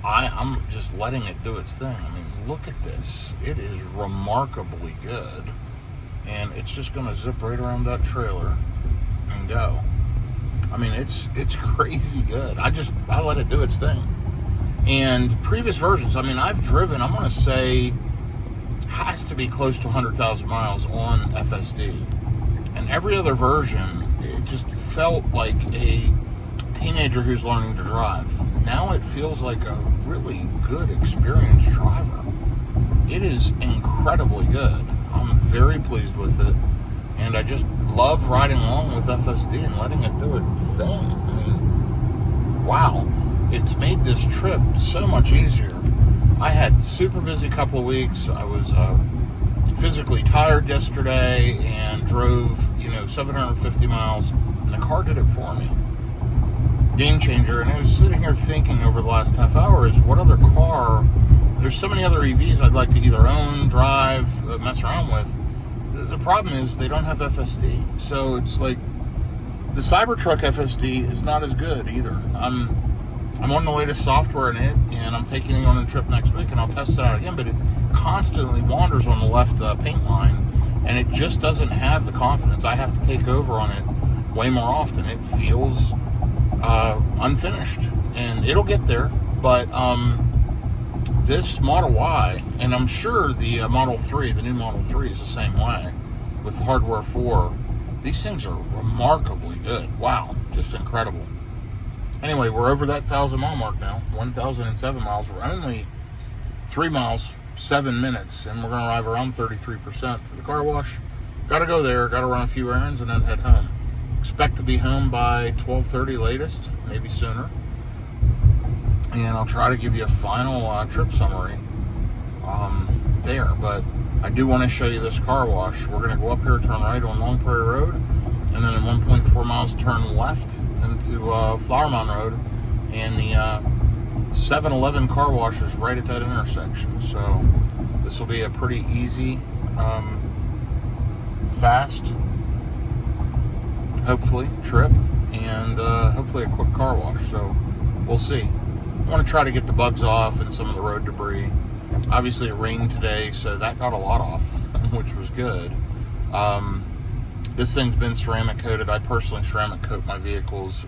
I'm just letting it do its thing. I mean, look at this. It is remarkably good. And it's just going to zip right around that trailer and go. I mean, it's crazy good. I let it do its thing. And previous versions, I mean, I've driven, I'm going to say, has to be close to 100,000 miles on FSD. And every other version, it just felt like a teenager who's learning to drive. Now it feels like a really good, experienced driver. It is incredibly good. I'm very pleased with it. And I just love riding along with FSD and letting it do its thing. I mean, wow. It's made this trip so much easier. I had a super busy couple of weeks. I was physically tired yesterday and drove, 750 miles, and the car did it for me. Game changer. And I was sitting here thinking over the last half hour is what other car, there's so many other EVs I'd like to either own, drive, mess around with. The problem is they don't have FSD. So it's like the Cybertruck FSD is not as good either. I'm on the latest software in it, and I'm taking it on a trip next week, and I'll test it out again, but it constantly wanders on the left paint line, and it just doesn't have the confidence. I have to take over on it way more often. It feels unfinished, and it'll get there, but this Model Y, and I'm sure the Model 3, the new Model 3 is the same way with the Hardware 4. These things are remarkably good. Wow, just incredible. Anyway, we're over that 1,000-mile mark now, 1,007 miles. We're only 3 miles, 7 minutes, and we're going to arrive around 33% to the car wash. Got to go there, got to run a few errands, and then head home. Expect to be home by 12:30 latest, maybe sooner. And I'll try to give you a final trip summary there. But I do want to show you this car wash. We're going to go up here, turn right on Long Prairie Road, and then in 1.4 miles turn left into Flower Mound Road. And the 7-Eleven car wash is right at that intersection. So this will be a pretty easy, fast, hopefully, trip. and hopefully a quick car wash. So we'll see. I want to try to get the bugs off and some of the road debris. Obviously it rained today, so that got a lot off, which was good. This thing's been ceramic coated. I personally ceramic coat my vehicles.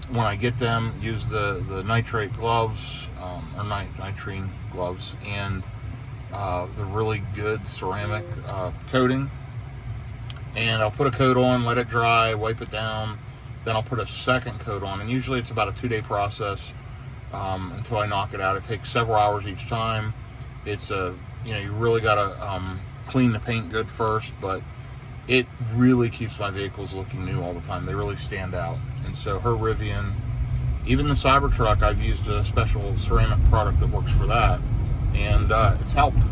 When I get them, use the nitrate gloves, or nitrine gloves, and the really good ceramic coating. And I'll put a coat on, let it dry, wipe it down, then I'll put a second coat on. And usually it's about a 2-day process until I knock it out. It takes several hours each time. It's you really gotta clean the paint good first, but it really keeps my vehicles looking new all the time. They really stand out. And so her Rivian, even the Cybertruck, I've used a special ceramic product that works for that, and it's helped.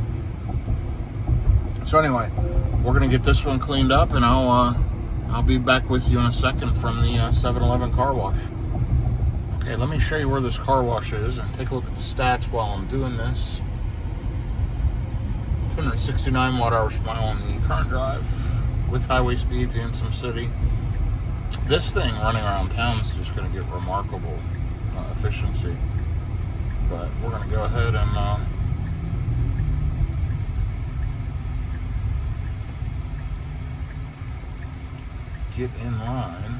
So anyway, we're gonna get this one cleaned up, and I'll be back with you in a second from the 7-Eleven car wash. Okay, let me show you where this car wash is and take a look at the stats while I'm doing this. 269 watt-hours per mile on the current drive with highway speeds in some city. This thing running around town is just going to get remarkable efficiency. But we're going to go ahead and get in line.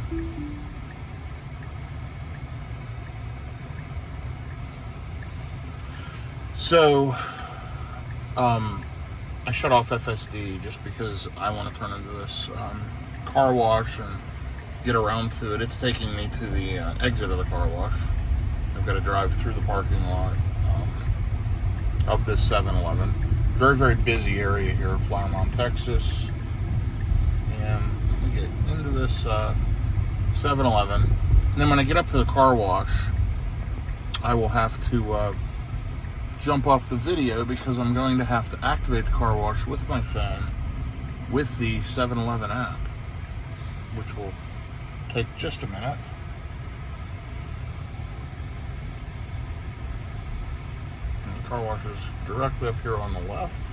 So, I shut off FSD just because I want to turn into this car wash and get around to it. It's taking me to the exit of the car wash. I've got to drive through the parking lot of this 7-Eleven. Very, very busy area here, Flower Mound, Texas. And let me get into this 7-Eleven. And then when I get up to the car wash, I will have to jump off the video because I'm going to have to activate the car wash with my phone with the 7-Eleven app, which will take just a minute. And the car wash is directly up here on the left.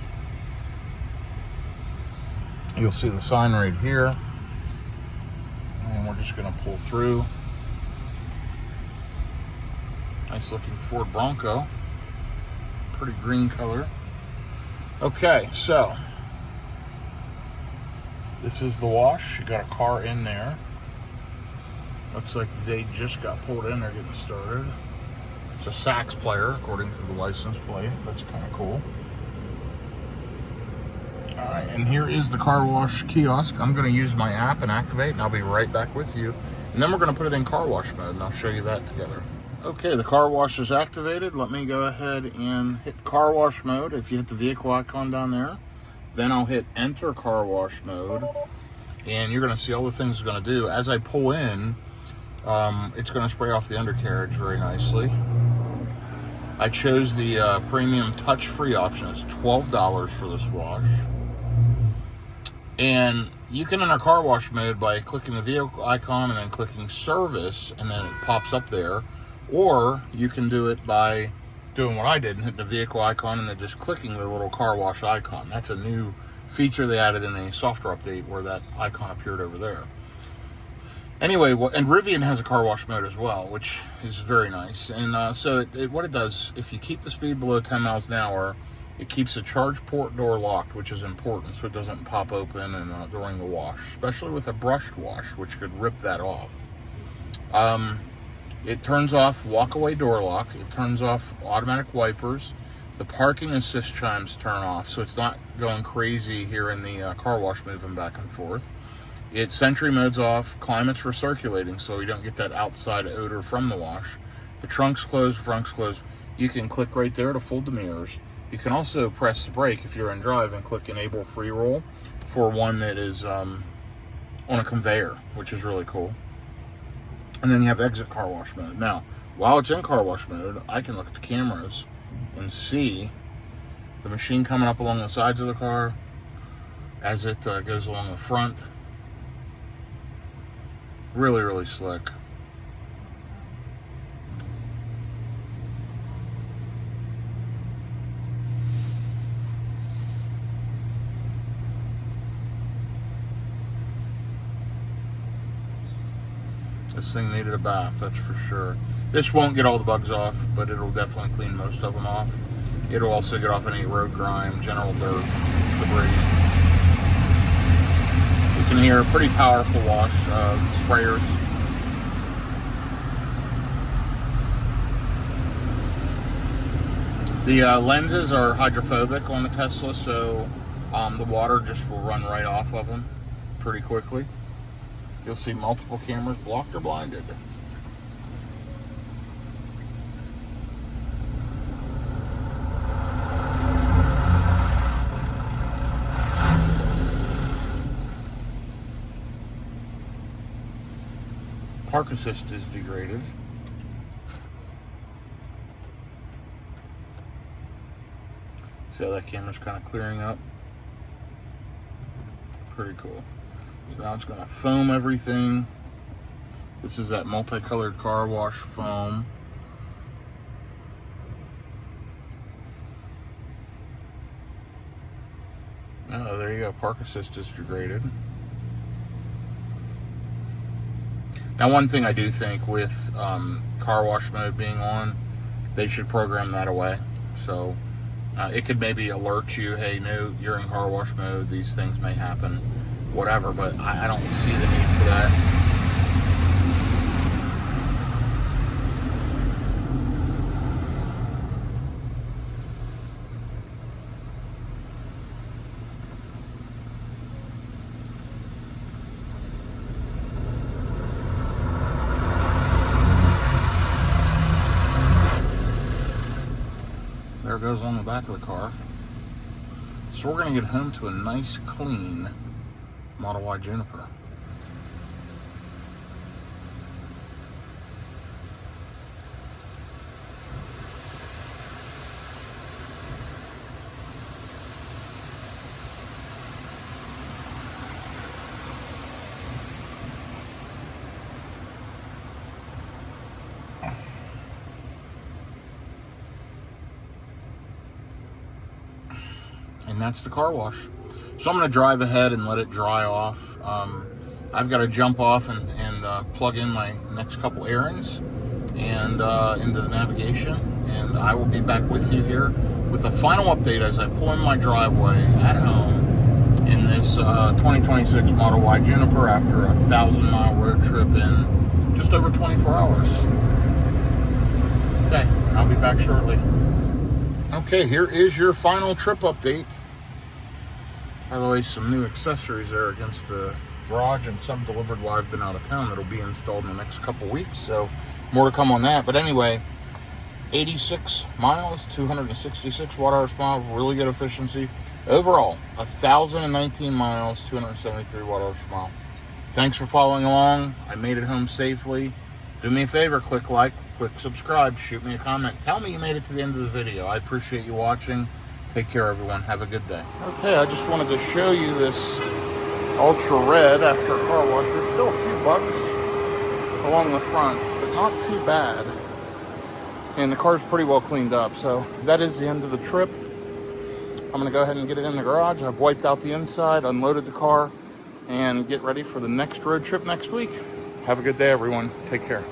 You'll see the sign right here, and we're just going to pull through. Nice looking Ford Bronco. Pretty green color. Okay, so this is the wash. You got a car in there. Looks like they just got pulled in. They're getting started. It's a sax player, according to the license plate. That's kind of cool. All right, and here is the car wash kiosk. I'm going to use my app and activate, and I'll be right back with you. And then we're going to put it in car wash mode, and I'll show you that together. Okay, the car wash is activated. Let me go ahead and hit car wash mode. If you hit the vehicle icon down there, then I'll hit enter car wash mode, and you're going to see all the things it's going to do. As I pull in, it's going to spray off the undercarriage very nicely. I chose the premium touch-free option. It's $12 for this wash. And you can enter car wash mode by clicking the vehicle icon and then clicking service, and then it pops up there. Or you can do it by doing what I did and hitting the vehicle icon and then just clicking the little car wash icon. That's a new feature they added in a software update where that icon appeared over there. Anyway, and Rivian has a car wash mode as well, which is very nice. And so what it does, if you keep the speed below 10 miles an hour, it keeps the charge port door locked, which is important so it doesn't pop open and during the wash, especially with a brushed wash, which could rip that off. It turns off walk-away door lock. It turns off automatic wipers. The parking assist chimes turn off, so it's not going crazy here in the car wash moving back and forth. It Sentry mode's off. Climate's recirculating, so you don't get that outside odor from the wash. The trunk's closed, front's closed. You can click right there to fold the mirrors. You can also press the brake if you're in drive and click Enable Free Roll for one that is on a conveyor, which is really cool. And then you have exit car wash mode. Now, while it's in car wash mode, I can look at the cameras and see the machine coming up along the sides of the car as it goes along the front. Really, really slick. This thing needed a bath, that's for sure. This won't get all the bugs off, but it'll definitely clean most of them off. It'll also get off any road grime, general dirt, debris. You can hear a pretty powerful wash, sprayers. The lenses are hydrophobic on the Tesla, so the water just will run right off of them pretty quickly. You'll see multiple cameras blocked or blinded. Park assist is degraded. See how that camera's kind of clearing up? Pretty cool. So now it's going to foam everything. This is that multicolored car wash foam. Oh, there you go. Park assist is degraded. Now, one thing I do think with car wash mode being on, they should program that away. So it could maybe alert you, hey, no, you're in car wash mode, these things may happen, whatever, but I don't see the need for that. There it goes on the back of the car. So we're going to get home to a nice, clean Model Y Juniper. And that's the car wash. So I'm going to drive ahead and let it dry off. I've got to jump off and plug in my next couple errands and into the navigation. And I will be back with you here with a final update as I pull in my driveway at home in this 2026 Model Y Juniper after a 1,000-mile road trip in just over 24 hours. Okay, I'll be back shortly. Okay, here is your final trip update. By the way, some new accessories there against the garage and some delivered while I've been out of town that'll be installed in the next couple weeks. So more to come on that. But anyway, 86 miles, 266 watt-hours per mile, really good efficiency. Overall, 1,019 miles, 273 watt-hours per mile. Thanks for following along. I made it home safely. Do me a favor, click like, click subscribe, shoot me a comment. Tell me you made it to the end of the video. I appreciate you watching. Take care, everyone. Have a good day. Okay, I just wanted to show you this Ultra Red after a car wash. There's still a few bugs along the front, but not too bad. And the car's pretty well cleaned up. So that is the end of the trip. I'm going to go ahead and get it in the garage. I've wiped out the inside, unloaded the car, and get ready for the next road trip next week. Have a good day, everyone. Take care.